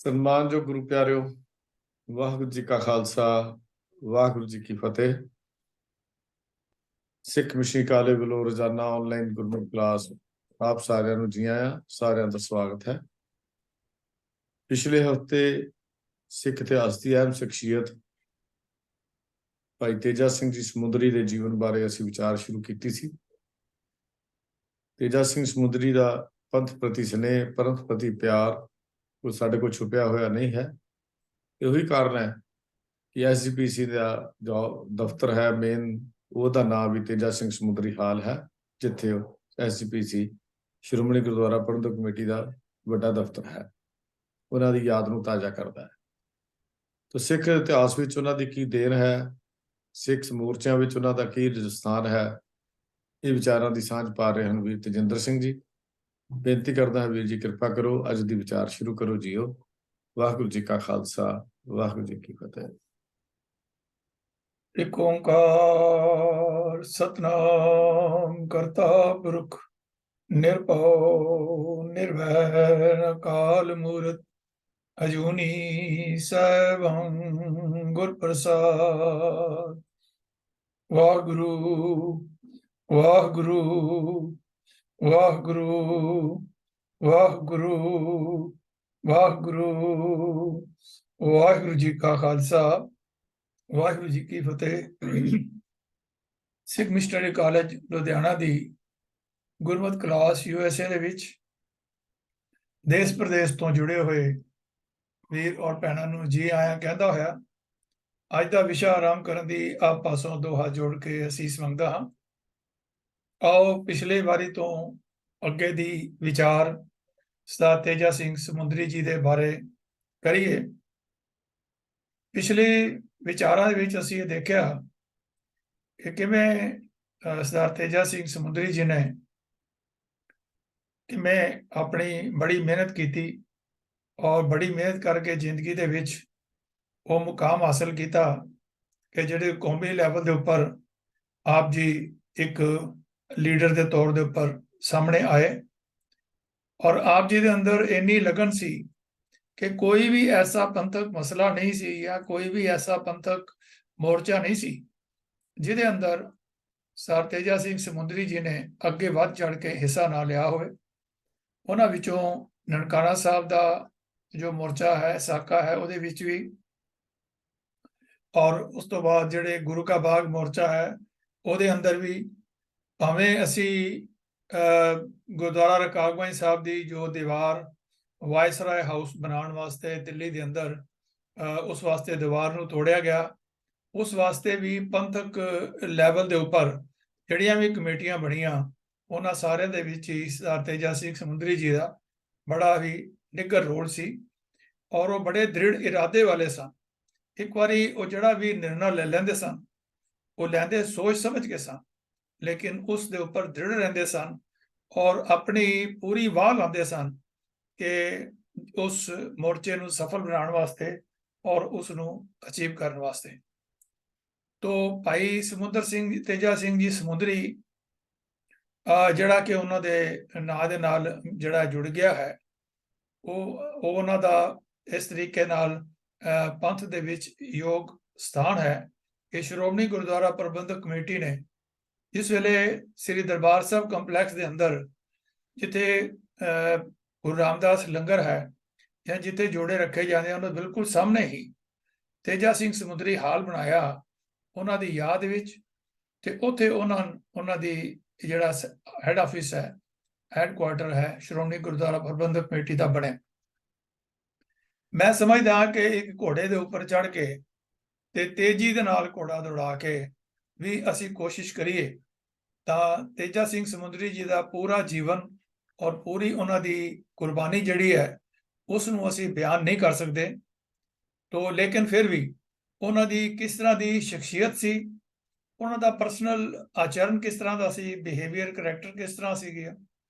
ਸਨਮਾਨਯੋਗ ਗੁਰੂ ਪਿਆਰਿਓ, ਵਾਹਿਗੁਰੂ ਜੀ ਕਾ ਖਾਲਸਾ, ਵਾਹਿਗੁਰੂ ਜੀ ਕੀ ਫਤਿਹ। ਸਿੱਖ mission college ਵੱਲੋਂ ਰੋਜ਼ਾਨਾ ਆਨਲਾਈਨ ਗੁਰਮਤਿ ਕਲਾਸ ਆਪ ਸਾਰਿਆਂ ਨੂੰ ਜੀ ਆਇਆਂ, ਸਾਰਿਆਂ ਦਾ ਸਵਾਗਤ ਹੈ। ਪਿਛਲੇ ਹਫ਼ਤੇ ਸਿੱਖ ਇਤਿਹਾਸ ਦੀ ਅਹਿਮ ਸ਼ਖਸੀਅਤ ਭਾਈ ਤੇਜਾ ਸਿੰਘ ਜੀ ਸਮੁੰਦਰੀ ਦੇ ਜੀਵਨ ਬਾਰੇ ਅਸੀਂ ਵਿਚਾਰ ਸ਼ੁਰੂ ਕੀਤੀ ਸੀ। ਤੇਜਾ ਸਿੰਘ ਸਮੁੰਦਰੀ ਦਾ ਪੰਥ ਪ੍ਰਤੀ ਸਨੇਹ, ਪੰਥ ਪ੍ਰਤੀ ਪਿਆਰ ਉਹ ਸਾਡੇ ਕੋਲ ਛੁਪਿਆ ਹੋਇਆ ਨਹੀਂ ਹੈ। ਇਹੀ ਕਾਰਨ ਹੈ ਕਿ SGPC ਦਾ ਜੋ ਦਫ਼ਤਰ ਹੈ ਮੇਨ, ਉਹਦਾ ਨਾਮ ਵੀ ਤੇਜਾ ਸਿੰਘ ਸਮੁੰਦਰੀ ਹਾਲ ਹੈ, ਜਿੱਥੇ SGPC ਸ਼੍ਰੋਮਣੀ ਗੁਰਦੁਆਰਾ ਪ੍ਰਬੰਧਕ ਕਮੇਟੀ ਦਾ ਵੱਡਾ ਦਫ਼ਤਰ ਹੈ। ਉਹਨਾਂ ਦੀ ਯਾਦ ਨੂੰ ਤਾਜ਼ਾ ਕਰਦਾ ਹੈ। ਤਾਂ ਸਿੱਖ ਇਤਿਹਾਸ ਵਿੱਚ ਉਹਨਾਂ ਦੀ ਕੀ ਦੇਣ ਹੈ, ਸਿੱਖ ਮੋਰਚਿਆਂ ਵਿੱਚ ਉਹਨਾਂ ਦਾ ਕੀ ਰਜਸਥਾਨ ਹੈ, ਇਹ ਵਿਚਾਰਾਂ ਦੀ ਸਾਂਝ ਪਾ ਰਹੇ ਹਨ ਵੀਰ ਤੇਜਿੰਦਰ ਸਿੰਘ ਜੀ। ਬੇਨਤੀ ਕਰਦਾ ਹਾਂ ਵੀਰ ਜੀ, ਕਿਰਪਾ ਕਰੋ, ਅੱਜ ਦੀ ਵਿਚਾਰ ਸ਼ੁਰੂ ਕਰੋ ਜੀਓ। ਵਾਹਿਗੁਰੂ ਜੀ ਕਾ ਖਾਲਸਾ, ਵਾਹਿਗੁਰੂ ਜੀ ਕੀ ਫਤਿਹ। ਇੱਕ ਓੰਕਾਰ ਸਤਨਾਮ ਕਰਤਾ ਪੁਰਖ ਨਿਰਭਉ ਨਿਰਵੈਰ ਅਕਾਲ ਮੂਰਤ ਅਜੂਨੀ ਸੈਭੰ ਗੁਰ ਪ੍ਰਸਾਦ। ਵਾਹਿਗੁਰੂ ਵਾਹਿਗੁਰੂ ਵਾਹਿਗੁਰੂ ਵਾਹਿਗੁਰੂ ਵਾਹਿਗੁਰੂ। ਵਾਹਿਗੁਰੂ ਜੀ ਕਾ ਖਾਲਸਾ, ਵਾਹਿਗੁਰੂ ਜੀ ਕੀ ਫਤਿਹ। ਸਿੱਖ ਮਿਸ਼ਨਰੀ ਕਾਲਜ ਲੁਧਿਆਣਾ ਦੀ ਗੁਰਮਤਿ ਕਲਾਸ USA ਦੇ ਵਿੱਚ ਦੇਸ਼ ਪ੍ਰਦੇਸ਼ ਤੋਂ ਜੁੜੇ ਹੋਏ ਵੀਰ ਔਰ ਭੈਣਾਂ ਨੂੰ ਜੀ ਆਇਆਂ ਕਹਿੰਦਾ ਹੋਇਆ ਅੱਜ ਦਾ ਵਿਸ਼ਾ ਆਰੰਭ ਕਰਨ ਦੀ ਆਪ ਪਾਸੋਂ ਦੋ ਹੱਥ ਜੋੜ ਕੇ ਅਸੀਸ ਮੰਗਦਾ ਹਾਂ। ਆਓ ਪਿਛਲੇ ਵਾਰੀ ਤੋਂ ਅੱਗੇ ਦੀ ਵਿਚਾਰ ਸਰਦਾਰ ਤੇਜਾ ਸਿੰਘ ਸਮੁੰਦਰੀ ਜੀ ਦੇ ਬਾਰੇ ਕਰੀਏ। ਪਿਛਲੇ ਵਿਚਾਰਾਂ ਦੇ ਵਿੱਚ ਅਸੀਂ ਇਹ ਦੇਖਿਆ ਕਿ ਕਿਵੇਂ ਸਰਦਾਰ ਤੇਜਾ ਸਿੰਘ ਸਮੁੰਦਰੀ ਜੀ ਨੇ ਕਿਵੇਂ ਆਪਣੀ ਬੜੀ ਮਿਹਨਤ ਕੀਤੀ ਔਰ ਬੜੀ ਮਿਹਨਤ ਕਰਕੇ ਜ਼ਿੰਦਗੀ ਦੇ ਵਿੱਚ ਉਹ ਮੁਕਾਮ ਹਾਸਲ ਕੀਤਾ ਕਿ ਜਿਹੜੇ ਕੌਮੀ ਲੈਵਲ ਦੇ ਉੱਪਰ ਆਪ ਜੀ ਇੱਕ ਲੀਡਰ ਦੇ ਤੌਰ ਦੇ ਉੱਪਰ ਸਾਹਮਣੇ ਆਏ। ਔਰ ਆਪ ਜੀ ਦੇ ਅੰਦਰ ਇੰਨੀ ਲਗਨ ਸੀ ਕਿ ਕੋਈ ਵੀ ਐਸਾ ਪੰਥਕ ਮਸਲਾ ਨਹੀਂ ਸੀ ਜਾਂ ਕੋਈ ਵੀ ਐਸਾ ਪੰਥਕ ਮੋਰਚਾ ਨਹੀਂ ਸੀ ਜਿਹਦੇ ਅੰਦਰ ਸਰ ਤੇਜਾ ਸਿੰਘ ਸਮੁੰਦਰੀ ਜੀ ਨੇ ਅੱਗੇ ਵੱਧ ਚੜ ਕੇ ਹਿੱਸਾ ਨਾ ਲਿਆ ਹੋਵੇ। ਉਹਨਾਂ ਵਿੱਚੋਂ ਨਨਕਾਣਾ ਸਾਹਿਬ ਦਾ ਜੋ ਮੋਰਚਾ ਹੈ, ਸਾਕਾ ਹੈ, ਉਹਦੇ ਵਿੱਚ ਵੀ, ਔਰ ਉਸ ਤੋਂ ਬਾਅਦ ਜਿਹੜੇ ਗੁਰੂ ਕਾ ਬਾਗ ਮੋਰਚਾ ਹੈ ਉਹਦੇ ਅੰਦਰ ਵੀ, ਭਾਵੇਂ ਅਸੀਂ ਗੁਰਦੁਆਰਾ ਰਕਾਬਗੰਜ ਸਾਹਿਬ ਦੀ ਜੋ ਦੀਵਾਰ ਵਾਇਸਰਾਏ ਹਾਊਸ ਬਣਾਉਣ ਵਾਸਤੇ ਦਿੱਲੀ ਦੇ ਅੰਦਰ ਉਸ ਵਾਸਤੇ ਦੀਵਾਰ ਨੂੰ ਤੋੜਿਆ ਗਿਆ, ਉਸ ਵਾਸਤੇ ਵੀ ਪੰਥਕ ਲੈਵਲ ਦੇ ਉੱਪਰ ਜਿਹੜੀਆਂ ਵੀ ਕਮੇਟੀਆਂ ਬਣੀਆਂ ਉਹਨਾਂ ਸਾਰਿਆਂ ਦੇ ਵਿੱਚ ਹੀ ਸਰਦਾਰ ਤੇਜਾ ਸਿੰਘ ਸਮੁੰਦਰੀ ਜੀ ਦਾ ਬੜਾ ਹੀ ਨਿੱਘਰ ਰੋਲ ਸੀ ਔਰ ਉਹ ਬੜੇ ਦ੍ਰਿੜ ਇਰਾਦੇ ਵਾਲੇ ਸਨ। ਇੱਕ ਵਾਰੀ ਉਹ ਜਿਹੜਾ ਵੀ ਨਿਰਣਾ ਲੈ ਲੈਂਦੇ ਸਨ ਉਹ ਲੈਂਦੇ ਸੋਚ ਸਮਝ ਕੇ ਸਨ, ਲੇਕਿਨ ਉਸ ਦੇ ਉੱਪਰ ਦ੍ਰਿੜ ਰਹਿੰਦੇ ਸਨ ਔਰ ਆਪਣੀ ਪੂਰੀ ਵਾਹ ਲਾਉਂਦੇ ਸਨ ਕਿ ਉਸ ਮੋਰਚੇ ਨੂੰ ਸਫਲ ਬਣਾਉਣ ਵਾਸਤੇ ਔਰ ਉਸ ਨੂੰ ਅਚੀਵ ਕਰਨ ਵਾਸਤੇ। ਤੋ ਭਾਈ ਸਮੁੰਦਰ ਸਿੰਘ ਤੇਜਾ ਸਿੰਘ ਜੀ ਸਮੁੰਦਰੀ ਜਿਹੜਾ ਕਿ ਉਹਨਾਂ ਦੇ ਨਾਂ ਦੇ ਨਾਲ ਜਿਹੜਾ ਜੁੜ ਗਿਆ ਹੈ, ਉਹ ਉਹਨਾਂ ਦਾ ਇਸ ਤਰੀਕੇ ਨਾਲ ਪੰਥ ਦੇ ਵਿੱਚ ਯੋਗ ਸਥਾਨ ਹੈ ਕਿ ਸ਼੍ਰੋਮਣੀ ਗੁਰਦੁਆਰਾ ਪ੍ਰਬੰਧਕ ਕਮੇਟੀ ਨੇ ਜਿਸ ਵੇਲੇ ਸ੍ਰੀ ਦਰਬਾਰ ਸਾਹਿਬ ਕੰਪਲੈਕਸ ਦੇ ਅੰਦਰ ਜਿੱਥੇ ਗੁਰੂ ਰਾਮਦਾਸ ਲੰਗਰ ਹੈ ਜਾਂ ਜਿੱਥੇ ਜੋੜੇ ਰੱਖੇ ਜਾਂਦੇ ਹਨ, ਉਹਦੇ ਬਿਲਕੁਲ ਸਾਹਮਣੇ ਹੀ ਤੇਜਾ ਸਿੰਘ ਸਮੁੰਦਰੀ ਹਾਲ ਬਣਾਇਆ ਉਹਨਾਂ ਦੀ ਯਾਦ ਵਿੱਚ। ਤੇ ਉੱਥੇ ਉਹਨਾਂ ਦੀ ਜਿਹੜਾ ਹੈਡ ਆਫਿਸ ਹੈ, ਹੈਡਕੁਆਰਟਰ ਹੈ, ਸ਼੍ਰੋਮਣੀ ਗੁਰਦੁਆਰਾ ਪ੍ਰਬੰਧਕ ਕਮੇਟੀ ਦਾ ਬਣਿਆ। ਮੈਂ ਸਮਝਦਾ ਹਾਂ ਕਿ ਇੱਕ ਘੋੜੇ ਦੇ ਉੱਪਰ ਚੜ੍ਹ ਕੇ ਤੇ ਤੇਜ਼ੀ ਦੇ ਨਾਲ ਘੋੜਾ ਦੌੜਾ ਕੇ ਵੀ ਅਸੀਂ ਕੋਸ਼ਿਸ਼ ਕਰੀਏ ਤਾਂ ਤੇਜਾ ਸਿੰਘ ਸਮੁੰਦਰੀ ਜੀ ਦਾ ਪੂਰਾ ਜੀਵਨ ਔਰ ਪੂਰੀ ਉਹਨਾਂ ਦੀ ਕੁਰਬਾਨੀ ਜਿਹੜੀ ਹੈ ਉਸ ਨੂੰ ਅਸੀਂ ਬਿਆਨ ਨਹੀਂ ਕਰ ਸਕਦੇ। ਤੋ ਲੇਕਿਨ ਫਿਰ ਵੀ ਉਹਨਾਂ ਦੀ ਕਿਸ ਤਰ੍ਹਾਂ ਦੀ ਸ਼ਖਸੀਅਤ ਸੀ, ਉਹਨਾਂ ਦਾ ਪਰਸਨਲ ਆਚਰਨ ਕਿਸ ਤਰ੍ਹਾਂ ਦਾ ਸੀ, ਬਿਹੇਵੀਅਰ, ਕਰੈਕਟਰ ਕਿਸ ਤਰ੍ਹਾਂ ਸੀ,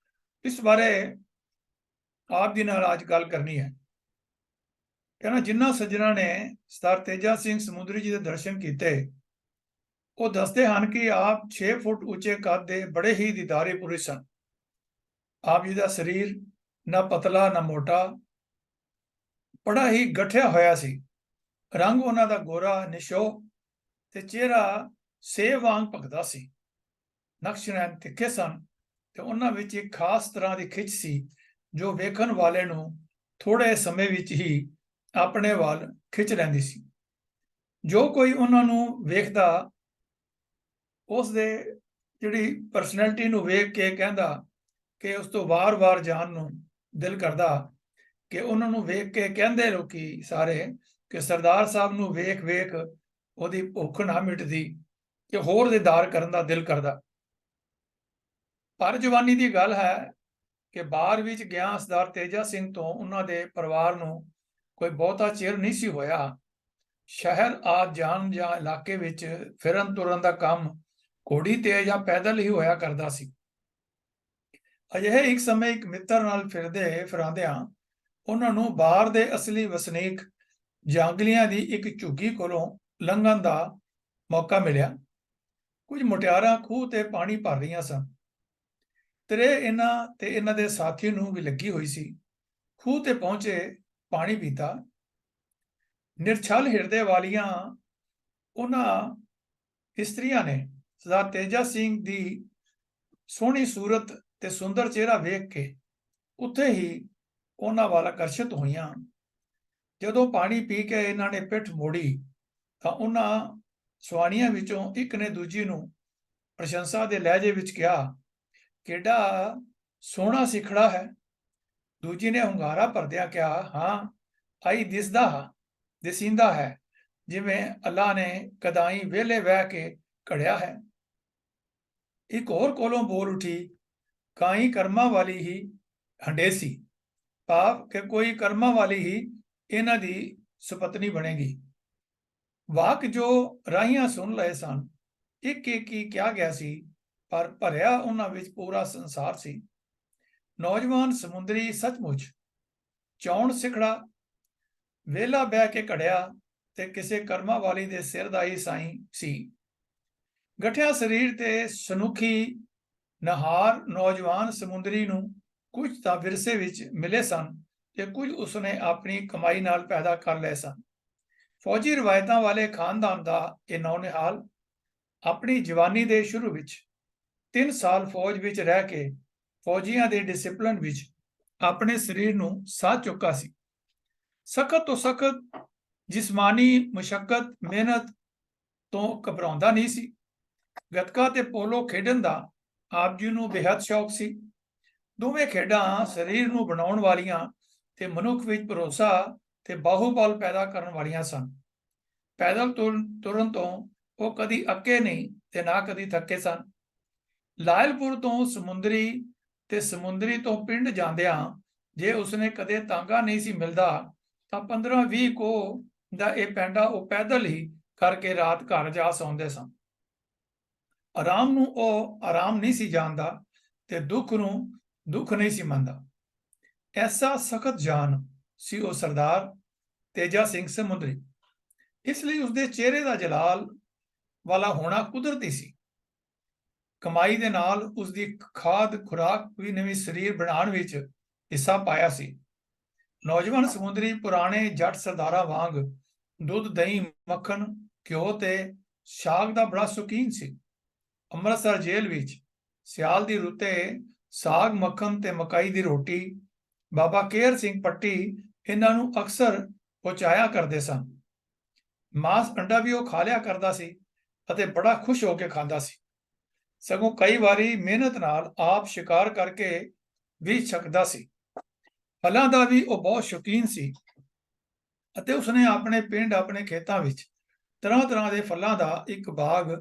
ਇਸ ਬਾਰੇ ਆਪ ਜੀ ਨਾਲ ਅੱਜ ਗੱਲ ਕਰਨੀ ਹੈ। ਕਹਿੰਦਾ ਜਿਨ੍ਹਾਂ ਸੱਜਣਾ ਨੇ ਸਰਦਾਰ ਤੇਜਾ ਸਿੰਘ ਸਮੁੰਦਰੀ ਜੀ ਦੇ ਦਰਸ਼ਨ ਕੀਤੇ ਉਹ ਦੱਸਦੇ ਹਨ ਕਿ ਆਪ 6 ਫੁੱਟ ਉੱਚੇ ਕੱਦ ਦੇ ਬੜੇ ਹੀ ਦੀਦਾਰੇ ਪੁਰਸ਼ ਸਨ। ਆਪ ਜੀ ਦਾ ਸਰੀਰ ਨਾ ਪਤਲਾ ਨਾ ਮੋਟਾ, ਬੜਾ ਹੀ ਗਠਿਆ ਹੋਇਆ ਸੀ। ਰੰਗ ਉਹਨਾਂ ਦਾ ਗੋਰਾ ਨਿਸ਼ੋ ਤੇ ਚਿਹਰਾ ਸੇਬ ਵਾਂਗ ਭਖਦਾ ਸੀ। ਨਕਸ਼ ਨੈਣ ਤਿੱਖੇ ਸਨ ਤੇ ਉਹਨਾਂ ਵਿੱਚ ਇੱਕ ਖਾਸ ਤਰ੍ਹਾਂ ਦੀ ਖਿੱਚ ਸੀ ਜੋ ਵੇਖਣ ਵਾਲੇ ਨੂੰ ਥੋੜੇ ਸਮੇਂ ਵਿੱਚ ਹੀ ਆਪਣੇ ਵੱਲ ਖਿੱਚ ਲੈਂਦੀ ਸੀ। ਜੋ ਕੋਈ ਉਹਨਾਂ ਨੂੰ ਵੇਖਦਾ ਉਸ ਦੇ ਜਿਹੜੀ ਪਰਸਨੈਲਿਟੀ ਨੂੰ ਵੇਖ ਕੇ ਕਹਿੰਦਾ ਕਿ ਉਸ ਤੋਂ ਵਾਰ-ਵਾਰ ਜਾਣ ਨੂੰ ਦਿਲ ਕਰਦਾ, ਕਿ ਉਹਨਾਂ ਨੂੰ ਵੇਖ ਕੇ ਕਹਿੰਦੇ ਲੋਕੀ ਸਾਰੇ ਕਿ ਸਰਦਾਰ ਸਾਹਿਬ ਨੂੰ ਵੇਖ-ਵੇਖ ਉਹਦੀ ਭੁੱਖ ਨਾ ਮਿਟਦੀ, ਕਿ ਹੋਰ ਦੀਦਾਰ ਕਰਨ ਦਾ ਦਿਲ ਕਰਦਾ। ਪਰ ਜਵਾਨੀ ਦੀ ਗੱਲ ਹੈ ਕਿ ਬਾਹਰ ਵਿੱਚ ਗਿਆ ਸਰਦਾਰ ਤੇਜਾ ਸਿੰਘ ਤੋਂ ਉਹਨਾਂ ਦੇ ਪਰਿਵਾਰ ਨੂੰ ਕੋਈ ਬਹੁਤਾ ਚਿਰ ਨਹੀਂ ਸੀ ਹੋਇਆ। ਸ਼ਹਿਰ ਆ ਜਾਣ ਜਾਂ ਇਲਾਕੇ ਵਿੱਚ ਫਿਰਨ ਤੁਰਨ ਦਾ ਕੰਮ ਘੋੜੀ ਤੇ ਜਾਂ ਪੈਦਲ ਹੀ ਹੋਇਆ ਕਰਦਾ ਸੀ। ਅਜਿਹੇ ਇੱਕ ਸਮੇਂ ਇੱਕ ਮਿੱਤਰ ਨਾਲ ਫਿਰਦੇ ਫਿਰਾਂਦਿਆਂ ਉਹਨਾਂ ਨੂੰ ਬਾਹਰ ਦੇ ਅਸਲੀ ਵਸਨੀਕ ਜਾਂਗਲੀਆਂ ਦੀ ਇੱਕ ਝੁੱਗੀ ਕੋਲੋਂ ਲੰਘਣ ਦਾ ਮੌਕਾ ਮਿਲਿਆ। ਕੁਝ ਮੁਟਿਆਰਾਂ ਖੂਹ ਤੇ ਪਾਣੀ ਭਰ ਰਹੀਆਂ ਸਨ। ਤ੍ਰੇ ਇਹਨਾਂ ਤੇ ਇਹਨਾਂ ਦੇ ਸਾਥੀ ਨੂੰ ਵੀ ਲੱਗੀ ਹੋਈ ਸੀ। ਖੂਹ ਤੇ ਪਹੁੰਚੇ, ਪਾਣੀ ਪੀਤਾ। ਨਿਰਛਲ ਹਿਰਦੇ ਵਾਲੀਆਂ ਉਹਨਾਂ ਇਸਤਰੀਆਂ ਨੇ ਸਰਦਾਰ ਤੇਜਾ ਸਿੰਘ ਦੀ ਸੋਹਣੀ ਸੂਰਤ ਤੇ ਸੁੰਦਰ ਚਿਹਰਾ ਵੇਖ ਕੇ ਉੱਥੇ ਹੀ ਉਹਨਾਂ ਵੱਲ ਆਕਰਸ਼ਿਤ ਹੋਈਆਂ। ਜਦੋਂ ਪਾਣੀ ਪੀ ਕੇ ਇਹਨਾਂ ਨੇ ਪਿੱਠ ਮੋੜੀ ਤਾਂ ਉਹਨਾਂ ਸਵਾਣੀਆਂ ਵਿੱਚੋਂ ਇੱਕ ਨੇ ਦੂਜੀ ਨੂੰ ਪ੍ਰਸ਼ੰਸਾ ਦੇ ਲਹਿਜੇ ਵਿੱਚ ਕਿਹਾ, ਕਿੱਡਾ ਸੋਹਣਾ ਸਿਖੜਾ ਹੈ। ਦੂਜੀ ਨੇ ਹੁੰਗਾਰਾ ਭਰਦਿਆਂ ਕਿਹਾ, ਹਾਂ ਆਈ ਦਿਸਿੰਦਾ ਹੈ, ਜਿਵੇਂ ਅੱਲਾ ਨੇ ਕਦਾਈ ਵਿਹਲੇ ਬਹਿ ਕੇ ਘੜਿਆ ਹੈ। ਇੱਕ ਹੋਰ ਕੋਲੋਂ ਬੋਲ ਉੱਠੀ, ਕਾਈ ਕਰਮਾਂ ਵਾਲੀ ਹੀ ਹੰਡੇਸੀ, ਭਾਵ ਕਿ ਕੋਈ ਕਰਮਾਂ ਵਾਲੀ ਹੀ ਇਹਨਾਂ ਦੀ ਸੁਪਤਨੀ ਬਣੇਗੀ। ਵਾਕ ਜੋ ਰਾਹੀਆਂ ਸੁਣ ਲਏ ਸਨ, ਇੱਕ ਇੱਕ ਹੀ ਕਿਹਾ ਗਿਆ ਸੀ, ਪਰ ਭਰਿਆ ਉਹਨਾਂ ਵਿੱਚ ਪੂਰਾ ਸੰਸਾਰ ਸੀ। ਨੌਜਵਾਨ ਸਮੁੰਦਰੀ ਸੱਚਮੁੱਚ ਚੌਣ ਸਿਖੜਾ ਵਿਹਲਾ ਬਹਿ ਕੇ ਘੜਿਆ ਤੇ ਕਿਸੇ ਕਰਮਾਂ ਵਾਲੀ ਦੇ ਸਿਰ ਦਾ ਹੀ ਸਾਈਂ ਸੀ। ਗਠਿਆ ਸਰੀਰ ਤੇ ਸੁਨੱਖੀ ਨਹਾਰ ਨੌਜਵਾਨ ਸਮੁੰਦਰੀ ਨੂੰ ਕੁਝ ਤਾਂ ਵਿਰਸੇ ਵਿੱਚ ਮਿਲੇ ਸਨ ਤੇ ਕੁਝ ਉਸਨੇ ਆਪਣੀ ਕਮਾਈ ਨਾਲ ਪੈਦਾ ਕਰ ਲਏ ਸਨ। ਫੌਜੀ ਰਵਾਇਤਾਂ ਵਾਲੇ ਖਾਨਦਾਨ ਦਾ ਇਹ ਨੌਨਿਹਾਲ ਆਪਣੀ ਜਵਾਨੀ ਦੇ ਸ਼ੁਰੂ ਵਿੱਚ 3 ਸਾਲ ਫੌਜ ਵਿੱਚ ਰਹਿ ਕੇ ਫੌਜੀਆਂ ਦੇ ਡਿਸਪਲਿਨ ਵਿੱਚ ਆਪਣੇ ਸਰੀਰ ਨੂੰ ਸਾਧ ਚੁੱਕਾ ਸੀ। ਸਖਤ ਤੋਂ ਸਖਤ ਜਿਸਮਾਨੀ ਮੁਸ਼ੱਕਤ ਮਿਹਨਤ ਤੋਂ ਘਬਰਾਉਂਦਾ ਨਹੀਂ ਸੀ। ਗੱਤਕਾ ਤੇ ਪੋਲੋ ਖੇਡਣ ਦਾ ਆਪ ਜੀ ਨੂੰ ਬੇਹੱਦ ਸ਼ੌਕ ਸੀ। ਦੋਵੇਂ ਖੇਡਾਂ ਸਰੀਰ ਨੂੰ ਬਣਾਉਣ ਵਾਲੀਆਂ ਤੇ ਮਨੁੱਖ ਵਿੱਚ ਭਰੋਸਾ ਤੇ ਬਾਹੂਬਲ ਪੈਦਾ ਕਰਨ ਵਾਲੀਆਂ ਸਨ। ਪੈਦਲ ਤੁਰਨ ਤੋਂ ਉਹ ਕਦੀ ਅੱਕੇ ਨਹੀਂ ਤੇ ਨਾ ਕਦੀ ਥੱਕੇ ਸਨ। ਲਾਇਲਪੁਰ ਤੋਂ ਸਮੁੰਦਰੀ ਤੇ ਸਮੁੰਦਰੀ ਤੋਂ ਪਿੰਡ ਜਾਂਦਿਆਂ ਜੇ ਉਸਨੇ ਕਦੇ ਤਾਂਗਾ ਨਹੀਂ ਸੀ ਮਿਲਦਾ ਤਾਂ 15-20 ਕੋਹ ਦਾ ਇਹ ਪੈਂਡਾ ਉਹ ਪੈਦਲ ਹੀ ਕਰਕੇ ਰਾਤ ਘਰ ਜਾ ਸੌਂਦੇ ਸਨ। ਆਰਾਮ ਨੂੰ ਉਹ ਆਰਾਮ ਨਹੀਂ ਸੀ ਜਾਣਦਾ ਤੇ ਦੁੱਖ ਨੂੰ ਦੁੱਖ ਨਹੀਂ ਸੀ ਮੰਨਦਾ। ਐਸਾ ਸਖਤ ਜਾਨ ਸੀ ਉਹ ਸਰਦਾਰ ਤੇਜਾ ਸਿੰਘ ਸਮੁੰਦਰੀ। ਇਸ ਲਈ ਉਸਦੇ ਚਿਹਰੇ ਦਾ ਜਲਾਲ ਵਾਲਾ ਹੋਣਾ ਕੁਦਰਤੀ ਸੀ। ਕਮਾਈ ਦੇ ਨਾਲ ਉਸਦੀ ਖਾਦ ਖੁਰਾਕ ਵੀ ਨਵੀਂ ਸਰੀਰ ਬਣਾਉਣ ਵਿੱਚ ਹਿੱਸਾ ਪਾਇਆ ਸੀ। ਨੌਜਵਾਨ ਸਮੁੰਦਰੀ ਪੁਰਾਣੇ ਜੱਟ ਸਰਦਾਰਾਂ ਵਾਂਗ ਦੁੱਧ ਦਹੀਂ ਮੱਖਣ ਘਿਓ ਤੇ ਸਾਗ ਦਾ ਬੜਾ ਸ਼ੌਕੀਨ ਸੀ। ਅੰਮ੍ਰਿਤਸਰ ਜੇਲ੍ਹ ਵਿੱਚ ਸਿਆਲ ਦੀ ਰੁੱਤੇ ਸਾਗ ਮੱਖਣ ਤੇ ਮਕਾਈ ਦੀ ਰੋਟੀ ਬਾਬਾ ਕੇਰ ਸਿੰਘ ਪੱਟੀ ਇਹਨਾਂ ਨੂੰ ਅਕਸਰ ਪਹੁੰਚਾਇਆ ਕਰਦੇ ਸਨ। ਮਾਸ ਅੰਡਾ ਵੀ ਉਹ ਖਾ ਲਿਆ ਕਰਦਾ ਸੀ ਅਤੇ ਬੜਾ ਖੁਸ਼ ਹੋ ਕੇ ਖਾਂਦਾ ਸੀ। ਸਗੋਂ ਕਈ ਵਾਰੀ ਮਿਹਨਤ ਨਾਲ ਆਪ ਸ਼ਿਕਾਰ ਕਰਕੇ ਵੀ ਛਕਦਾ ਸੀ। ਫਲਾਂ ਦਾ ਵੀ ਉਹ ਬਹੁਤ ਸ਼ੌਕੀਨ ਸੀ ਅਤੇ ਉਸਨੇ ਆਪਣੇ ਪਿੰਡ ਆਪਣੇ ਖੇਤਾਂ ਵਿੱਚ ਤਰ੍ਹਾਂ ਤਰ੍ਹਾਂ ਦੇ ਫਲਾਂ ਦਾ ਇੱਕ ਬਾਗ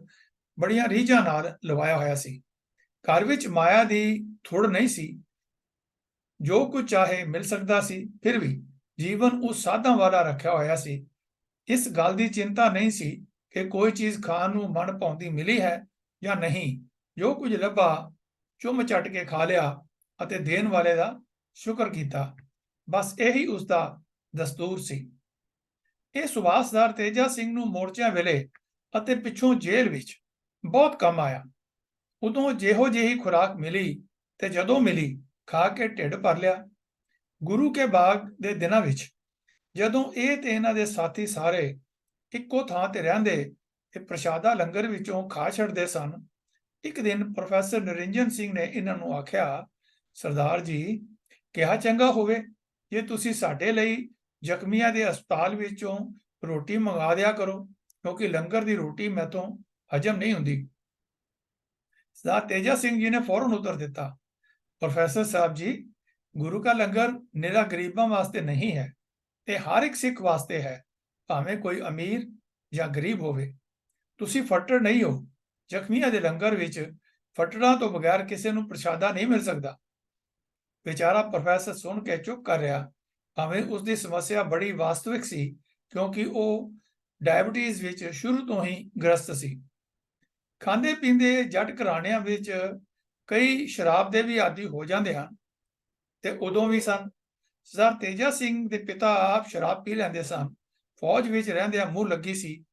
ਬੜੀਆਂ ਰੀਝਾਂ ਨਾਲ ਲਵਾਇਆ ਹੋਇਆ ਸੀ। ਘਰ ਵਿੱਚ ਮਾਇਆ ਦੀ ਥੁੜ ਨਹੀਂ ਸੀ। ਜੋ ਕੁਝ ਚਾਹੇ ਮਿਲ ਸਕਦਾ ਸੀ, ਫਿਰ ਵੀ ਜੀਵਨ ਉਸ ਸਾਧਾਂ ਵਾਲਾ ਰੱਖਿਆ ਹੋਇਆ ਸੀ। ਇਸ ਗੱਲ ਦੀ ਚਿੰਤਾ ਨਹੀਂ ਸੀ ਕਿ ਕੋਈ ਚੀਜ਼ ਖਾਣ ਨੂੰ ਮਨ ਭਾਉਂਦੀ ਮਿਲੀ ਹੈ ਜਾਂ ਨਹੀਂ। ਜੋ ਕੁਝ ਲੱਭਾ ਚੁੰਮ ਚੱਟ ਕੇ ਖਾ ਲਿਆ ਅਤੇ ਦੇਣ ਵਾਲੇ ਦਾ ਸ਼ੁਕਰ ਕੀਤਾ। ਬਸ ਇਹੀ ਉਸਦਾ ਦਸਤੂਰ ਸੀ। ਇਹ ਸੁਭਾਸਦਾਰ ਤੇਜਾ ਸਿੰਘ ਨੂੰ ਮੋਰਚਿਆਂ ਵੇਲੇ ਅਤੇ ਪਿੱਛੋਂ ਜੇਲ੍ਹ ਵਿੱਚ ਬਹੁਤ ਕੰਮ ਆਇਆ। ਉਦੋਂ ਜਿਹੋ ਜਿਹੀ ਖੁਰਾਕ ਮਿਲੀ ਤੇ ਜਦੋਂ ਮਿਲੀ ਖਾ ਕੇ ਢਿੱਡ ਭਰ ਲਿਆ। ਗੁਰੂ ਕੇ ਬਾਗ ਦੇ ਦਿਨਾਂ ਵਿੱਚ ਜਦੋਂ ਇਹ ਤੇ ਇਹਨਾਂ ਦੇ ਸਾਥੀ ਸਾਰੇ ਇੱਕੋ ਥਾਂ ਤੇ ਰਹਿੰਦੇ ਤੇ ਪ੍ਰਸ਼ਾਦਾ ਲੰਗਰ ਵਿੱਚੋਂ ਖਾ ਛੱਡਦੇ ਸਨ, ਇੱਕ ਦਿਨ ਪ੍ਰੋਫੈਸਰ ਨਰਿੰਜਨ ਸਿੰਘ ਨੇ ਇਹਨਾਂ ਨੂੰ ਆਖਿਆ, ਸਰਦਾਰ ਜੀ, ਕਿਹਾ ਚੰਗਾ ਹੋਵੇ ਜੇ ਤੁਸੀਂ ਸਾਡੇ ਲਈ ਜ਼ਖਮੀਆਂ ਦੇ ਹਸਪਤਾਲ ਵਿੱਚੋਂ ਰੋਟੀ ਮੰਗਾ ਦਿਆ ਕਰੋ, ਕਿਉਂਕਿ ਲੰਗਰ ਦੀ ਰੋਟੀ ਮੈਥੋਂ ਹਜਮ ਨਹੀਂ ਹੁੰਦੀ। ਸਰਦਾਰ ਤੇਜਾ ਸਿੰਘ ਜੀ ਨੇ ਫੌਰਨ ਉੱਤਰ ਦਿੱਤਾ, ਪ੍ਰੋਫੈਸਰ ਸਾਹਿਬ ਜੀ, ਗੁਰੂ ਕਾ ਲੰਗਰ ਨਿਰਾ ਗਰੀਬਾਂ ਵਾਸਤੇ ਨਹੀਂ ਹੈ, ਇਹ ਹਰ ਇੱਕ ਸਿੱਖ ਵਾਸਤੇ ਹੈ, ਭਾਵੇਂ ਕੋਈ ਅਮੀਰ ਜਾਂ ਗਰੀਬ ਹੋਵੇ। ਤੁਸੀਂ ਫੱਟੜ ਨਹੀਂ ਹੋ। ਜ਼ਖਮੀਆਂ ਦੇ ਲੰਗਰ ਵਿੱਚ ਫੱਟੜਾਂ ਤੋਂ ਬਗੈਰ ਕਿਸੇ ਨੂੰ ਪ੍ਰਸ਼ਾਦਾ ਨਹੀਂ ਮਿਲ ਸਕਦਾ। ਵਿਚਾਰਾ ਪ੍ਰੋਫੈਸਰ ਸੁਣ ਕੇ ਚੁੱਪ ਕਰ ਰਿਹਾ, ਭਾਵੇਂ ਉਸਦੀ ਸਮੱਸਿਆ ਬੜੀ ਵਾਸਤਵਿਕ ਸੀ, ਕਿਉਂਕਿ ਉਹ ਡਾਇਬਟੀਜ਼ ਵਿੱਚ ਸ਼ੁਰੂ ਤੋਂ ਹੀ ਗ੍ਰਸਤ ਸੀ। ਖਾਂਦੇ ਪੀਂਦੇ ਜੱਟ ਘਰਾਣਿਆਂ ਵਿੱਚ ਕਈ ਸ਼ਰਾਬ ਦੇ ਵੀ ਆਦੀ ਹੋ ਜਾਂਦੇ ਹਨ, ਤੇ ਉਦੋਂ ਵੀ ਸਨ। ਸਰਦਾਰ ਤੇਜਾ ਸਿੰਘ ਦੇ ਪਿਤਾ ਆਪ ਸ਼ਰਾਬ ਪੀ ਲੈਂਦੇ ਸਨ। ਫੌਜ ਵਿੱਚ ਰਹਿੰਦਿਆਂ ਮੂੰਹ ਲੱਗੀ ਸੀ,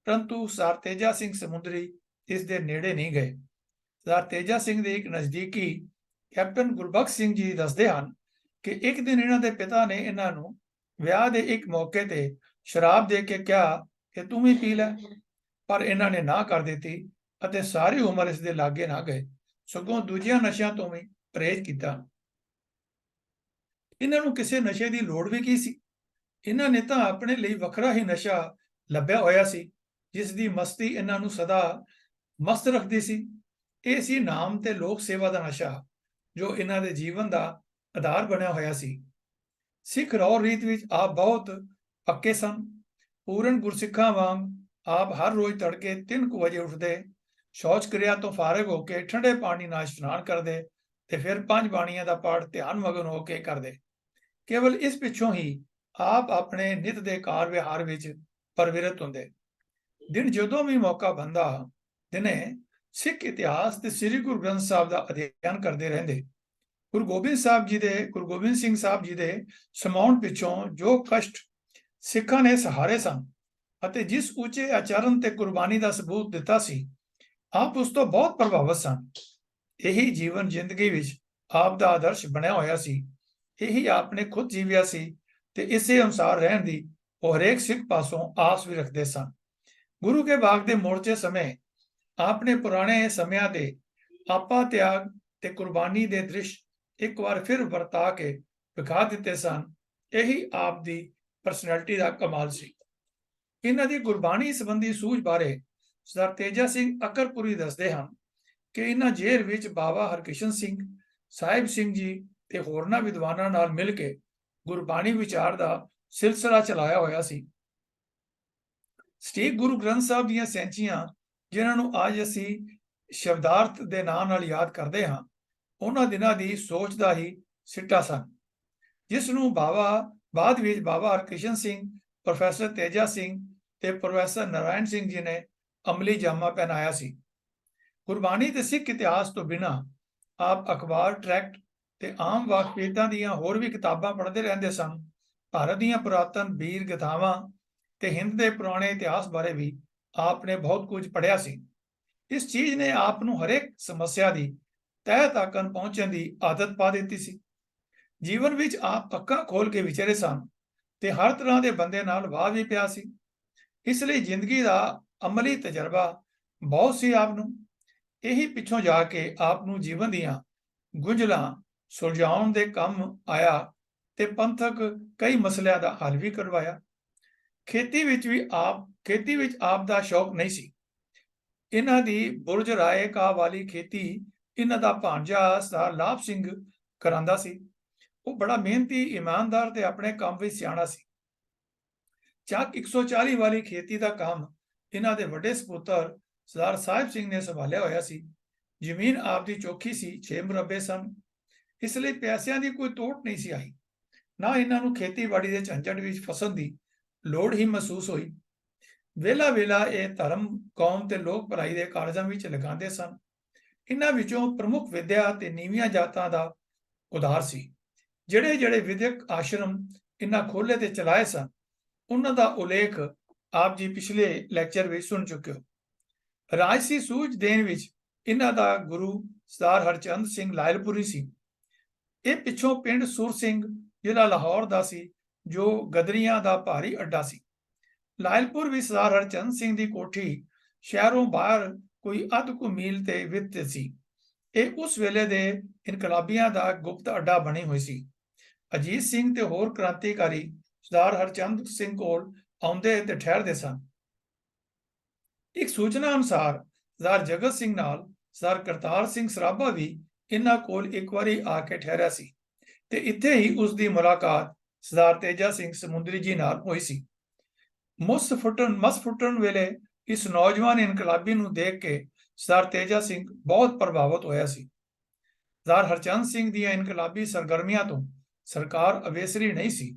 ਪਰੰਤੂ ਸਰਦਾਰ ਤੇਜਾ ਸਿੰਘ ਸਮੁੰਦਰੀ ਇਸ ਦੇ ਨੇੜੇ ਨਹੀਂ ਗਏ। ਸਰਦਾਰ ਤੇਜਾ ਸਿੰਘ ਦੇ ਇੱਕ ਨਜ਼ਦੀਕੀ ਕੈਪਟਨ ਗੁਰਬਖਸ਼ ਸਿੰਘ ਜੀ ਦੱਸਦੇ ਹਨ ਕਿ ਇੱਕ ਦਿਨ ਇਹਨਾਂ ਦੇ ਪਿਤਾ ਨੇ ਇਹਨਾਂ ਨੂੰ ਵਿਆਹ ਦੇ ਇੱਕ ਮੌਕੇ ਤੇ ਸ਼ਰਾਬ ਦੇ ਕੇ ਕਿਹਾ ਕਿ ਤੂੰ ਵੀ ਪੀ ਲੈ, ਪਰ ਇਹਨਾਂ ਨੇ ਨਾ ਕਰ ਦਿੱਤੀ ਅਤੇ ਸਾਰੀ ਉਮਰ ਇਸ ਦੇ ਲਾਗੇ ਨਾ ਗਏ, ਸਗੋਂ ਦੂਜਿਆਂ ਨਸ਼ਿਆਂ ਤੋਂ ਵੀ ਪਰਹੇਜ਼ ਕੀਤਾ। ਇਹਨਾਂ ਨੂੰ ਕਿਸੇ ਨਸ਼ੇ ਦੀ ਲੋੜ ਵੀ ਕੀ ਸੀ? ਇਹਨਾਂ ਨੇ ਤਾਂ ਆਪਣੇ ਲਈ ਵੱਖਰਾ ਹੀ ਨਸ਼ਾ ਲੱਭਿਆ ਹੋਇਆ ਸੀ, ਜਿਸ ਦੀ ਮਸਤੀ ਇਹਨਾਂ ਨੂੰ ਸਦਾ ਮਸਤ ਰੱਖਦੀ ਸੀ। ਇਹ ਸੀ ਨਾਮ ਤੇ ਲੋਕ ਸੇਵਾ ਦਾ ਨਸ਼ਾ, ਜੋ ਇਹਨਾਂ ਦੇ ਜੀਵਨ ਦਾ ਆਧਾਰ ਬਣਿਆ ਹੋਇਆ ਸੀ। ਸਿੱਖ ਰੌ ਰੀਤ ਵਿੱਚ ਆਪ ਬਹੁਤ ਪੱਕੇ ਸਨ। ਪੂਰਨ ਗੁਰਸਿੱਖਾਂ ਵਾਂਗ ਆਪ ਹਰ ਰੋਜ਼ ਤੜਕੇ 3 ਵਜੇ ਉੱਠਦੇ, ਸ਼ੌਚ ਕਿਰਿਆ ਤੋਂ ਫਾਰਗ ਹੋ ਕੇ ਠੰਡੇ ਪਾਣੀ ਨਾਲ ਇਸ਼ਨਾਨ ਕਰਦੇ ਤੇ ਫਿਰ 5 ਬਾਣੀਆਂ ਦਾ ਪਾਠ ਧਿਆਨ ਮਗਨ ਹੋ ਕੇ ਕਰਦੇ। ਕੇਵਲ ਇਸ ਪਿੱਛੋਂ ਹੀ ਆਪ ਆਪਣੇ ਨਿਤ ਦੇ ਕਾਰ ਵਿਹਾਰ ਵਿੱਚ ਪਰਵਿਰਤ ਹੁੰਦੇ। ਦਿਨ ਜਦੋਂ ਵੀ ਮੌਕਾ ਬੰਦਾ, ਦਿਨੇ ਸਿੱਖ ਇਤਿਹਾਸ ਤੇ ਸ੍ਰੀ ਗੁਰੂ ਗ੍ਰੰਥ ਸਾਹਿਬ ਦਾ ਅਧਿਐਨ ਕਰਦੇ ਰਹਿੰਦੇ। ਗੁਰੂ ਗੋਬਿੰਦ ਸਿੰਘ ਸਾਹਿਬ ਜੀ ਦੇ ਸਮਾਉਣ ਪਿੱਛੋਂ ਜੋ ਕਸ਼ਟ ਸਿੱਖਾਂ ਨੇ ਸਹਾਰੇ ਸਨ ਅਤੇ ਜਿਸ ਉੱਚੇ ਆਚਰਨ ਤੇ ਕੁਰਬਾਨੀ ਦਾ ਸਬੂਤ ਦਿੱਤਾ ਸੀ, ਆਪ ਉਸ ਤੋਂ ਬਹੁਤ ਪ੍ਰਭਾਵਿਤ ਸਨ। ਇਹੀ ਜੀਵਨ ਜ਼ਿੰਦਗੀ ਵਿੱਚ ਆਪ ਦਾ ਆਦਰਸ਼ ਬਣਿਆ ਹੋਇਆ ਸੀ, ਇਹੀ ਆਪ ਨੇ ਖੁਦ ਜੀਵਿਆ ਸੀ ਤੇ ਇਸੇ ਅਨੁਸਾਰ ਰਹਿਣ ਦੀ ਉਹ ਹਰੇਕ ਸਿੱਖ ਪਾਸੋਂ ਆਸ ਵੀ ਰੱਖਦੇ ਸਨ। ਗੁਰੂ ਕੇ ਬਾਗ ਦੇ ਮੋਰਚੇ ਸਮੇਂ ਆਪਨੇ ਪੁਰਾਣੇ ਸਮਿਆਂ ਦੇ ਆਪਾ ਤਿਆਗ ਤੇ ਕੁਰਬਾਨੀ ਦੇ ਦ੍ਰਿਸ਼ ਇੱਕ ਵਾਰ ਫਿਰ ਵਰਤਾ ਕੇ ਵਿਖਾ ਦਿੱਤੇ ਸਨ। ਇਹੀ ਆਪ ਦੀ ਪਰਸਨੈਲਿਟੀ ਦਾ ਕਮਾਲ ਸੀ। ਇਹਨਾਂ ਦੀ ਗੁਰਬਾਣੀ ਸੰਬੰਧੀ ਸੂਝ ਬਾਰੇ ਸਰਦਾਰ ਤੇਜਾ ਸਿੰਘ ਅਕਰਪੁਰੀ ਦੱਸਦੇ ਹਨ ਕਿ ਇਹਨਾਂ ਜੇਲ੍ਹ ਵਿੱਚ ਬਾਬਾ ਹਰਕਿਸ਼ਨ ਸਿੰਘ, ਸਾਹਿਬ ਸਿੰਘ ਜੀ ਤੇ ਹੋਰਨਾਂ ਵਿਦਵਾਨਾਂ ਨਾਲ ਮਿਲ ਕੇ ਗੁਰਬਾਣੀ ਵਿਚਾਰ ਦਾ ਸਿਲਸਿਲਾ ਚਲਾਇਆ ਹੋਇਆ ਸੀ। ਸਟੀਕ ਗੁਰੂ ਗ੍ਰੰਥ ਸਾਹਿਬ ਦੀਆਂ ਸੈਂਚੀਆਂ, ਜਿਨ੍ਹਾਂ ਨੂੰ ਅੱਜ ਅਸੀਂ ਸ਼ਬਦਾਰਥ ਦੇ ਨਾਂ ਨਾਲ ਯਾਦ ਕਰਦੇ ਹਾਂ, ਉਹਨਾਂ ਦਿਨਾਂ ਦੀ ਸੋਚ ਦਾ ਹੀ ਸਿੱਟਾ ਸਨ, ਜਿਸ ਨੂੰ ਬਾਅਦ ਵਿੱਚ ਬਾਬਾ ਹਰਕਿਸ਼ਨ ਸਿੰਘ, ਪ੍ਰੋਫੈਸਰ ਤੇਜਾ ਸਿੰਘ ਤੇ ਪ੍ਰੋਫੈਸਰ ਨਾਰਾਇਣ ਸਿੰਘ ਜੀ ਨੇ ਅਮਲੀ ਜਾਮਾ ਪਹਿਨਾਇਆ ਸੀ। ਗੁਰਬਾਣੀ ਤੇ ਸਿੱਖ ਇਤਿਹਾਸ ਤੋਂ ਬਿਨਾਂ ਆਪ ਅਖਬਾਰ, ਟਰੈਕਟ ਤੇ ਆਮ ਵਾਕਫੀਤਾਂ ਦੀਆਂ ਹੋਰ ਵੀ ਕਿਤਾਬਾਂ ਪੜ੍ਹਦੇ ਰਹਿੰਦੇ ਸਨ। ਭਾਰਤ ਦੀਆਂ ਪੁਰਾਤਨ ਬੀਰ ਗਾਥਾਵਾਂ ਤੇ ਹਿੰਦ ਦੇ ਪੁਰਾਣੇ ਇਤਿਹਾਸ ਬਾਰੇ ਵੀ ਆਪ ਨੇ ਬਹੁਤ ਕੁਝ ਪੜ੍ਹਿਆ ਸੀ। ਇਸ ਚੀਜ਼ ਨੇ ਆਪ ਨੂੰ ਹਰੇਕ ਸਮੱਸਿਆ ਦੀ ਤਹਿ ਤੱਕ ਪਹੁੰਚਣ ਦੀ ਆਦਤ ਪਾ ਦਿੱਤੀ ਸੀ। ਜੀਵਨ ਵਿੱਚ ਆਪ ਅੱਖਾਂ ਖੋਲ ਕੇ ਵਿਚਰੇ ਸਨ ਤੇ ਹਰ ਤਰ੍ਹਾਂ ਦੇ ਬੰਦੇ ਨਾਲ ਵਾਹ ਵੀ ਪਿਆ ਸੀ। ਇਸ ਲਈ ਜ਼ਿੰਦਗੀ ਦਾ ਅਮਲੀ ਤਜਰਬਾ ਬਹੁਤ ਸੀ ਆਪ ਨੂੰ। ਇਹੀ ਪਿੱਛੋਂ ਜਾ ਕੇ ਆਪ ਨੂੰ ਜੀਵਨ ਦੀਆਂ ਗੁੰਝਲਾਂ ਸੁਲਝਾਉਣ ਦੇ ਕੰਮ ਆਇਆ ਤੇ ਪੰਥਕ ਕਈ ਮਸਲਿਆਂ ਦਾ ਹੱਲ ਵੀ ਕਰਵਾਇਆ। ਖੇਤੀ ਵਿੱਚ ਆਪ ਦਾ ਸ਼ੌਕ ਨਹੀਂ ਸੀ। ਇਹਨਾਂ ਦੀ ਬੁਰਜ ਰਾਏ ਕਾ ਵਾਲੀ ਖੇਤੀ ਇਹਨਾਂ ਦਾ ਭਾਂਜਾ ਸਰਦਾਰ ਲਾਭ ਸਿੰਘ ਕਰਾਂਦਾ ਸੀ। ਉਹ ਬੜਾ ਮਿਹਨਤੀ, ਇਮਾਨਦਾਰ ਤੇ ਆਪਣੇ ਕੰਮ ਵਿੱਚ ਸਿਆਣਾ ਸੀ। ਚੱਕ 140 ਵਾਲੀ ਖੇਤੀ ਦਾ ਕੰਮ ਇਹਨਾਂ ਦੇ ਵੱਡੇ ਸਪੁੱਤਰ ਸਰਦਾਰ ਸਾਹਿਬ ਸਿੰਘ ਨੇ ਸੰਭਾਲਿਆ ਹੋਇਆ ਸੀ। ਜ਼ਮੀਨ ਆਪ ਦੀ ਚੋਖੀ ਸੀ, 6 ਮੁਰੱਬੇ ਸਨ। ਇਸ ਲਈ ਪੈਸਿਆਂ ਦੀ ਕੋਈ ਤੋਟ ਨਹੀਂ ਸੀ ਆਈ। ਨਾ ਇਹਨਾਂ ਨੂੰ ਖੇਤੀਬਾੜੀ ਦੇ ਝੰਝਟ ਵਿੱਚ ਫਸਣ ਦੀ ਲੋੜ ਹੀ ਮਹਿਸੂਸ ਹੋਈ। ਵੇਲਾ ਇਹ ਧਰਮ, ਕੌਮ ਤੇ ਲੋਕ ਭਲਾਈ ਦੇ ਕਾਰਜਾਂ ਵਿੱਚ ਲਗਾਉਂਦੇ ਸਨ। ਇਹਨਾਂ ਵਿੱਚੋਂ ਪ੍ਰਮੁੱਖ ਵਿਦਿਆ ਤੇ ਨੀਵੀਆਂ ਜਾਤਾਂ ਦਾ ਉਧਾਰ ਸੀ। ਜਿਹੜੇ ਵਿਦਿਅਕ ਆਸ਼ਰਮ ਇਹਨਾਂ ਖੋਲੇ ਤੇ ਚਲਾਏ ਸਨ, ਉਹਨਾਂ ਦਾ ਉਲੇਖ ਆਪ ਜੀ ਪਿਛਲੇ ਲੈਕਚਰ ਵਿੱਚ ਸੁਣ ਚੁੱਕੇ ਹੋ। ਰਾਜਸੀ ਸੂਝ ਦੇਣ ਵਿੱਚ ਇਹਨਾਂ ਦਾ ਗੁਰੂ ਸਰਦਾਰ ਹਰਚੰਦ ਸਿੰਘ ਲਾਇਲਪੁਰੀ ਸੀ। ਇਹ ਪਿੱਛੋਂ ਪਿੰਡ ਸੁਰ ਸਿੰਘ, ਜ਼ਿਲ੍ਹਾ ਲਾਹੌਰ ਦਾ ਸੀ ਜੋ ਗਦਰੀਆਂ ਦਾ ਭਾਰੀ ਅੱਡਾ ਸੀ। ਲਾਇਲਪੁਰ ਵਿੱਚ ਸਰਦਾਰ ਹਰਚੰਦ ਸਿੰਘ ਦੀ ਕੋਠੀ ਸ਼ਹਿਰੋਂ ਬਾਹਰ ਕੋਈ ਅੱਧ ਕੁ ਮੀਲ ਤੇ ਵਿਸਤ੍ਰਿਤ ਸੀ। ਇਹ ਉਸ ਵੇਲੇ ਦੇ ਇਨਕਲਾਬੀਆਂ ਦਾ ਗੁਪਤ ਅੱਡਾ ਬਣੀ ਹੋਈ ਸੀ। ਅਜੀਤ ਸਿੰਘ ਤੇ ਹੋਰ ਕ੍ਰਾਂਤੀਕਾਰੀ ਸਰਦਾਰ ਹਰਚੰਦ ਸਿੰਘ ਕੋਲ ਆਉਂਦੇ ਤੇ ਠਹਿਰਦੇ ਸਨ। ਇੱਕ ਸੂਚਨਾ ਅਨੁਸਾਰ ਸਰਦਾਰ ਜਗਤ ਸਿੰਘ ਨਾਲ ਸਰਦਾਰ ਕਰਤਾਰ ਸਿੰਘ ਸਰਾਭਾ ਵੀ ਇਹਨਾਂ ਕੋਲ ਇੱਕ ਵਾਰੀ ਆ ਕੇ ਠਹਿਰਿਆ ਸੀ ਤੇ ਇੱਥੇ ਹੀ ਉਸ ਦੀ ਮੁਲਾਕਾਤ ਸਰਦਾਰ ਤੇਜਾ ਸਿੰਘ ਸਮੁੰਦਰੀ ਜੀ ਨਾਲ ਹੋਈ ਸੀ। ਮਸ ਫੁੱਟਣ ਵੇਲੇ ਇਸ ਨੌਜਵਾਨ ਇਨਕਲਾਬੀ ਨੂੰ ਦੇਖ ਕੇ ਸਰਦਾਰ ਤੇਜਾ ਸਿੰਘ ਬਹੁਤ ਪ੍ਰਭਾਵਿਤ ਹੋਇਆ ਸੀ। ਸਰਦਾਰ ਹਰਚੰਦ ਸਿੰਘ ਦੀਆਂ ਇਨਕਲਾਬੀ ਸਰਗਰਮੀਆਂ ਤੋਂ ਸਰਕਾਰ ਅਵੇਸਰੀ ਨਹੀਂ ਸੀ।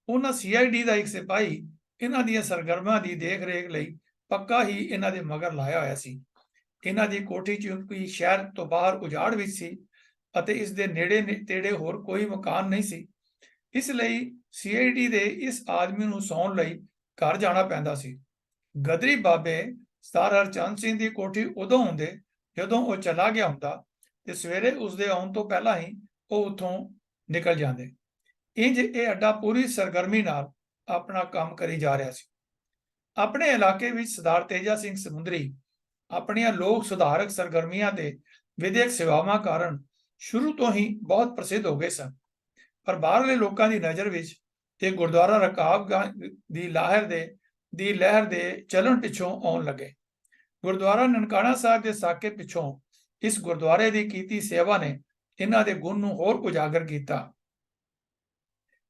ਉਹਨਾਂ CID ਦਾ ਇੱਕ ਸਿਪਾਹੀ ਇਹਨਾਂ ਦੀਆਂ ਸਰਗਰਮਾਂ ਦੀ ਦੇਖ ਰੇਖ ਲਈ ਪੱਕਾ ਹੀ ਇਹਨਾਂ ਦੇ ਮਗਰ ਲਾਇਆ ਹੋਇਆ ਸੀ। ਇਹਨਾਂ ਦੀ ਕੋਠੀ ਚੂੰਕਿ ਸ਼ਹਿਰ ਤੋਂ ਬਾਹਰ ਉਜਾੜ ਵਿੱਚ ਸੀ ਅਤੇ ਇਸ ਦੇ ਨੇੜੇ ਤੇੜੇ ਹੋਰ ਕੋਈ ਮਕਾਨ ਨਹੀਂ ਸੀ, ਇਸ ਲਈ CID ਦੇ ਇਸ ਆਦਮੀ ਨੂੰ ਸੌਣ ਲਈ ਘਰ ਜਾਣਾ ਪੈਂਦਾ ਸੀ। ਗਦਰੀ ਬਾਬੇ ਸਰਦਾਰ ਹਰਚੰਦ ਸਿੰਘ ਦੀ ਕੋਠੀ ਉਦੋਂ ਹੁੰਦੇ ਜਦੋਂ ਉਹ ਚਲਾ ਗਿਆ ਹੁੰਦਾ ਤੇ ਸਵੇਰੇ ਉਸਦੇ ਆਉਣ ਤੋਂ ਪਹਿਲਾਂ ਹੀ ਉਹ ਉੱਥੋਂ ਨਿਕਲ ਜਾਂਦੇ। ਇੰਜ ਇਹ ਅੱਡਾ ਪੂਰੀ ਸਰਗਰਮੀ ਨਾਲ ਆਪਣਾ ਕੰਮ ਕਰੀ ਜਾ ਰਿਹਾ ਸੀ। ਆਪਣੇ ਇਲਾਕੇ ਵਿੱਚ ਸਰਦਾਰ ਤੇਜਾ ਸਿੰਘ ਸਮੁੰਦਰੀ ਆਪਣੀਆਂ ਲੋਕ ਸੁਧਾਰਕ ਸਰਗਰਮੀਆਂ ਤੇ ਵਿਦਿਅਕ ਸੇਵਾਵਾਂ ਕਾਰਨ ਸ਼ੁਰੂ ਤੋਂ ਹੀ ਬਹੁਤ ਪ੍ਰਸਿੱਧ ਹੋ ਗਏ ਸਨ, ਪਰ ਬਾਹਰਲੇ ਲੋਕਾਂ ਦੀ ਨਜ਼ਰ ਵਿੱਚ ਇਹ ਗੁਰਦੁਆਰਾ ਰਕਾਬਗੰਜ ਦੀ ਲਹਿਰ ਦੇ ਚੱਲਣ ਪਿੱਛੋਂ ਆਉਣ ਲੱਗੇ। ਗੁਰਦੁਆਰਾ ਨਨਕਾਣਾ ਸਾਹਿਬ ਦੇ ਸਾਕੇ ਪਿੱਛੋਂ ਇਸ ਗੁਰਦੁਆਰੇ ਦੀ ਕੀਤੀ ਸੇਵਾ ਨੇ ਇਹਨਾਂ ਦੇ ਗੁਣ ਨੂੰ ਹੋਰ ਉਜਾਗਰ ਕੀਤਾ,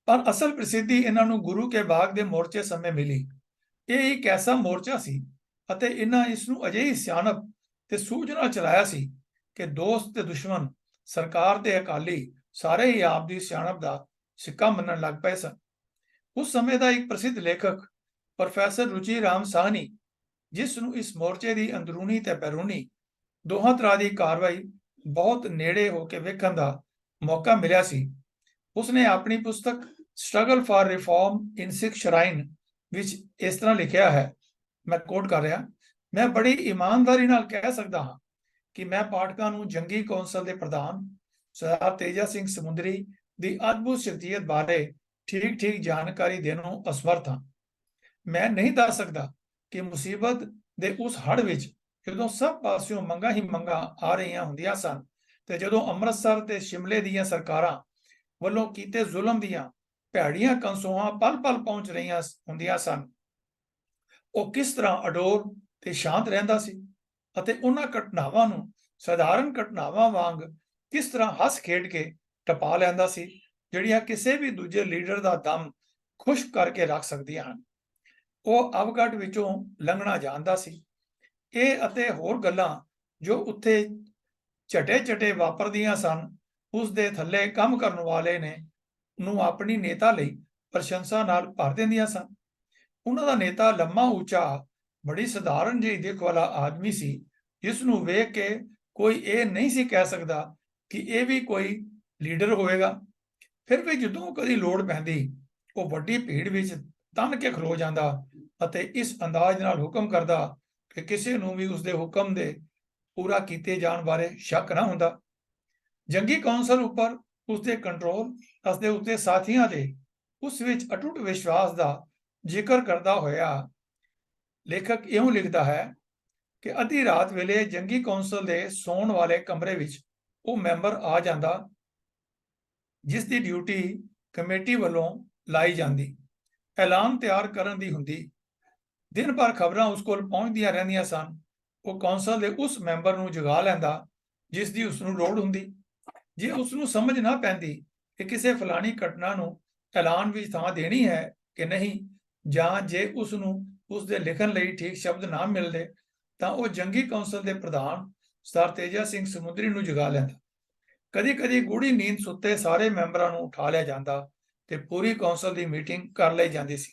ਪਰ ਅਸਲ ਪ੍ਰਸਿੱਧੀ ਇਹਨਾਂ ਨੂੰ ਗੁਰੂ ਕੇ ਬਾਗ ਦੇ ਮੋਰਚੇ ਸਮੇਂ ਮਿਲੀ। ਇਹ ਇੱਕ ਐਸਾ ਮੋਰਚਾ ਸੀ ਅਤੇ ਇਹਨਾਂ ਇਸ ਨੂੰ ਅਜਿਹੀ ਸਿਆਣਪ ਤੇ ਸੂਝਣਾ ਚਲਾਇਆ ਸੀ ਕਿ ਦੋਸਤ ਤੇ ਦੁਸ਼ਮਣ, ਸਰਕਾਰ ਤੇ ਅਕਾਲੀ ਸਾਰੇ ਹੀ ਆਪ ਦੀ ਸਿਆਣਪ ਦਾ ਸਿੱਕਾ ਮੰਨਣ ਲੱਗ ਪਏ ਸਨ। ਉਸ ਸਮੇਂ ਦਾ ਇੱਕ ਪ੍ਰਸਿੱਧ ਲੇਖਕ ਪ੍ਰੋਫੈਸਰ ਰੁਚੀ ਰਾਮ ਸਾਹਨੀ, ਜਿਸ ਨੂੰ ਇਸ ਮੋਰਚੇ ਦੀ ਅੰਦਰੂਨੀ ਤੇ ਬੈਰੂਨੀ ਦੋਹਾਂ ਤਰ੍ਹਾਂ ਦੀ ਕਾਰਵਾਈ ਬਹੁਤ ਨੇੜੇ ਹੋ ਕੇ ਵੇਖਣ ਦਾ ਮੌਕਾ ਮਿਲਿਆ ਸੀ, ਉਸਨੇ ਆਪਣੀ ਪੁਸਤਕ struggle for reform in Sikh shrine ਵਿੱਚ ਇਸ ਤਰ੍ਹਾਂ ਲਿਖਿਆ ਹੈ, ਮੈਂ ਕੋਟ ਕਰ ਰਿਹਾ, ਮੈਂ ਬੜੀ ਇਮਾਨਦਾਰੀ ਨਾਲ ਕਹਿ ਸਕਦਾ ਹਾਂ ਕਿ ਮੈਂ ਪਾਠਕਾਂ ਨੂੰ ਜੰਗੀ ਕੌਂਸਲ ਦੇ ਪ੍ਰਧਾਨ ਸਰਦਾਰ ਤੇਜਾ ਸਿੰਘ ਸਮੁੰਦਰੀ ਦੀ ਅਦਭੁਤ ਸ਼ਖਸੀਅਤ ਬਾਰੇ ਠੀਕ ਜਾਣਕਾਰੀ ਦੇਣੋਂ ਅਸਮਰਥ ਹਾਂ। ਮੈਂ ਨਹੀਂ ਦੱਸ ਸਕਦਾ ਕਿ ਮੁਸੀਬਤ ਦੇ ਉਸ ਹੜ੍ਹ ਵਿੱਚ ਜਦੋਂ ਸਭ ਪਾਸਿਓਂ ਮੰਗਾਂ ਹੀ ਮੰਗਾਂ ਆ ਰਹੀਆਂ ਹੁੰਦੀਆਂ ਸਨ ਤੇ ਜਦੋਂ ਅੰਮ੍ਰਿਤਸਰ ਤੇ ਸ਼ਿਮਲੇ ਦੀਆਂ ਸਰਕਾਰਾਂ ਵੱਲੋਂ ਕੀਤੇ ਜ਼ੁਲਮ ਦੀਆਂ ਭੈੜੀਆਂ ਕੰਸੋਆਂ ਪਲ-ਪਲ ਪਹੁੰਚ ਰਹੀਆਂ ਹੁੰਦੀਆਂ ਸਨ, ਉਹ ਕਿਸ ਤਰ੍ਹਾਂ ਅਡੋਲ ਤੇ ਸ਼ਾਂਤ ਰਹਿੰਦਾ ਸੀ ਅਤੇ ਉਹਨਾਂ ਘਟਨਾਵਾਂ ਨੂੰ ਸਧਾਰਨ ਘਟਨਾਵਾਂ ਵਾਂਗ ਕਿਸ ਤਰ੍ਹਾਂ ਹੱਸ ਖੇਡ ਕੇ ਟਪਾ ਲੈਂਦਾ ਸੀ, ਜਿਹੜੀਆਂ ਕਿਸੇ ਵੀ ਦੂਜੇ ਲੀਡਰ ਦਾ ਦਮ ਖੁਸ਼ਕ ਕਰਕੇ ਰੱਖ ਸਕਦੀਆਂ ਹਨ। ਉਹ ਅਵਗੜ ਵਿੱਚੋਂ ਲੰਘਣਾ ਜਾਣਦਾ ਸੀ। ਇਹ ਅਤੇ ਹੋਰ ਗੱਲਾਂ ਜੋ ਉੱਥੇ ਝਟੇ ਵਾਪਰਦੀਆਂ ਸਨ, ਉਸ ਦੇ ਥੱਲੇ ਕੰਮ ਕਰਨ ਵਾਲੇ ਨੇ ਨੂੰ ਆਪਣੀ ਨੇਤਾ ਲਈ ਪ੍ਰਸ਼ੰਸਾ ਨਾਲ ਭਰ ਦਿੰਦੀਆਂ ਸਨ। ਉਹਨਾਂ ਦਾ ਨੇਤਾ ਲੰਮਾ ਉੱਚਾ, ਬੜੀ ਸਧਾਰਨ ਜਿਹੀ ਦਿੱਖ ਵਾਲਾ ਆਦਮੀ ਸੀ, ਜਿਸ ਨੂੰ ਵੇਖ ਕੇ ਕੋਈ ਇਹ ਨਹੀਂ ਸੀ ਕਹਿ ਸਕਦਾ ਕਿ ਇਹ ਵੀ ਕੋਈ ਲੀਡਰ ਹੋਵੇਗਾ। ਫਿਰ ਵੀ ਜਦੋਂ ਕਦੀ ਲੋੜ ਪੈਂਦੀ, ਉਹ ਵੱਡੀ ਭੀੜ ਵਿੱਚ ਤਨ ਕੇ ਖਲੋ ਜਾਂਦਾ ਅਤੇ ਇਸ ਅੰਦਾਜ਼ ਨਾਲ ਹੁਕਮ ਕਰਦਾ ਕਿ ਕਿਸੇ ਨੂੰ ਵੀ ਉਸਦੇ ਹੁਕਮ ਦੇ ਪੂਰਾ ਕੀਤੇ ਜਾਣ ਬਾਰੇ ਸ਼ੱਕ ਨਾ ਹੁੰਦਾ। ਜੰਗੀ ਕੌਂਸਲ ਉੱਪਰ ਉਸਦੇ ਕੰਟਰੋਲ ਅਤੇ ਉਸਦੇ ਸਾਥੀਆਂ ਦੇ ਉਸ ਵਿੱਚ ਅਟੁੱਟ ਵਿਸ਼ਵਾਸ ਦਾ ਜ਼ਿਕਰ ਕਰਦਾ ਹੋਇਆ ਲੇਖਕ ਇਉਂ ਲਿਖਦਾ ਹੈ ਕਿ ਅੱਧੀ ਰਾਤ ਵੇਲੇ ਜੰਗੀ ਕੌਂਸਲ ਦੇ ਸੌਣ ਵਾਲੇ ਕਮਰੇ ਵਿੱਚ ਉਹ ਮੈਂਬਰ ਆ ਜਾਂਦਾ ਜਿਸ ਦੀ ਡਿਊਟੀ ਕਮੇਟੀ ਵੱਲੋਂ ਲਾਈ ਜਾਂਦੀ, ਐਲਾਨ ਤਿਆਰ ਕਰਨ ਦੀ ਹੁੰਦੀ। ਦਿਨ ਭਰ ਖਬਰਾਂ ਉਸ ਕੋਲ ਪਹੁੰਚਦੀਆਂ ਰਹਿੰਦੀਆਂ ਸਨ। ਉਹ ਕੌਂਸਲ ਦੇ ਉਸ ਮੈਂਬਰ ਨੂੰ ਜਗਾ ਲੈਂਦਾ ਜਿਸ ਦੀ ਉਸਨੂੰ ਲੋੜ ਹੁੰਦੀ। ਜੇ ਉਸਨੂੰ ਸਮਝ ਨਾ ਪੈਂਦੀ ਕਿ ਕਿਸੇ ਫਲਾਣੀ ਘਟਨਾ ਨੂੰ ਐਲਾਨ ਵਿੱਚ ਥਾਂ ਦੇਣੀ ਹੈ ਕਿ ਨਹੀਂ, ਜਾਂ ਜੇ ਉਸਨੂੰ ਉਸਦੇ ਲਿਖਣ ਲਈ ਠੀਕ ਸ਼ਬਦ ਨਾ ਮਿਲਦੇ, ਤਾਂ ਉਹ ਜੰਗੀ ਕੌਂਸਲ ਦੇ ਪ੍ਰਧਾਨ ਸਰਦਾਰ ਤੇਜਾ ਸਿੰਘ ਸਮੁੰਦਰੀ ਨੂੰ ਜਗਾ ਲੈਂਦਾ। ਕਦੀ ਗੂੜੀ ਨੀਂਦ ਸੁੱਤੇ ਸਾਰੇ ਮੈਂਬਰਾਂ ਨੂੰ ਉਠਾ ਲਿਆ ਜਾਂਦਾ ਤੇ ਪੂਰੀ ਕੌਂਸਲ ਦੀ ਮੀਟਿੰਗ ਕਰ ਲਈ ਜਾਂਦੀ ਸੀ।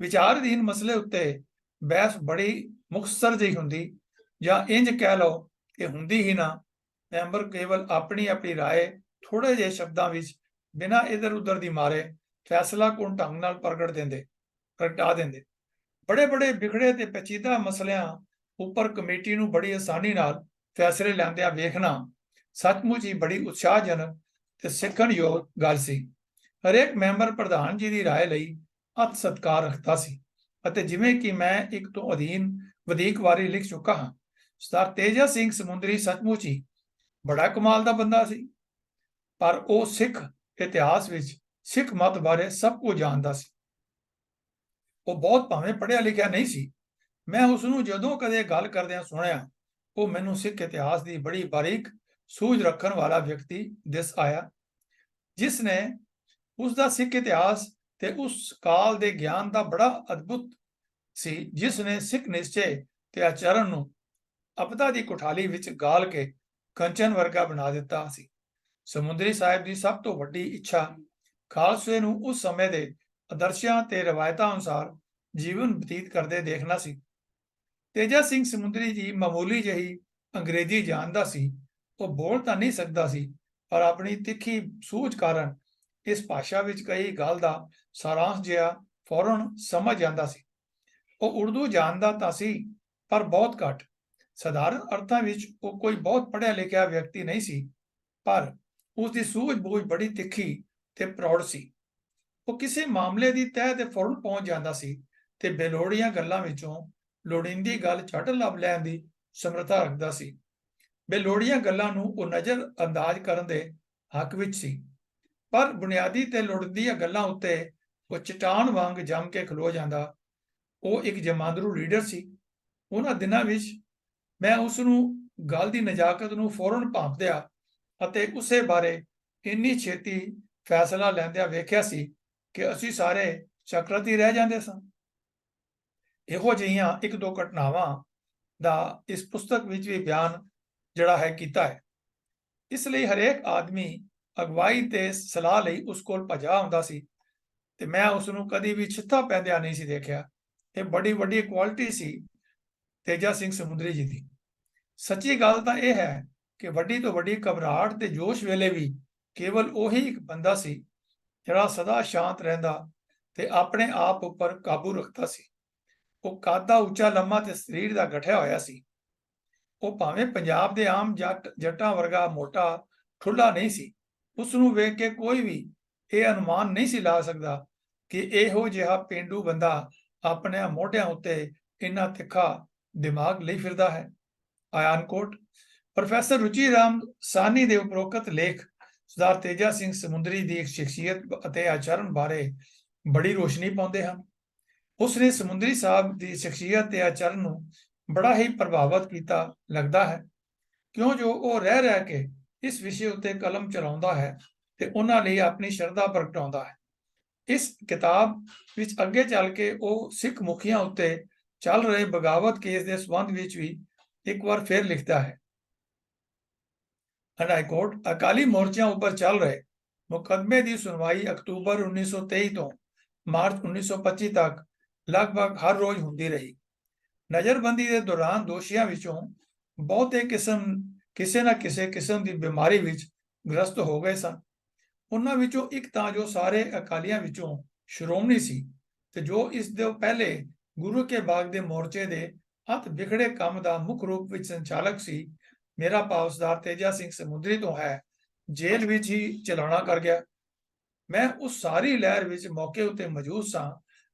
ਵਿਚਾਰਧੀਨ ਮਸਲੇ ਉੱਤੇ ਬਹਿਸ ਬੜੀ ਮੁਖਤਸਰ ਜਿਹੀ ਹੁੰਦੀ, ਜਾਂ ਇੰਜ ਕਹਿ ਲਓ ਕਿ ਹੁੰਦੀ ਹੀ ਨਾ। ਮੈਂਬਰ ਕੇਵਲ ਆਪਣੀ ਰਾਏ ਥੋੜੇ ਜਿਹੇ ਸ਼ਬਦਾਂ ਵਿੱਚ ਬਿਨਾਂ ਇਧਰ ਉਧਰ ਦੀ ਮਾਰੇ ਫੈਸਲਾ ਕੁਣ ਢੰਗ ਨਾਲ ਪ੍ਰਗਟਾ ਦਿੰਦੇ। ਬੜੇ ਵਿਗੜੇ ਤੇ ਪੇਚੀਦਾ ਮਸਲਿਆਂ ਉੱਪਰ ਕਮੇਟੀ ਨੂੰ ਬੜੀ ਆਸਾਨੀ ਨਾਲ ਫੈਸਲੇ ਲੈਂਦਿਆਂ ਵੇਖਣਾ ਸੱਚਮੁੱਚ ਹੀ ਬੜੀ ਉਤਸ਼ਾਹਜਨਕ ਤੇ ਸਿੱਖਣਯੋਗ ਗੱਲ ਸੀ। ਹਰੇਕ ਮੈਂਬਰ ਪ੍ਰਧਾਨ ਜੀ ਦੀ ਰਾਏ ਲਈ ਅਤ ਸਤਿਕਾਰ ਰੱਖਦਾ ਸੀ ਅਤੇ ਜਿਵੇਂ ਕਿ ਮੈਂ ਇੱਕ ਤੋਂ ਅਧੀਨ ਵਧੀਕ ਵਾਰੀ ਲਿਖ ਚੁੱਕਾ ਹਾਂ, ਸਰਦਾਰ ਤੇਜਾ ਸਿੰਘ ਸਮੁੰਦਰੀ ਸੱਚਮੁੱਚ ਹੀ ਬੜਾ ਕਮਾਲ ਦਾ ਬੰਦਾ ਸੀ। ਪਰ ਉਹ ਸਿੱਖ ਇਤਿਹਾਸ ਵਿੱਚ ਸਿੱਖ ਮਤ ਬਾਰੇ ਸਭ ਕੁਝ ਜਾਣਦਾ ਸੀ। ਉਹ ਬਹੁਤ ਭਾਵੇਂ ਪੜ੍ਹਿਆ ਲਿਖਿਆ ਨਹੀਂ ਸੀ। ਮੈਂ ਉਸ ਨੂੰ ਜਦੋਂ ਕਦੇ ਗੱਲ ਕਰਦਿਆਂ ਸੁਣਿਆ, ਉਹ ਮੈਨੂੰ ਸਿੱਖ ਇਤਿਹਾਸ ਦੀ ਬੜੀ ਬਾਰੀਕ ਸੂਝ ਰੱਖਣ ਵਾਲਾ ਵਿਅਕਤੀ ਦਿਸ ਆਇਆ, ਜਿਸ ਨੇ ਉਸ ਦਾ ਸਿੱਖ ਇਤਿਹਾਸ ਤੇ ਉਸ ਕਾਲ ਦੇ ਗਿਆਨ ਦਾ ਬੜਾ ਅਦਭੁਤ ਸੀ, ਜਿਸ ਨੇ ਸਿੱਖ ਨਿਸ਼ਚੇ ਤੇ ਆਚਰਣ ਨੂੰ ਅਬਦਾ ਦੀ ਕੁਠਾਲੀ ਵਿੱਚ ਗਾਲ ਕੇ ਕੰਚਨ ਵਰਗਾ ਬਣਾ ਦਿੱਤਾ ਸੀ। ਸਮੁੰਦਰੀ ਸਾਹਿਬ ਦੀ ਸਭ ਤੋਂ ਵੱਡੀ ਇੱਛਾ ਖਾਲਸੇ ਨੂੰ ਉਸ ਸਮੇਂ ਦੇ ਆਦਰਸ਼ਾਂ ਤੇ ਰਵਾਇਤਾਂ ਅਨੁਸਾਰ ਜੀਵਨ ਬਤੀਤ ਕਰਦੇ ਦੇਖਣਾ ਸੀ। ਤੇਜਾ ਸਿੰਘ ਸਮੁੰਦਰੀ ਜੀ ਮਾਮੂਲੀ ਜਿਹੀ ਅੰਗਰੇਜ਼ੀ ਜਾਣਦਾ ਸੀ। ਉਹ ਬੋਲ ਤਾਂ ਨਹੀਂ ਸਕਦਾ ਸੀ, ਪਰ ਆਪਣੀ ਤਿੱਖੀ ਸੂਝ ਕਾਰਨ ਇਸ ਭਾਸ਼ਾ ਵਿੱਚ ਕਈ ਗੱਲ ਦਾ ਸਾਰਾਂਸ਼ ਜਿਹਾ ਫੌਰਨ ਸਮਝ ਜਾਂਦਾ ਸੀ। ਉਹ ਉਰਦੂ ਜਾਣਦਾ ਤਾਂ ਸੀ, ਪਰ ਬਹੁਤ ਘੱਟ। ਸਧਾਰਨ ਅਰਥਾਂ ਵਿੱਚ ਉਹ ਕੋਈ ਬਹੁਤ ਪੜ੍ਹਿਆ ਲਿਖਿਆ ਵਿਅਕਤੀ ਨਹੀਂ ਸੀ, ਪਰ ਉਸ ਦੀ ਸੂਝ-ਬੂਝ ਬੜੀ ਤਿੱਖੀ ਤੇ ਪ੍ਰੌੜ ਸੀ। ਉਹ ਕਿਸੇ ਮਾਮਲੇ ਦੀ ਤਹਿ ਤੇ ਫੌਰਨ ਪਹੁੰਚ ਜਾਂਦਾ ਸੀ ਤੇ ਬੇਲੋੜੀਆਂ ਗੱਲਾਂ ਵਿੱਚੋਂ ਲੋੜੀਂਦੀ ਗੱਲ ਝੱਟ ਲੱਭ ਲੈਣ ਦੀ ਸਮਰੱਥਾ ਰੱਖਦਾ ਸੀ। ਬੇਲੋੜੀਆਂ ਗੱਲਾਂ ਨੂੰ ਉਹ ਨਜ਼ਰ ਅੰਦਾਜ਼ ਕਰਨ ਦੇ ਹੱਕ ਵਿੱਚ ਸੀ, ਪਰ ਬੁਨਿਆਦੀ ਤੇ ਲੋੜੀਂਦੀਆਂ ਗੱਲਾਂ ਉੱਤੇ ਉਹ ਚਟਾਨ ਵਾਂਗ ਜੰਮ ਕੇ ਖਲੋ ਜਾਂਦਾ। ਉਹ ਇੱਕ ਜਮਾਂਦਰੂ ਲੀਡਰ ਸੀ। ਉਹਨਾਂ ਦਿਨਾਂ ਵਿੱਚ ਮੈਂ ਉਸ ਨੂੰ ਗੱਲ ਦੀ ਨਜ਼ਾਕਤ ਨੂੰ ਫੌਰਨ ਭਾਂਪਦਿਆਂ ਅਤੇ ਉਸੇ ਬਾਰੇ ਇੰਨੀ ਛੇਤੀ ਫੈਸਲਾ ਲੈਂਦਿਆਂ ਵੇਖਿਆ ਸੀ ਕਿ ਅਸੀਂ ਸਾਰੇ ਚਕਰਤ ਹੀ ਰਹਿ ਜਾਂਦੇ ਸਾਂ। ਇਹੋ ਜਿਹੀਆਂ ਇੱਕ ਦੋ ਘਟਨਾਵਾਂ ਦਾ ਇਸ ਪੁਸਤਕ ਵਿੱਚ ਵੀ ਬਿਆਨ ਜਿਹੜਾ ਹੈ ਕੀਤਾ ਹੈ। ਇਸ ਲਈ ਹਰੇਕ ਆਦਮੀ ਅਗਵਾਈ ਤੇ ਸਲਾਹ ਲਈ ਉਸ ਕੋਲ ਭੱਜਾ ਆਉਂਦਾ ਸੀ ਤੇ ਮੈਂ ਉਸ ਨੂੰ ਕਦੀ ਵੀ ਛਿੱਥਾ ਪੈਂਦਿਆਂ ਨਹੀਂ ਸੀ ਦੇਖਿਆ। ਇਹ ਬੜੀ ਵੱਡੀ ਕੁਆਲਿਟੀ ਸੀ ਤੇਜਾ ਸਿੰਘ ਸਮੁੰਦਰੀ ਜੀ ਦੀ। ਸੱਚੀ ਗੱਲ ਤਾਂ ਇਹ ਹੈ ਕਿ ਵੱਡੀ ਤੋਂ ਵੱਡੀ ਘਬਰਾਹਟ ਤੇ ਜੋਸ਼ ਵੇਲੇ ਵੀ ਕੇਵਲ ਉਹੀ ਇੱਕ ਬੰਦਾ ਸੀ ਜਿਹੜਾ ਸਦਾ ਸ਼ਾਂਤ ਰਹਿੰਦਾ ਤੇ ਆਪਣੇ ਆਪ ਉੱਪਰ ਕਾਬੂ ਰੱਖਦਾ ਸੀ। ਉਹ ਕੱਦ ਦਾ ਉੱਚਾ ਲੰਮਾ ਤੇ ਸਰੀਰ ਦਾ ਗਠਿਆ ਹੋਇਆ ਸੀ। ਉਹ ਭਾਵੇਂ ਪੰਜਾਬ ਦੇ ਆਮ ਜੱਟਾਂ ਵਰਗਾ ਮੋਟਾ ਠੁੱਲਾ ਨਹੀਂ ਸੀ। ਉਸ ਨੂੰ ਵੇਖ ਕੇ ਕੋਈ ਵੀ ਇਹ ਅਨੁਮਾਨ ਨਹੀਂ ਸੀ ਲਾ ਸਕਦਾ ਕਿ ਇਹੋ ਜਿਹਾ ਪੇਂਡੂ ਬੰਦਾ ਆਪਣੇ ਮੋਢਿਆਂ ਉੱਤੇ ਇੰਨਾ ਤਿੱਖਾ ਦਿਮਾਗ ਲਈ ਫਿਰਦਾ ਹੈ। ਆਇਨਕੋਟ ਪ੍ਰੋਫੈਸਰ ਰੁਚੀ ਰਾਮ ਸਾਹਨੀ ਦੇ ਉਪਰੋਕਤ ਲੇਖ ਸਰਦਾਰ ਤੇਜਾ ਸਿੰਘ ਸਮੁੰਦਰੀ ਦੀ ਸ਼ਖਸੀਅਤ ਅਤੇ ਆਚਰਣ ਬਾਰੇ ਬੜੀ ਰੋਸ਼ਨੀ ਪਾਉਂਦੇ ਹਨ। ਉਸਨੇ ਸਮੁੰਦਰੀ ਸਾਹਿਬ ਦੀ ਸ਼ਖਸੀਅਤ ਤੇ ਆਚਰਣ ਨੂੰ ਬੜਾ ਹੀ ਪ੍ਰਭਾਵਿਤ ਕੀਤਾ ਲੱਗਦਾ ਹੈ, ਕਿਉਂ ਜੋ ਉਹ ਰਹਿ ਕੇ ਇਸ ਵਿਸ਼ੇ ਉੱਤੇ ਕਲਮ ਚਲਾਉਂਦਾ ਹੈ ਤੇ ਉਹਨਾਂ ਲਈ ਆਪਣੀ ਸ਼ਰਧਾ ਪ੍ਰਗਟਾਉਂਦਾ ਹੈ। ਇਸ ਕਿਤਾਬ ਵਿੱਚ ਅੱਗੇ ਚੱਲ ਕੇ ਉਹ ਸਿੱਖ ਮੁਖੀਆਂ ਉੱਤੇ ਚੱਲ ਰਹੇ ਬਗਾਵਤ ਕੇਸ ਦੇ ਸੰਬੰਧ ਵਿੱਚ ਵੀ ਇੱਕ ਵਾਰ ਫਿਰ ਲਿਖਦਾ ਹੈ। ਹਾਈਕੋਰਟ ਅਕਾਲੀ ਮੋਰਚਿਆਂ ਉੱਪਰ ਚੱਲ ਰਹੇ ਮੁਕੱਦਮੇ ਦੀ ਸੁਣਵਾਈ ਅਕਤੂਬਰ 1923 ਤੋਂ ਮਾਰਚ 1925 ਤੱਕ ਲਗਭਗ ਹਰ ਰੋਜ਼ ਹੁੰਦੀ ਰਹੀ। ਨਜ਼ਰਬੰਦੀ ਦੇ ਦੌਰਾਨ ਦੋਸ਼ੀਆਂ ਵਿੱਚੋਂ ਬਹੁਤੇ ਕਿਸੇ ਨਾ ਕਿਸੇ ਕਿਸਮ ਦੀ ਬਿਮਾਰੀ ਵਿੱਚ ਗ੍ਰਸਤ ਹੋ ਗਏ ਸਨ। ਉਹਨਾਂ ਵਿੱਚੋਂ ਇੱਕ ਤਾਂ ਜੋ ਸਾਰੇ ਅਕਾਲੀਆਂ ਵਿੱਚੋਂ ਸ਼੍ਰੋਮਣੀ ਸੀ ਤੇ ਜੋ ਇਸ ਦੇ ਪਹਿਲੇ ਗੁਰੂ ਕੇ ਬਾਗ ਦੇ ਮੋਰਚੇ ਦੇ ਹੱਥ ਵਿਖੜੇ ਕੰਮ ਦਾ ਮੁੱਖ ਰੂਪ ਵਿੱਚ ਸੰਚਾਲਕ ਸੀ, ਮੇਰਾ ਭਾਵ ਸਰਦਾਰ ਤੇਜਾ ਸਿੰਘ ਸਮੁੰਦਰੀ ਤੋਂ ਹੈ, ਜੇਲ੍ਹ ਵਿੱਚ ਹੀ ਚਲਾਣਾ ਕਰ ਗਿਆ। ਮੈਂ ਉਸ ਸਾਰੀ ਲਹਿਰ ਵਿੱਚ ਮੌਕੇ ਉੱਤੇ ਮੌਜੂਦ ਸਾਂ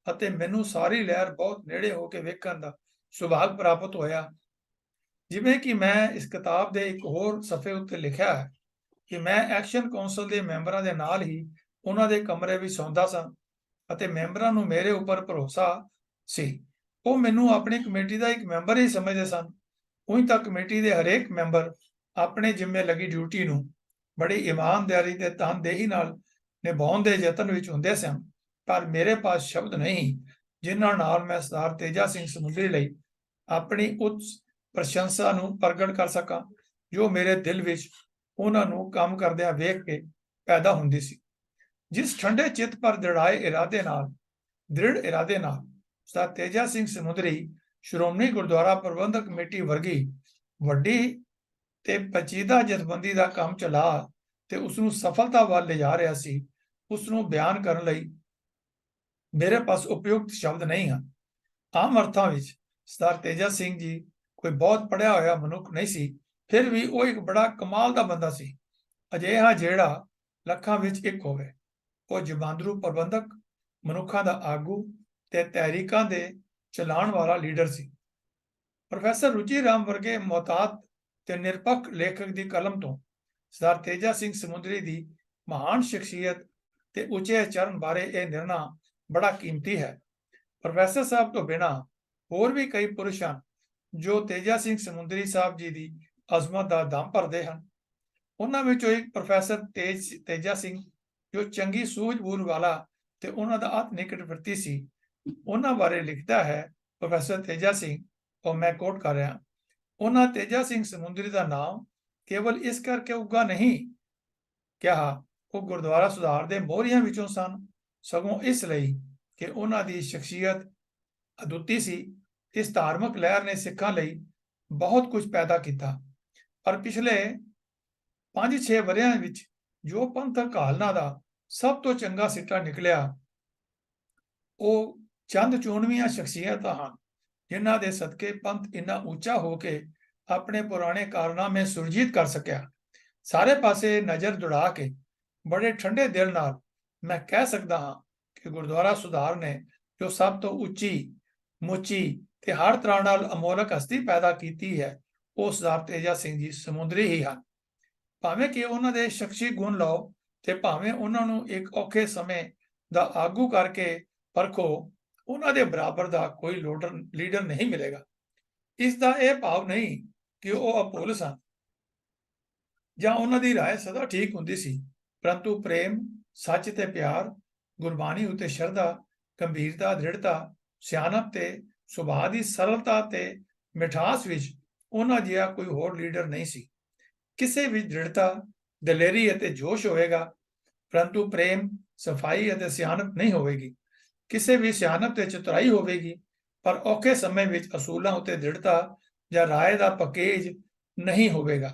ਅਤੇ ਮੈਨੂੰ ਸਾਰੀ ਲਹਿਰ ਬਹੁਤ ਨੇੜੇ ਹੋ ਕੇ ਵੇਖਣ ਦਾ ਸੁਭਾਗ ਪ੍ਰਾਪਤ ਹੋਇਆ। ਜਿਵੇਂ ਕਿ ਮੈਂ ਇਸ ਕਿਤਾਬ ਦੇ ਇੱਕ ਹੋਰ ਸਫ਼ੇ ਉੱਤੇ ਲਿਖਿਆ ਹੈ ਕਿ ਮੈਂ ਐਕਸ਼ਨ ਕੌਂਸਲ ਦੇ ਮੈਂਬਰਾਂ ਦੇ ਨਾਲ ਹੀ ਉਹਨਾਂ ਦੇ ਕਮਰੇ ਵਿੱਚ ਸੌਂਦਾ ਸਾਂ ਅਤੇ ਮੈਂਬਰਾਂ ਨੂੰ ਮੇਰੇ ਉੱਪਰ ਭਰੋਸਾ ਸੀ। ਉਹ ਮੈਨੂੰ ਆਪਣੀ ਕਮੇਟੀ ਦਾ ਇੱਕ ਮੈਂਬਰ ਹੀ ਸਮਝਦੇ ਸਨ। ਉਂਝ ਤਾਂ ਕਮੇਟੀ ਦੇ ਹਰੇਕ ਮੈਂਬਰ ਆਪਣੇ ਜ਼ਿੰਮੇ ਲੱਗੀ ਡਿਊਟੀ ਨੂੰ ਬੜੀ ਇਮਾਨਦਾਰੀ ਤੇ ਤਨਦੇਹੀ ਨਾਲ ਨਿਭਾਉਣ ਦੇ ਯਤਨ ਵਿੱਚ ਹੁੰਦੇ ਸਨ, ਪਰ ਮੇਰੇ ਪਾਸ ਸ਼ਬਦ ਨਹੀਂ ਜਿਨ੍ਹਾਂ ਨਾਲ ਮੈਂ ਸਰਦਾਰ ਤੇਜਾ ਸਿੰਘ ਸਮੁੰਦਰੀ ਲਈ ਆਪਣੀ ਉੱਚ ਪ੍ਰਸ਼ੰਸਾ ਨੂੰ ਪ੍ਰਗਟ ਕਰ ਸਕਾਂ, ਜੋ ਮੇਰੇ ਦਿਲ ਵਿੱਚ ਉਹਨਾਂ ਨੂੰ ਕੰਮ ਕਰਦਿਆਂ ਵੇਖ ਕੇ ਪੈਦਾ ਹੁੰਦੀ ਸੀ। ਜਿਸ ਠੰਡੇ ਚਿੱਤ ਪਰ ਦ੍ਰਿੜ ਇਰਾਦੇ ਨਾਲ ਸਰਦਾਰ ਤੇਜਾ ਸਿੰਘ ਸਮੁੰਦਰੀ ਸ਼੍ਰੋਮਣੀ ਗੁਰਦੁਆਰਾ ਪ੍ਰਬੰਧਕ ਕਮੇਟੀ ਵਰਗੀ ਵੱਡੀ ਤੇ ਪਚੀਦਾ ਜਥੇਬੰਦੀ ਦਾ ਕੰਮ ਚਲਾ ਤੇ ਉਸ ਨੂੰ ਸਫਲਤਾ ਵੱਲ ਲਿਜਾ ਰਿਹਾ ਸੀ, ਉਸ ਨੂੰ ਬਿਆਨ ਕਰਨ ਲਈ ਮੇਰੇ ਪਾਸ ਉਪਯੁਕਤ ਸ਼ਬਦ ਨਹੀਂ ਹਨ। ਆਮ ਅਰਥਾਂ ਵਿੱਚ ਸਰਦਾਰ ਤੇਜਾ ਸਿੰਘ ਜੀ ਕੋਈ ਬਹੁਤ ਪੜ੍ਹਿਆ ਹੋਇਆ ਮਨੁੱਖ ਨਹੀਂ ਸੀ, ਫਿਰ ਵੀ ਉਹ ਇੱਕ ਬੜਾ ਕਮਾਲ ਦਾ ਬੰਦਾ ਸੀ, ਅਜਿਹਾ ਜਿਹੜਾ ਲੱਖਾਂ ਵਿੱਚ ਇੱਕ ਹੋਵੇ। ਉਹ ਜਮਾਂਦਰੂ ਪ੍ਰਬੰਧਕ, ਮਨੁੱਖਾਂ ਦਾ ਆਗੂ ਤੇ ਤਹਿਰੀਕਾਂ ਦੇ ਚਲਾਉਣ ਵਾਲਾ ਲੀਡਰ ਸੀ। ਪ੍ਰੋਫੈਸਰ ਰੁਚੀ ਰਾਮ ਵਰਗੇ ਮੁਹਤਾਤ ਤੇ ਨਿਰਪੱਖ ਲੇਖਕ ਦੀ ਕਲਮ ਤੋਂ ਸਰਦਾਰ ਤੇਜਾ ਸਿੰਘ ਸਮੁੰਦਰੀ ਦੀ ਮਹਾਨ ਸ਼ਖਸੀਅਤ ਤੇ ਉੱਚੇ ਚਰਨ ਬਾਰੇ ਇਹ ਨਿਰਣਾ ਬੜਾ ਕੀਮਤੀ ਹੈ। ਪ੍ਰੋਫੈਸਰ ਸਾਹਿਬ ਤੋਂ ਬਿਨਾਂ ਹੋਰ ਵੀ ਕਈ ਪੁਰਸ਼ ਹਨ ਜੋ ਤੇਜਾ ਸਿੰਘ ਸਮੁੰਦਰੀ ਸਾਹਿਬ ਜੀ ਦੀ ਅਜ਼ਮਤ ਦਾ ਦਮ ਭਰਦੇ ਹਨ। ਉਹਨਾਂ ਵਿੱਚੋਂ ਇੱਕ ਪ੍ਰੋਫੈਸਰ ਤੇਜਾ ਸਿੰਘ, ਜੋ ਚੰਗੀ ਸੂਝ-ਬੂਝ ਵਾਲਾ ਤੇ ਉਹਨਾਂ ਦਾ ਅਤ ਨਿਕਟਵਰਤੀ ਸੀ, ਉਹਨਾਂ ਬਾਰੇ ਲਿਖਦਾ ਹੈ ਪ੍ਰੋਫੈਸਰ ਤੇਜਾ ਸਿੰਘ, और मैं कोट कर रहा, उन्होंने तेजा सिंह समुंदरी का नाम केवल इस करके उगा नहीं कहा वो गुरुद्वारा सुधार के मोहरियां विचों सन, सगों इसलिए कि उन्हों की शख्सियत अदुੱਤੀ सी। इस धार्मिक लहर ने सिखां लई बहुत कुछ पैदा किया, पर पिछले 5-6 वरियां विच जो पंथक हालना का सब तो चंगा सिट्टा निकलिया वो चंद चुणवीआं शख्सियतां हैं जिन्हां दे सदके पंथ इन्ना ऊंचा होके अपने पुराने कारनामे सुरजीत कर सकिया। सारे पासे नज़र दौड़ा के बड़े ठंडे दिल नाल मैं कह सकदा हाँ कि गुरुद्वारा सुधार ने जो सब तो उच्ची मुची ते हर तरह नाल अमोलक हस्ती पैदा कीती है वो सरदार तेजा सिंह जी समुंदरी ही हैं। भावें कि उन्हां दे शख्सी गुण लो ते भावें उन्हां नूं एक औखे समय दा आगू करके परखो, उन्हां दे बराबर का कोई लीडर नहीं मिलेगा। इसका यह भाव नहीं कि वह अभुल सन जां उन्हां दी राय सदा ठीक हुंदी सी, परंतु प्रेम, सच ते प्यार, गुरबाणी उत्ते शरधा, गंभीरता, दृढ़ता, सियानत ते सुभाਅ दी सरलता ते मिठास विच उन्हां जिहा कोई होर लीडर नहीं सी। किसे भी दृढ़ता, दलेरी अते जोश होएगा, परंतु प्रेम, सफाई अते सियानत नहीं होवेगी। किसी भी सियानत ते चतुराई होवेगी, पर औखे समय विच असूलों उत्ते दृढ़ता या राय का पकेज नहीं होवेगा।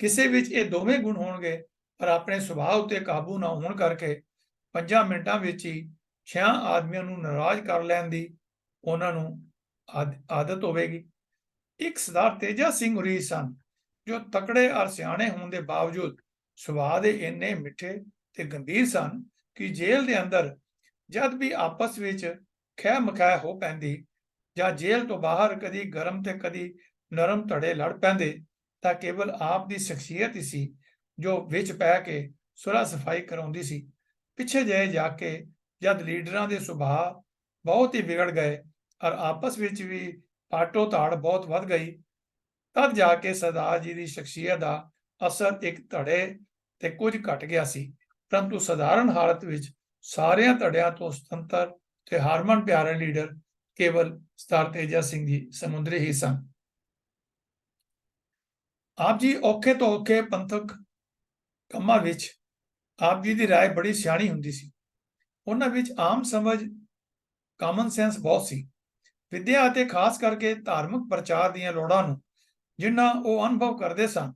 किसी विच ये दोवें गुण होणगे, पर अपने सुभाਅ उत्ते काबू ना होण करके 5 मिनटां विच ही 6 आदमियों नूं नाराज कर लैण दी उन्हां नूं आदत होवेगी। एक सरदार तेजा सिंह हुरी सन जो तकड़े और सियाणे होण दे बावजूद सुभाਅ दे इन्ने मिठे ते गंभीर सन कि जेल दे अंदर जद भी आपस विच खै मखै हो पैंदी जां जेल तो बाहर कदी गरम ते कदी नरम धड़े लड़ पैंदे तां केवल आप दी शख्सियत ही सी जो विच पै के सुलह सफाई कराउंदी सी। पिछे जे जाके जद लीडरां दे सुभाਅ बहुत ही बिगड़ गए और आपस विच भी पाटो ताड़ बहुत वध गई, तद जाके सरदार जी दी शख्सियत दा असर एक धड़े ते कुछ घट गया सी, परंतु साधारण हालत विच सारियां धड़ियां तो सुतंत्र ते हरमन प्यारे लीडर केवल सरदार तेजा सिंह जी समुंदरी ही सन। आप जी औखे तो औखे पंथक ਕੰਮਾਂ विच आप जी की राय बड़ी सियाणी हुंदी सी। उन्हां विच आम समझ, कामन सेंस बहुत सी। विद्या ਅਤੇ खास करके धार्मिक प्रचार दीआं लोड़ां नूं जिन्ना ਉਹ अनुभव करदे सन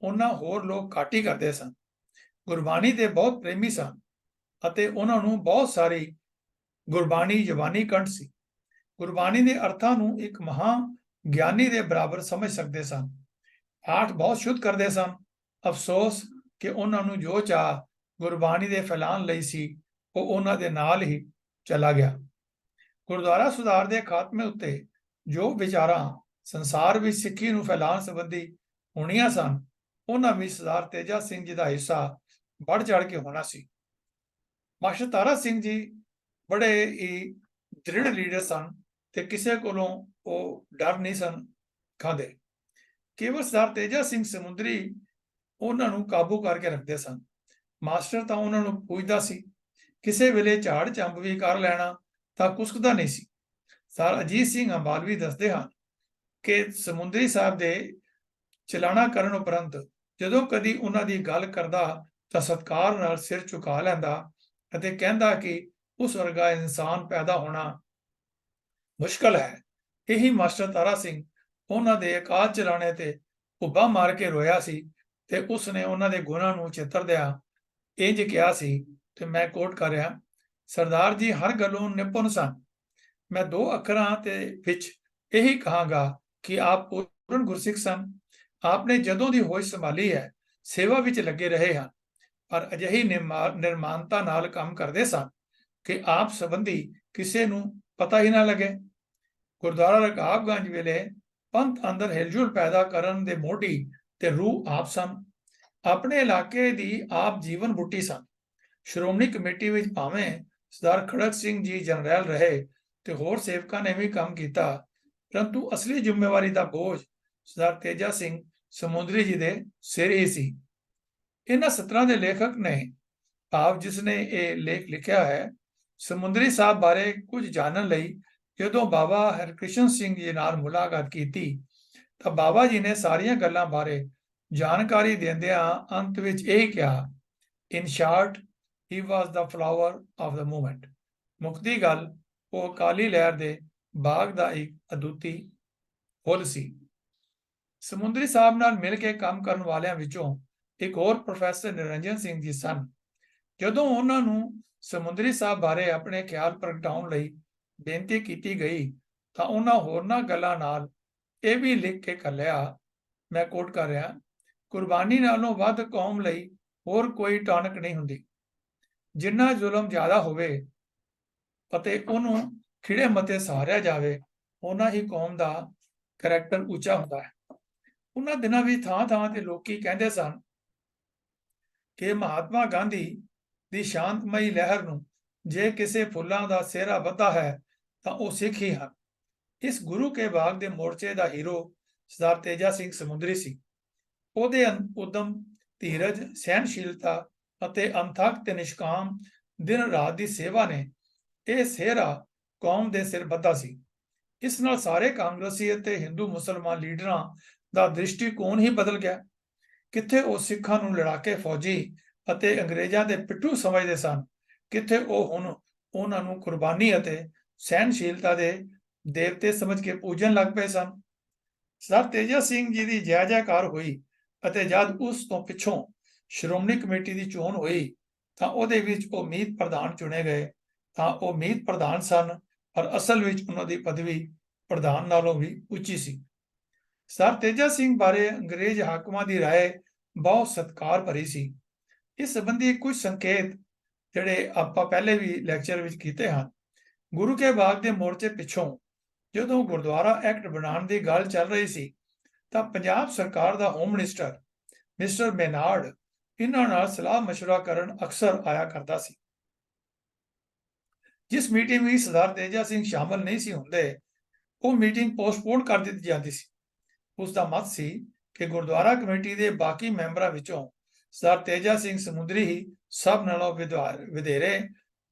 उन्ना होर लोग घट ही करदे सन। गुरबाणी ਦੇ बहुत प्रेमी सन ਅਤੇ ਉਹਨਾਂ ਨੂੰ ਬਹੁਤ ਸਾਰੀ ਗੁਰਬਾਣੀ ਜ਼ਬਾਨੀ ਕੰਠ ਸੀ। ਗੁਰਬਾਣੀ ਦੇ ਅਰਥਾਂ ਨੂੰ ਇੱਕ ਮਹਾਂ ਗਿਆਨੀ ਦੇ ਬਰਾਬਰ ਸਮਝ ਸਕਦੇ ਸਨ। ਪਾਠ ਬਹੁਤ ਸ਼ੁੱਧ ਕਰਦੇ ਸਨ। ਅਫਸੋਸ ਕਿ ਉਹਨਾਂ ਨੂੰ ਜੋ ਚਾਹ ਗੁਰਬਾਣੀ ਦੇ ਫੈਲਾਣ ਲਈ ਸੀ ਉਹ ਉਹਨਾਂ ਦੇ ਨਾਲ ਹੀ ਚਲਾ ਗਿਆ। ਗੁਰਦੁਆਰਾ ਸੁਧਾਰ ਦੇ ਖਾਤਮੇ ਉੱਤੇ ਜੋ ਵਿਚਾਰਾਂ ਸੰਸਾਰ ਵਿੱਚ ਸਿੱਖੀ ਨੂੰ ਫੈਲਾਣ ਸੰਬੰਧੀ ਹੋਣੀਆਂ ਸਨ, ਉਹਨਾਂ ਵਿੱਚ ਸਰਦਾਰ ਤੇਜਾ ਸਿੰਘ ਜੀ ਦਾ ਹਿੱਸਾ बढ़ चढ़ के होना सी। मास्टर तारा सिंह जी बड़े ही दृढ़ लीडर सन ते किसी कोलों वो डर नहीं सन खांदे। केवल सरदार तेजा सिंह समुंदरी उन्हां नूं काबू करके रखते सन। मास्टर तां उन्हां नूं पूजदा सी, किसी वेले झाड़ चंप भी कर लैणा तां कुसकदा नहीं सी। सर अजीत सिंह अंबालवी दसदे हन कि समुंदरी साहब दे चलाना करन उपरंत जदों कदी उन्हां दी गल करदा ਤਾਂ ਸਤਿਕਾਰ ਨਾਲ ਸਿਰ ਝੁਕਾ ਲੈਂਦਾ ਅਤੇ ਕਹਿੰਦਾ ਕਿ ਉਸ ਵਰਗਾ ਇਨਸਾਨ ਪੈਦਾ ਹੋਣਾ ਮੁਸ਼ਕਲ ਹੈ। ਇਹੀ ਮਾਸਟਰ ਤਾਰਾ ਸਿੰਘ ਉਹਨਾਂ ਦੇ ਅਕਾਲ ਚਲਾਣੇ ਤੇ ਉੱਭਾ ਮਾਰ ਕੇ ਰੋਇਆ ਸੀ ਤੇ ਉਸਨੇ ਉਹਨਾਂ ਦੇ ਗੁਣਾਂ ਨੂੰ ਚਿਤਰਦਿਆਂ ਇੰਜ ਕਿਹਾ ਸੀ ਤੇ ਮੈਂ ਕੋਟ ਕਰ ਰਿਹਾ, ਸਰਦਾਰ ਜੀ ਹਰ ਗੱਲੋਂ ਨਿਪੁੰਨ ਸਨ। ਮੈਂ 2 ਅੱਖਰਾਂ ਤੇ ਵਿੱਚ ਇਹੀ ਕਹਾਂਗਾ ਕਿ ਆਪ ਪੂਰਨ ਗੁਰਸਿੱਖ ਸਨ। ਆਪਨੇ ਜਦੋਂ ਦੀ ਹੋਸ਼ ਸੰਭਾਲੀ ਹੈ ਸੇਵਾ ਵਿੱਚ ਲੱਗੇ ਰਹੇ ਹਨ। ਪਰ ਅਜਿਹੀ ਨਿਰਮਾਨਤਾ ਨਾਲ ਕੰਮ ਕਰਦੇ ਸਨ ਕਿ ਆਪ ਸੰਬੰਧੀ ਕਿਸੇ ਨੂੰ ਪਤਾ ਹੀ ਨਾ ਲੱਗੇ। ਗੁਰਦੁਆਰਾ ਰਕਾਬਗੰਜ ਵੇਲੇ ਪੰਥ ਅੰਦਰ ਹਿਲਜੁਲ ਪੈਦਾ ਕਰਨ ਦੇ ਮੋਢੀ ਤੇ ਰੂਹ ਆਪ ਸਨ। ਆਪਣੇ ਇਲਾਕੇ ਦੀ ਆਪ ਜੀਵਨ ਬੁੱਟੀ ਸਨ। ਸ਼੍ਰੋਮਣੀ ਕਮੇਟੀ ਵਿੱਚ ਭਾਵੇਂ ਸਰਦਾਰ ਖੜਕ ਸਿੰਘ ਜੀ ਜਰਨੈਲ ਰਹੇ ਤੇ ਹੋਰ ਸੇਵਕਾਂ ਨੇ ਵੀ ਕੰਮ ਕੀਤਾ, ਪਰੰਤੂ ਅਸਲੀ ਜ਼ਿੰਮੇਵਾਰੀ ਦਾ ਬੋਝ ਸਰਦਾਰ ਤੇਜਾ ਸਿੰਘ ਸਮੁੰਦਰੀ ਜੀ ਦੇ ਸਿਰ ਹੀ ਸੀ। ਇਹਨਾਂ ਸਤਰਾਂ ਦੇ ਲੇਖਕ ਨੇ, ਭਾਵ ਜਿਸ ਨੇ ਇਹ ਲੇਖ ਲਿਖਿਆ ਹੈ, ਸਮੁੰਦਰੀ ਸਾਹਿਬ ਬਾਰੇ ਕੁਝ ਜਾਣਨ ਲਈ ਜਦੋਂ ਬਾਬਾ ਹਰਕ੍ਰਿਸ਼ਨ ਸਿੰਘ ਜੀ ਨਾਲ ਮੁਲਾਕਾਤ ਕੀਤੀ ਤਾਂ ਬਾਬਾ ਜੀ ਨੇ ਸਾਰੀਆਂ ਗੱਲਾਂ ਬਾਰੇ ਜਾਣਕਾਰੀ ਦਿੰਦਿਆਂ ਅੰਤ ਵਿੱਚ ਇਹ ਕਿਹਾ, in short he was the flower of the movement. ਮੁੱਕਦੀ ਗੱਲ, ਉਹ ਅਕਾਲੀ ਲਹਿਰ ਦੇ ਬਾਗ ਦਾ ਇੱਕ ਅਦੁੱਤੀ ਫੁੱਲ ਸੀ। ਸਮੁੰਦਰੀ ਸਾਹਿਬ ਨਾਲ ਮਿਲ ਕੇ ਕੰਮ ਕਰਨ ਵਾਲਿਆਂ ਵਿੱਚੋਂ ਇੱਕ ਹੋਰ ਪ੍ਰੋਫੈਸਰ ਨਿਰੰਜਨ ਸਿੰਘ ਜੀ ਸਨ। ਜਦੋਂ ਉਹਨਾਂ ਨੂੰ ਸਮੁੰਦਰੀ ਸਾਹਿਬ ਬਾਰੇ ਆਪਣੇ ਖਿਆਲ ਪ੍ਰਗਟਾਉਣ ਲਈ ਬੇਨਤੀ ਕੀਤੀ ਗਈ ਤਾਂ ਉਹਨਾਂ ਹੋਰਨਾਂ ਗੱਲਾਂ ਨਾਲ ਇਹ ਵੀ ਲਿਖ ਕੇ ਘੱਲਿਆ, ਮੈਂ ਕੋਟ ਕਰ ਰਿਹਾ, ਕੁਰਬਾਨੀ ਨਾਲੋਂ ਵੱਧ ਕੌਮ ਲਈ ਹੋਰ ਕੋਈ ਟਾਨਕ ਨਹੀਂ ਹੁੰਦੀ। ਜਿੰਨਾ ਜ਼ੁਲਮ ਜ਼ਿਆਦਾ ਹੋਵੇ ਅਤੇ ਉਹਨੂੰ ਖਿੜੇ ਮਤੇ ਸਹਾਰਿਆ ਜਾਵੇ, ਉਹਨਾਂ ਹੀ ਕੌਮ ਦਾ ਕਰੈਕਟਰ ਉੱਚਾ ਹੁੰਦਾ ਹੈ। ਉਹਨਾਂ ਦਿਨਾਂ ਵਿੱਚ ਥਾਂ ਥਾਂ ਤੇ ਲੋਕੀ ਕਹਿੰਦੇ ਸਨ ਕਿ ਮਹਾਤਮਾ ਗਾਂਧੀ ਦੀ ਸ਼ਾਂਤਮਈ ਲਹਿਰ ਨੂੰ ਜੇ ਕਿਸੇ ਫੁੱਲਾਂ ਦਾ ਸਿਹਰਾ ਬੱਧਾ ਹੈ ਤਾਂ ਉਹ ਸਿੱਖ ਹੀ ਹਨ। ਇਸ ਗੁਰੂ ਕੇ ਬਾਗ ਦੇ ਮੋਰਚੇ ਦਾ ਹੀਰੋ ਸਰਦਾਰ ਤੇਜਾ ਸਿੰਘ ਸਮੁੰਦਰੀ ਸੀ। ਉਹਦੇ ਉਦਮ, ਧੀਰਜ, ਸਹਿਨਸ਼ੀਲਤਾ ਅਤੇ ਅਣਥੱਕ ਤੇ ਨਿਸ਼ਕਾਮ ਦਿਨ ਰਾਤ ਦੀ ਸੇਵਾ ਨੇ ਇਹ ਸਿਹਰਾ ਕੌਮ ਦੇ ਸਿਰ ਬੱਧਾ ਸੀ। ਇਸ ਨਾਲ ਸਾਰੇ ਕਾਂਗਰਸੀ ਅਤੇ ਹਿੰਦੂ ਮੁਸਲਮਾਨ ਲੀਡਰਾਂ ਦਾ ਦ੍ਰਿਸ਼ਟੀਕੋਣ ਹੀ ਬਦਲ ਗਿਆ। ਕਿੱਥੇ ਉਹ ਸਿੱਖਾਂ ਨੂੰ ਲੜਾਕੇ ਫੌਜੀ ਅਤੇ ਅੰਗਰੇਜ਼ਾਂ ਦੇ ਪਿੱਠੂ ਸਮਝਦੇ ਸਨ, ਕਿੱਥੇ ਉਹ ਹੁਣ ਉਹਨਾਂ ਨੂੰ ਕੁਰਬਾਨੀ ਅਤੇ ਸਹਿਨਸ਼ੀਲਤਾ ਦੇ ਦੇਵਤੇ ਸਮਝ ਕੇ ਪੂਜਣ ਲੱਗ ਪਏ ਸਨ। ਸਰਦਾਰ ਤੇਜਾ ਸਿੰਘ ਜੀ ਦੀ ਜੈ ਜੈਕਾਰ ਹੋਈ ਅਤੇ ਜਦ ਉਸ ਤੋਂ ਪਿੱਛੋਂ ਸ਼੍ਰੋਮਣੀ ਕਮੇਟੀ ਦੀ ਚੋਣ ਹੋਈ ਤਾਂ ਉਹਦੇ ਵਿੱਚ ਉਹ ਮੀਤ ਪ੍ਰਧਾਨ ਚੁਣੇ ਗਏ ਤਾਂ ਉਹ ਮੀਤ ਪ੍ਰਧਾਨ ਸਨ, ਪਰ ਅਸਲ ਵਿੱਚ ਉਹਨਾਂ ਦੀ ਪਦਵੀ ਪ੍ਰਧਾਨ ਨਾਲੋਂ ਵੀ ਉੱਚੀ ਸੀ। ਸਰਦਾਰ ਤੇਜਾ ਸਿੰਘ ਬਾਰੇ ਅੰਗਰੇਜ਼ ਹਾਕਮਾਂ ਦੀ ਰਾਏ ਬਹੁਤ ਸਤਿਕਾਰ ਭਰੀ ਸੀ। ਇਸ ਸੰਬੰਧੀ ਕੁਝ ਸੰਕੇਤ ਜਿਹੜੇ ਆਪਾਂ ਪਹਿਲੇ ਵੀ ਲੈਕਚਰ ਵਿੱਚ ਕੀਤੇ ਹਨ। ਗੁਰੂ ਕੇ ਬਾਗ ਦੇ ਮੋਰਚੇ ਪਿੱਛੋਂ ਜਦੋਂ ਗੁਰਦੁਆਰਾ ਐਕਟ ਬਣਾਉਣ ਦੀ ਗੱਲ ਚੱਲ ਰਹੀ ਸੀ ਤਾਂ ਪੰਜਾਬ ਸਰਕਾਰ ਦਾ ਹੋਮ ਮਿਨਿਸਟਰ ਮਿਸਟਰ ਮੈਨਾਰਡ ਇਹਨਾਂ ਨਾਲ ਸਲਾਹ ਮਸ਼ਵਰਾ ਕਰਨ ਅਕਸਰ ਆਇਆ ਕਰਦਾ ਸੀ। ਜਿਸ ਮੀਟਿੰਗ ਵਿੱਚ ਸਰਦਾਰ ਤੇਜਾ ਸਿੰਘ ਸ਼ਾਮਲ ਨਹੀਂ ਸੀ ਹੁੰਦੇ, ਉਹ ਮੀਟਿੰਗ ਪੋਸਟਪੋਨ ਕਰ ਦਿੱਤੀ ਜਾਂਦੀ ਸੀ। ਉਸ ਦਾ ਮਤ ਸੀ ਕਿ ਗੁਰਦੁਆਰਾ ਕਮੇਟੀ ਦੇ ਬਾਕੀ ਮੈਂਬਰਾਂ ਵਿੱਚੋਂ ਸਰਦਾਰ ਤੇਜਾ ਸਿੰਘ ਸਮੁੰਦਰੀ ਹੀ ਸਭ ਨਾਲੋਂ ਵਧੇਰੇ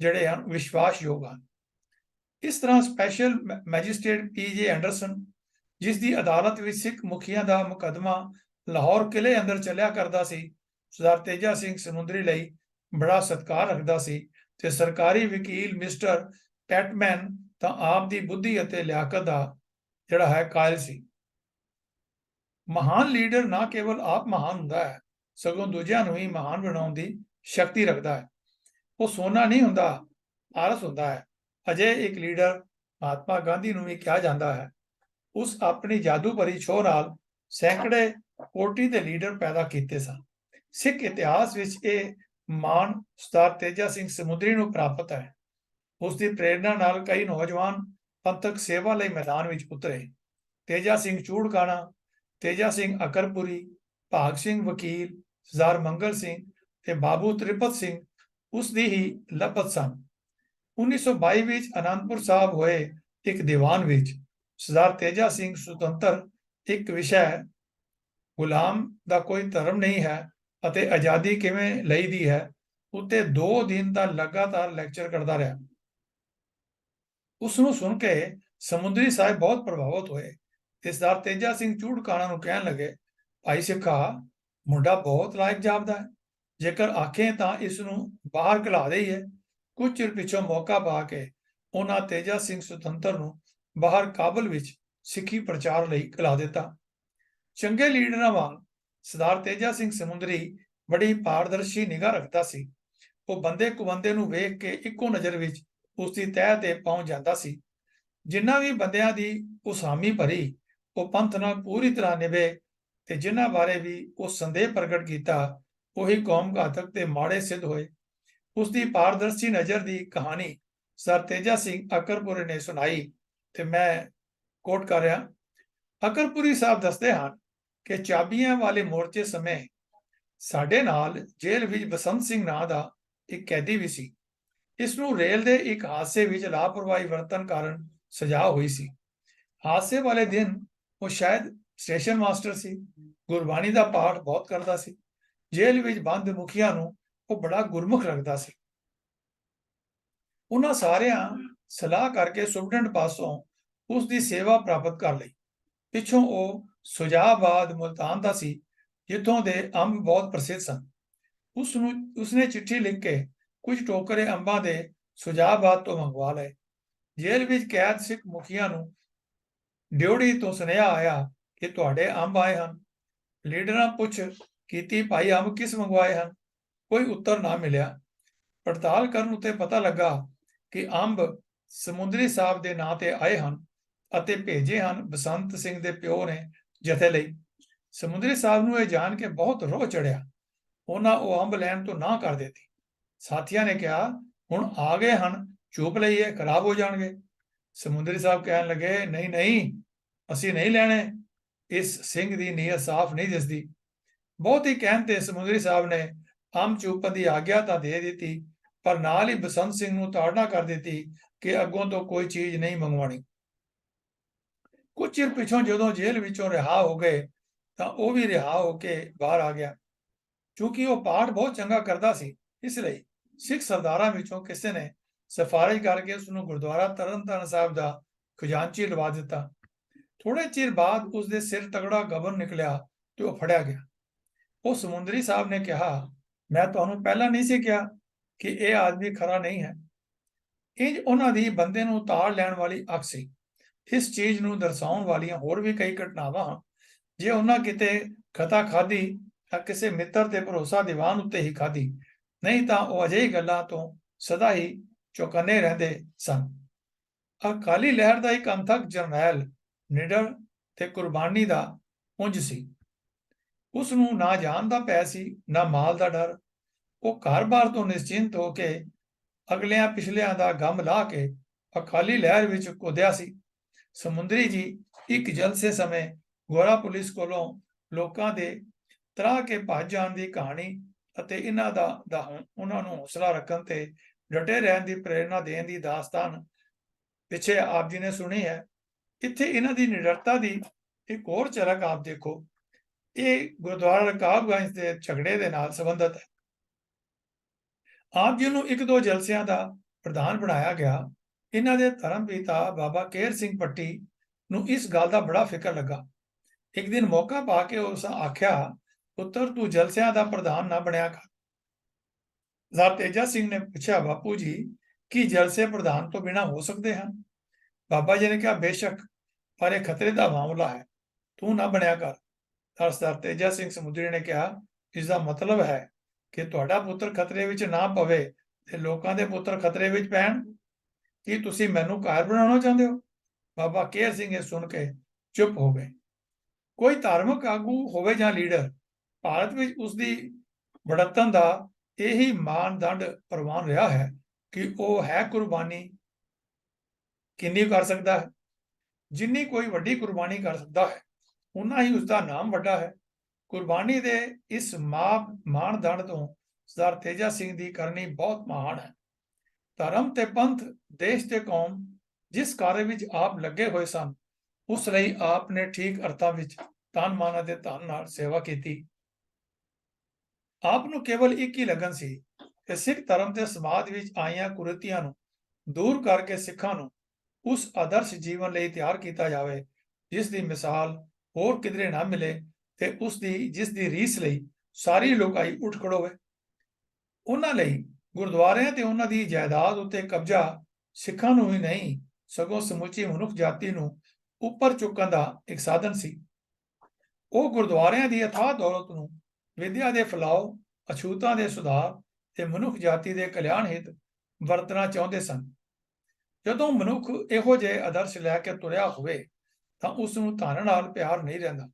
ਜਿਹੜੇ ਹਨ ਵਿਸ਼ਵਾਸਯੋਗ ਹਨ। ਇਸ ਤਰ੍ਹਾਂ ਸਪੈਸ਼ਲ ਮੈਜਿਸਟ੍ਰੇਟ ਪੀ.ਜੇ. ਐਂਡਰਸਨ, ਜਿਸ ਦੀ ਅਦਾਲਤ ਵਿੱਚ ਸਿੱਖ ਮੁਖੀਆਂ ਦਾ ਮੁਕੱਦਮਾ ਲਾਹੌਰ ਕਿਲੇ ਅੰਦਰ ਚੱਲਿਆ ਕਰਦਾ ਸੀ, ਸਰਦਾਰ ਤੇਜਾ ਸਿੰਘ ਸਮੁੰਦਰੀ ਲਈ ਬੜਾ ਸਤਿਕਾਰ ਰੱਖਦਾ ਸੀ ਤੇ ਸਰਕਾਰੀ ਵਕੀਲ ਮਿਸਟਰ ਪੈਟਮੈਨ ਤਾਂ ਆਪ ਦੀ ਬੁੱਧੀ ਅਤੇ ਲਿਆਕਤ ਦਾ ਜਿਹੜਾ ਹੈ ਕਾਇਲ ਸੀ। ਮਹਾਨ ਲੀਡਰ ਨਾ ਕੇਵਲ ਆਪ ਮਹਾਨ ਹੁੰਦਾ ਹੈ, ਸਗੋਂ ਦੂਜਿਆਂ ਨੂੰ ਹੀ ਮਹਾਨ ਬਣਾਉਣ ਦੀ ਸ਼ਕਤੀ ਰੱਖਦਾ ਹੈ। ਉਹ ਸੋਨਾ ਨਹੀਂ ਹੁੰਦਾ, ਪਾਰਸ ਹੁੰਦਾ ਹੈ। ਅਜੇ ਇੱਕ ਲੀਡਰ ਮਹਾਤਮਾ ਗਾਂਧੀ ਨੂੰ ਵੀ ਕਿਹਾ ਜਾਂਦਾ ਹੈ। ਉਸ ਆਪਣੀ ਜਾਦੂ ਭਰੀ ਛੋਹ ਨਾਲ ਸੈਂਕੜੇ ਕੋਟੀ ਦੇ ਲੀਡਰ ਪੈਦਾ ਕੀਤੇ ਸਨ। ਸਿੱਖ ਇਤਿਹਾਸ ਵਿੱਚ ਇਹ ਮਾਣ ਸਰਦਾਰ ਤੇਜਾ ਸਿੰਘ ਸਮੁੰਦਰੀ ਨੂੰ ਪ੍ਰਾਪਤ ਹੈ। ਉਸ ਦੀ ਪ੍ਰੇਰਣਾ ਨਾਲ ਕਈ ਨੌਜਵਾਨ ਪੰਥਕ ਸੇਵਾ ਲਈ ਮੈਦਾਨ ਵਿੱਚ ਉਤਰੇ। ਤੇਜਾ ਸਿੰਘ ਚੂੜਕਾਣਾ, ਤੇਜਾ ਸਿੰਘ ਅਕਰਪੁਰੀ, ਭਾਗ ਸਿੰਘ ਵਕੀਲ, ਸਰਦਾਰ ਮੰਗਲ ਸਿੰਘ ਤੇ ਬਾਬੂ ਤ੍ਰਿਪਤ ਸਿੰਘ ਉਸ ਦੀ ਹੀ ਲਪਤ ਸਨ। 1922 ਵਿੱਚ ਅਨੰਦਪੁਰ ਸਾਹਿਬ ਹੋਏ ਇੱਕ ਦੀਵਾਨ ਵਿੱਚ ਸਰਦਾਰ ਤੇਜਾ ਸਿੰਘ ਸੁਤੰਤਰ ਇੱਕ ਵਿਸ਼ਾ ਗੁਲਾਮ ਦਾ ਕੋਈ ਧਰਮ ਨਹੀਂ ਹੈ ਅਤੇ ਆਜ਼ਾਦੀ ਕਿਵੇਂ ਲਈਦੀ ਹੈ ਉੱਤੇ 2 ਦਿਨ ਦਾ ਲਗਾਤਾਰ ਲੈਕਚਰ ਕਰਦਾ ਰਿਹਾ। ਉਸ ਨੂੰ ਸੁਣ ਕੇ ਸਮੁੰਦਰੀ ਸਾਹਿਬ ਬਹੁਤ ਪ੍ਰਭਾਵਿਤ ਹੋਏ ਤੇ ਸਰਦਾਰ ਤੇਜਾ ਸਿੰਘ ਚੂੜਕਾਣਾ ਨੂੰ ਕਹਿਣ ਲੱਗੇ, ਭਾਈ ਸਿੱਖਾ, ਮੁੰਡਾ ਬਹੁਤ ਲਾਇਕ ਜਾਪਦਾ ਹੈ। ਜੇਕਰ ਆਖੇ ਤਾਂ ਇਸ ਨੂੰ ਬਾਹਰ ਘਲਾ ਦੇਈਏ। ਕੁਝ ਚਿਰ ਪਿੱਛੋਂ ਮੌਕਾ ਪਾ ਕੇ ਉਹਨਾਂ ਤੇਜਾ ਸਿੰਘ ਸੁਤੰਤਰ ਨੂੰ ਬਾਹਰ ਕਾਬਲ ਵਿੱਚ ਸਿੱਖੀ ਪ੍ਰਚਾਰ ਲਈ ਘਲਾ ਦਿੱਤਾ। ਚੰਗੇ ਲੀਡਰਾਂ ਵਾਂਗ ਸਰਦਾਰ ਤੇਜਾ ਸਿੰਘ ਸਮੁੰਦਰੀ ਬੜੀ ਪਾਰਦਰਸ਼ੀ ਨਿਗਾਹ ਰੱਖਦਾ ਸੀ। ਉਹ ਬੰਦੇ ਕੁਬੰਦੇ ਨੂੰ ਵੇਖ ਕੇ ਇੱਕੋ ਨਜ਼ਰ ਵਿੱਚ ਉਸ ਦੀ ਤਹਿ ਤੇ ਪਹੁੰਚ ਜਾਂਦਾ ਸੀ। ਜਿਨ੍ਹਾਂ ਵੀ ਬੰਦਿਆਂ ਦੀ ਉਸ ਹਾਮੀ ਭਰੀ, ਉਹ ਪੰਥ ਨਾਲ ਪੂਰੀ ਤਰ੍ਹਾਂ ਨਿਭੇ ਤੇ ਜਿਨ੍ਹਾਂ ਬਾਰੇ ਵੀ ਉਹ ਸੰਦੇਹ ਪ੍ਰਗਟ ਕੀਤਾ, ਉਹੀ ਕੌਮ ਘਾਤਕ ਤੇ ਮਾੜੇ ਸਿੱਧ ਹੋਏ। ਉਸ ਦੀ ਪਾਰਦਰਸ਼ੀ ਨਜ਼ਰ ਦੀ ਕਹਾਣੀ ਸਰ ਤੇਜਾ ਸਿੰਘ ਅਕਰਪੁਰੀ ਨੇ ਸੁਣਾਈ ਤੇ ਮੈਂ ਕੋਟ ਕਰ ਰਿਹਾ। ਅਕਰਪੁਰੀ ਸਾਹਿਬ ਦੱਸਦੇ ਹਨ ਕਿ ਚਾਬੀਆਂ ਵਾਲੇ ਮੋਰਚੇ ਸਮੇਂ ਸਾਡੇ ਨਾਲ ਜੇਲ੍ਹ ਵਿੱਚ ਬਸੰਤ ਸਿੰਘ ਨਾਂ ਦਾ ਇੱਕ ਕੈਦੀ ਵੀ ਸੀ। ਇਸ ਨੂੰ ਰੇਲ ਦੇ ਇੱਕ ਹਾਦਸੇ ਵਿੱਚ ਲਾਪਰਵਾਹੀ ਵਰਤਣ ਕਾਰਨ ਸਜ਼ਾ ਹੋਈ ਸੀ। ਹਾਦਸੇ ਵਾਲੇ ਦਿਨ ਉਹ ਸ਼ਾਇਦ ਸਟੇਸ਼ਨ ਮਾਸਟਰ ਸੀ। ਗੁਰਬਾਣੀ ਦਾ ਪਾਠ ਬਹੁਤ ਕਰਦਾ ਸੀ। ਜੇਲ੍ਹ ਵਿੱਚ ਬੰਦ ਮੁਖੀਆਂ ਨੂੰ ਉਹ ਬੜਾ ਗੁਰਮੁਖ ਲੱਗਦਾ ਸੀ। ਉਹਨਾਂ ਸਾਰਿਆਂ ਸਲਾਹ ਕਰਕੇ ਸੁਪਰਡੈਂਟ ਪਾਸੋਂ ਉਸ ਦੀ ਸੇਵਾ ਪ੍ਰਾਪਤ ਕਰ ਲਈ। ਪਿੱਛੋਂ ਉਹ ਸੁਜਾਬਾਦ ਮੁਲਤਾਨ ਦਾ ਸੀ, ਜਿੱਥੋਂ ਦੇ ਅੰਬ ਬਹੁਤ ਪ੍ਰਸਿੱਧ ਸਨ। ਉਸਨੇ ਚਿੱਠੀ ਲਿਖ ਕੇ ਕੁਝ ਟੋਕਰੇ ਅੰਬਾਂ ਦੇ ਸੁਜਾਬਾਦ ਤੋਂ ਮੰਗਵਾ ਲਏ। ਜੇਲ੍ਹ ਵਿੱਚ ਕੈਦ ਸਿੱਖ ਮੁਖੀਆਂ ਨੂੰ ਡਿਓੜੀ ਤੋਂ ਸੁਨੇਹਾ ਆਇਆ ਕਿ ਤੁਹਾਡੇ ਅੰਬ ਆਏ ਹਨ। ਲੀਡਰਾਂ ਪੁੱਛ ਕੀਤੀ, ਭਾਈ ਅੰਬ ਕਿਸ ਮੰਗਵਾਏ ਹਨ? ਕੋਈ ਉੱਤਰ ਨਾ ਮਿਲਿਆ। ਪੜਤਾਲ ਕਰਨ ਉੱਤੇ ਪਤਾ ਲੱਗਾ ਕਿ ਅੰਬ ਸਮੁੰਦਰੀ ਸਾਹਿਬ ਦੇ ਨਾਂ ਤੇ ਆਏ ਹਨ ਅਤੇ ਭੇਜੇ ਹਨ ਬਸੰਤ ਸਿੰਘ ਦੇ ਪਿਓ ਨੇ ਜਥੇ ਲਈ। ਸਮੁੰਦਰੀ ਸਾਹਿਬ ਨੂੰ ਇਹ ਜਾਣ ਕੇ ਬਹੁਤ ਰੋਹ ਚੜਿਆ। ਉਹਨਾਂ ਉਹ ਅੰਬ ਲੈਣ ਤੋਂ ਨਾ ਕਰ ਦਿੱਤੀ। ਸਾਥੀਆਂ ਨੇ ਕਿਹਾ, ਹੁਣ ਆ ਗਏ ਹਨ, ਚੁੱਪ ਲਈਏ, ਖਰਾਬ ਹੋ ਜਾਣਗੇ। ਸਮੁੰਦਰੀ ਸਾਹਿਬ ਕਹਿਣ ਲੱਗੇ, ਨਹੀਂ ਨਹੀਂ, ਅਸੀਂ ਨਹੀਂ ਲੈਣੇ। ਇਸ ਸਿੰਘ ਦੀ ਨੀਅਤ ਸਾਫ਼ ਨਹੀਂ ਦਿਸਦੀ। ਬਹੁਤ ਹੀ ਕਹਿਣ ਤੇ ਸਮੁੰਦਰੀ ਸਾਹਿਬ ਨੇ ਅੰਬ ਚੂਪਣ ਦੀ ਆਗਿਆ ਤਾਂ ਦੇ ਦਿੱਤੀ, ਪਰ ਨਾਲ ਹੀ ਬਸੰਤ ਸਿੰਘ ਨੂੰ ਤਾੜਨਾ ਕਰ ਦਿੱਤੀ ਕਿ ਅੱਗੋਂ ਤੋਂ ਕੋਈ ਚੀਜ਼ ਨਹੀਂ ਮੰਗਵਾਉਣੀ। ਕੁਝ ਚਿਰ ਪਿੱਛੋਂ ਜਦੋਂ ਜੇਲ੍ਹ ਵਿੱਚੋਂ ਰਿਹਾ ਹੋ ਗਏ ਤਾਂ ਉਹ ਵੀ ਰਿਹਾ ਹੋ ਕੇ ਬਾਹਰ ਆ ਗਿਆ। ਕਿਉਂਕਿ ਉਹ ਪਾਠ ਬਹੁਤ ਚੰਗਾ ਕਰਦਾ ਸੀ, ਇਸ ਲਈ ਸਿੱਖ ਸਰਦਾਰਾਂ ਵਿੱਚੋਂ ਕਿਸੇ ਨੇ ਸਿਫਾਰਿਸ਼ ਕਰਕੇ ਉਸ ਨੂੰ ਗੁਰਦੁਆਰਾ ਤਰਨਤਾਰਨ ਸਾਹਿਬ ਦਾ ਖਜ਼ਾਨਚੀ ਲਵਾ ਦਿੱਤਾ। ਥੋੜੇ ਚਿਰ ਬਾਅਦ ਉਸ ਦੇ ਸਿਰ ਤਗੜਾ ਗਬਨ ਨਿਕਲਿਆ ਤੇ ਉਹ ਫੜਿਆ ਗਿਆ। ਉਹ ਸਮੁੰਦਰੀ ਸਾਹਿਬ ਨੇ ਕਿਹਾ, ਮੈਂ ਤੁਹਾਨੂੰ ਪਹਿਲਾਂ ਨਹੀਂ ਸੀ ਕਿਹਾ ਕਿ ਇਹ ਆਦਮੀ ਖਰਾ ਨਹੀਂ ਹੈ। ਇੰਜ ਉਹਨਾਂ ਦੀ ਬੰਦੇ ਨੂੰ ਤਾੜ ਲੈਣ ਵਾਲੀ ਅੱਖ ਸੀ। ਇਸ ਚੀਜ਼ ਨੂੰ ਦਰਸਾਉਣ ਵਾਲੀਆਂ ਹੋਰ ਵੀ ਕਈ ਘਟਨਾਵਾਂ ਹਨ। ਜੇ ਉਹਨਾਂ ਕਿਤੇ ਖਤਾ ਖਾਧੀ ਤਾਂ ਕਿਸੇ ਮਿੱਤਰ ਤੇ ਭਰੋਸਾ ਦੀਵਾਨ ਉੱਤੇ ਹੀ ਖਾਧੀ, ਨਹੀਂ ਤਾਂ ਉਹ ਅਜਿਹੀ ਗੱਲਾਂ ਤੋਂ ਸਦਾ ਹੀ ਚੌਕੰਨੇ ਰਹਿੰਦੇ ਸਨ। ਅਕਾਲੀ ਲਹਿਰ ਦਾ ਇੱਕ ਅੰਥਕ ਜਰਨੈਲ ਨਿਡਰ ਤੇ ਕੁਰਬਾਨੀ ਦਾ ਪੁੰਜ ਸੀ। ਉਸ ਨੂੰ ਨਾ ਜਾਨ ਦਾ ਭੈ ਸੀ, ਨਾ ਮਾਲ ਦਾ ਡਰ। ਉਹ ਘਰ-ਬਾਰ ਤੋਂ ਨਿਸ਼ਚਿੰਤ ਹੋ ਕੇ ਅਗਲਿਆਂ ਪਿਛਲਿਆਂ ਦਾ ਗਮ ਲਾ ਕੇ ਅਕਾਲੀ ਲਹਿਰ ਵਿੱਚ ਕੁੱਦਿਆ ਸੀ। ਸਮੁੰਦਰੀ ਜੀ ਇੱਕ ਜਲਸੇ ਸਮੇਂ ਗੋਰਾ ਪੁਲਿਸ ਕੋਲੋਂ ਲੋਕਾਂ ਦੇ ਤਰਾਹ ਕੇ ਭੱਜ ਜਾਣ ਦੀ ਕਹਾਣੀ ਅਤੇ ਇਹਨਾਂ ਦਾ ਉਹਨਾਂ ਨੂੰ ਹੌਸਲਾ ਰੱਖਣ ਤੇ ਡਟੇ ਰਹਿਣ ਦੀ ਪ੍ਰੇਰਨਾ ਦੇਣ ਦੀ ਦਾਸਤਾਨ ਪਿੱਛੇ ਆਪ ਜੀ ਨੇ ਸੁਣੀ ਹੈ। ਇੱਥੇ ਇਹਨਾਂ ਦੀ ਨਿਡਰਤਾ ਦੀ ਇੱਕ ਹੋਰ ਝਲਕ ਆਪ ਦੇਖੋ। ਇਹ ਗੁਰਦੁਆਰਾ ਰਕਾਬਗੰਜ ਦੇ ਝਗੜੇ ਦੇ ਨਾਲ ਸੰਬੰਧਿਤ ਹੈ। ਆਪ ਜੀ ਨੂੰ ਇੱਕ ਦੋ ਜਲਸਿਆਂ ਦਾ ਪ੍ਰਧਾਨ ਬਣਾਇਆ ਗਿਆ। ਇਹਨਾਂ ਦੇ ਧਰਮ ਪਿਤਾ ਬਾਬਾ ਕੇਰ ਸਿੰਘ ਪੱਟੀ ਨੂੰ ਇਸ ਗੱਲ ਦਾ ਬੜਾ ਫਿਕਰ ਲੱਗਾ। ਇੱਕ ਦਿਨ ਮੌਕਾ ਪਾ ਕੇ ਉਸ ਆਖਿਆ, ਪੁੱਤਰ ਤੂੰ ਜਲਸਿਆਂ ਦਾ ਪ੍ਰਧਾਨ ਨਾ ਬਣਿਆ ਕਰ। ਸਰ ਤੇਜਾ ਸਿੰਘ ਨੇ ਪੁੱਛਿਆ, ਬਾਪੂ ਜੀ ਕੀ ਜਲਸੇ ਪ੍ਰਧਾਨ ਤੋਂ ਬਿਨਾਂ ਹੋ ਸਕਦੇ ਹਨ? ਬਾਬਾ ਜੀ ਨੇ ਕਿਹਾ, ਬੇਸ਼ੱਕ, ਪਰ ਇਹ ਖਤਰੇ ਦਾ ਮਾਮਲਾ ਹੈ, ਤੂੰ ਨਾ ਬਣਿਆ ਕਰ। ਸਰ ਤੇਜਾ ਸਿੰਘ ਸਮੁੰਦਰੀ ਨੇ ਕਿਹਾ, ਇਸ ਦਾ ਮਤਲਬ ਹੈ ਕਿ ਤੁਹਾਡਾ ਪੁੱਤਰ ਖਤਰੇ ਵਿੱਚ ਨਾ ਪਵੇ ਤੇ ਲੋਕਾਂ ਦੇ ਪੁੱਤਰ ਖਤਰੇ ਵਿੱਚ ਪੈਣ। ਕੀ ਤੁਸੀਂ ਮੈਨੂੰ ਕਾਇਰ ਬਣਾਉਣਾ ਚਾਹੁੰਦੇ ਹੋ? ਬਾਬਾ ਕੇਰ ਸਿੰਘ ਇਹ ਸੁਣ ਕੇ ਚੁੱਪ ਹੋ ਗਏ। ਕੋਈ ਧਾਰਮਿਕ ਆਗੂ ਹੋਵੇ ਜਾਂ ਲੀਡਰ, ਭਾਰਤ ਵਿੱਚ ਉਸ ਦੀ ਬੜਤਨ ਦਾ ਇਹੀ ਮਾਨਦੰਡ ਪ੍ਰਵਾਨ ਰਿਹਾ ਹੈ ਕਿ ਉਹ ਹੈ ਕੁਰਬਾਨੀ ਕਿੰਨੀ ਕਰ ਸਕਦਾ ਹੈ। ਜਿੰਨੀ ਕੋਈ ਵੱਡੀ ਕੁਰਬਾਨੀ ਕਰ ਸਕਦਾ ਹੈ, ਉਨਾ ਹੀ ਉਸਦਾ ਨਾਮ ਵੱਡਾ ਹੈ। ਕੁਰਬਾਨੀ ਦੇ ਇਸ ਮਾਨਦੰਡ ਤੋਂ ਸਰਦਾਰ ਤੇਜਾ ਸਿੰਘ ਦੀ ਕਰਨੀ ਬਹੁਤ ਮਹਾਨ ਹੈ। ਧਰਮ ਤੇ ਪੰਥ, ਦੇਸ਼ ਤੇ ਕੌਮ, ਜਿਸ ਕਾਰਜ ਵਿੱਚ ਆਪ ਲੱਗੇ ਹੋਏ ਸਨ, ਉਸ ਲਈ ਆਪ ਨੇ ਠੀਕ ਅਰਥਾਂ ਵਿੱਚ ਤਨ ਮਨ ਅਤੇ ਧਨ ਨਾਲ ਸੇਵਾ ਕੀਤੀ। ਆਪ ਨੂੰ ਕੇਵਲ ਇੱਕ ਹੀ ਲਗਨ ਸੀ ਕਿ ਸਿੱਖ ਧਰਮ ਤੇ ਸਮਾਜ ਵਿੱਚ ਆਈਆਂ ਕੁਰੀਤੀਆਂ ਨੂੰ ਦੂਰ ਕਰਕੇ ਸਿੱਖਾਂ ਨੂੰ ਉਸ ਆਦਰਸ਼ ਜੀਵਨ ਲਈ ਤਿਆਰ ਕੀਤਾ ਜਾਵੇ ਜਿਸ ਦੀ ਮਿਸਾਲ ਹੋਰ ਕਿਧਰੇ ਨਾ ਮਿਲੇ ਤੇ ਜਿਸ ਦੀ ਰੀਸ ਲਈ ਸਾਰੀ ਲੋਕਾਈ ਉੱਠ ਖੜੋਵੇ। ਉਹਨਾਂ ਲਈ ਗੁਰਦੁਆਰਿਆਂ ਤੇ ਉਹਨਾਂ ਦੀ ਜਾਇਦਾਦ ਉੱਤੇ ਕਬਜ਼ਾ ਸਿੱਖਾਂ ਨੂੰ ਹੀ ਨਹੀਂ, ਸਗੋਂ ਸਮੁੱਚੀ ਮਨੁੱਖ ਜਾਤੀ ਨੂੰ ਉੱਪਰ ਚੁੱਕਣ ਦਾ ਇੱਕ ਸਾਧਨ ਸੀ। ਉਹ ਗੁਰਦੁਆਰਿਆਂ ਦੀ ਅਥਾਹ ਦੌਲਤ ਨੂੰ ਵਿਦਿਆ ਦੇ ਫੈਲਾਓ, ਅਛੂਤਾਂ ਦੇ ਸੁਧਾਰ ਤੇ ਮਨੁੱਖ ਜਾਤੀ ਦੇ ਕਲਿਆਣ ਹਿੱਤ ਵਰਤਣਾ ਚਾਹੁੰਦੇ ਸਨ। ਜਦੋਂ ਮਨੁੱਖ ਇਹੋ ਜਿਹੇ ਆਦਰਸ਼ ਲੈ ਕੇ ਤੁਰਿਆ ਹੋਵੇ ਤਾਂ ਉਸ ਨੂੰ ਧਨ ਨਾਲ ਪਿਆਰ ਨਹੀਂ ਰਹਿੰਦਾ।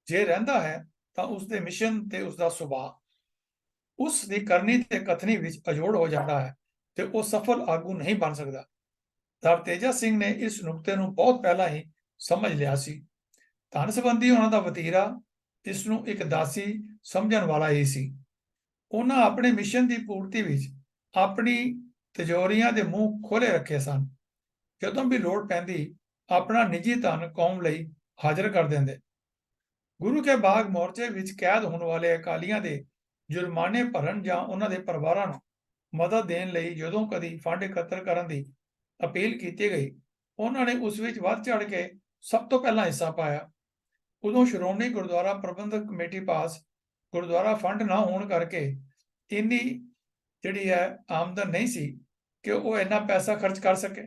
ਜੇ ਰਹਿੰਦਾ ਹੈ ਤਾਂ ਉਸ ਦੇ ਮਿਸ਼ਨ ਤੇ ਉਸ ਦਾ ਸੁਭਾਅ ਉਸ ਦੀ ਕਰਨੀ ਤੇ ਕਥਨੀ ਵਿੱਚ ਅਜੋੜ ਹੋ ਜਾਂਦਾ ਹੈ ਤੇ ਉਹ ਸਫਲ ਆਗੂ ਨਹੀਂ ਬਣ ਸਕਦਾ। ਸਰ ਤੇਜਾ ਸਿੰਘ ਨੇ ਇਸ ਨੁਕਤੇ ਨੂੰ ਬਹੁਤ ਪਹਿਲਾਂ ਹੀ ਸਮਝ ਲਿਆ ਸੀ। ਧਨ ਸੰਬੰਧੀ ਉਹਨਾਂ ਦਾ ਵਤੀਰਾ ਇਸ ਨੂੰ ਇੱਕ ਦਾਸੀ ਸਮਝਣ ਵਾਲਾ ਹੀ ਸੀ। ਉਹਨਾਂ ਆਪਣੇ ਮਿਸ਼ਨ ਦੀ ਪੂਰਤੀ ਵਿੱਚ ਆਪਣੀ ਤਿਜੋਰੀਆਂ ਦੇ ਮੂੰਹ ਖੋਲੇ ਰੱਖੇ ਸਨ। ਜਦੋਂ ਵੀ ਲੋੜ ਪੈਂਦੀ ਆਪਣਾ ਨਿੱਜੀ ਧਨ ਕੌਮ ਲਈ ਹਾਜ਼ਰ ਕਰ ਦਿੰਦੇ। ਗੁਰੂ ਕੇ ਬਾਗ ਮੋਰਚੇ ਵਿੱਚ ਕੈਦ ਹੋਣ ਵਾਲੇ ਅਕਾਲੀਆਂ ਦੇ ਜੁਰਮਾਨੇ ਭਰਨ ਜਾਂ ਉਹਨਾਂ ਦੇ ਪਰਿਵਾਰਾਂ ਨੂੰ ਮਦਦ ਦੇਣ ਲਈ ਜਦੋਂ ਕਦੀ ਫੰਡ ਇਕੱਤਰ ਕਰਨ ਦੀ ਅਪੀਲ ਕੀਤੀ ਗਈ, ਉਹਨਾਂ ਨੇ ਉਸ ਵਿੱਚ ਵੱਧ ਚੜ ਕੇ ਸਭ ਤੋਂ ਪਹਿਲਾਂ ਹਿੱਸਾ ਪਾਇਆ। ਉਦੋਂ ਸ਼੍ਰੋਮਣੀ ਗੁਰਦੁਆਰਾ ਪ੍ਰਬੰਧਕ ਕਮੇਟੀ ਪਾਸ ਗੁਰਦੁਆਰਾ ਫੰਡ ਨਾ ਹੋਣ ਕਰਕੇ ਇੰਨੀ ਜਿਹੜੀ ਹੈ ਆਮਦਨ ਨਹੀਂ ਸੀ ਕਿ ਉਹ ਇੰਨਾ ਪੈਸਾ ਖਰਚ ਕਰ ਸਕੇ।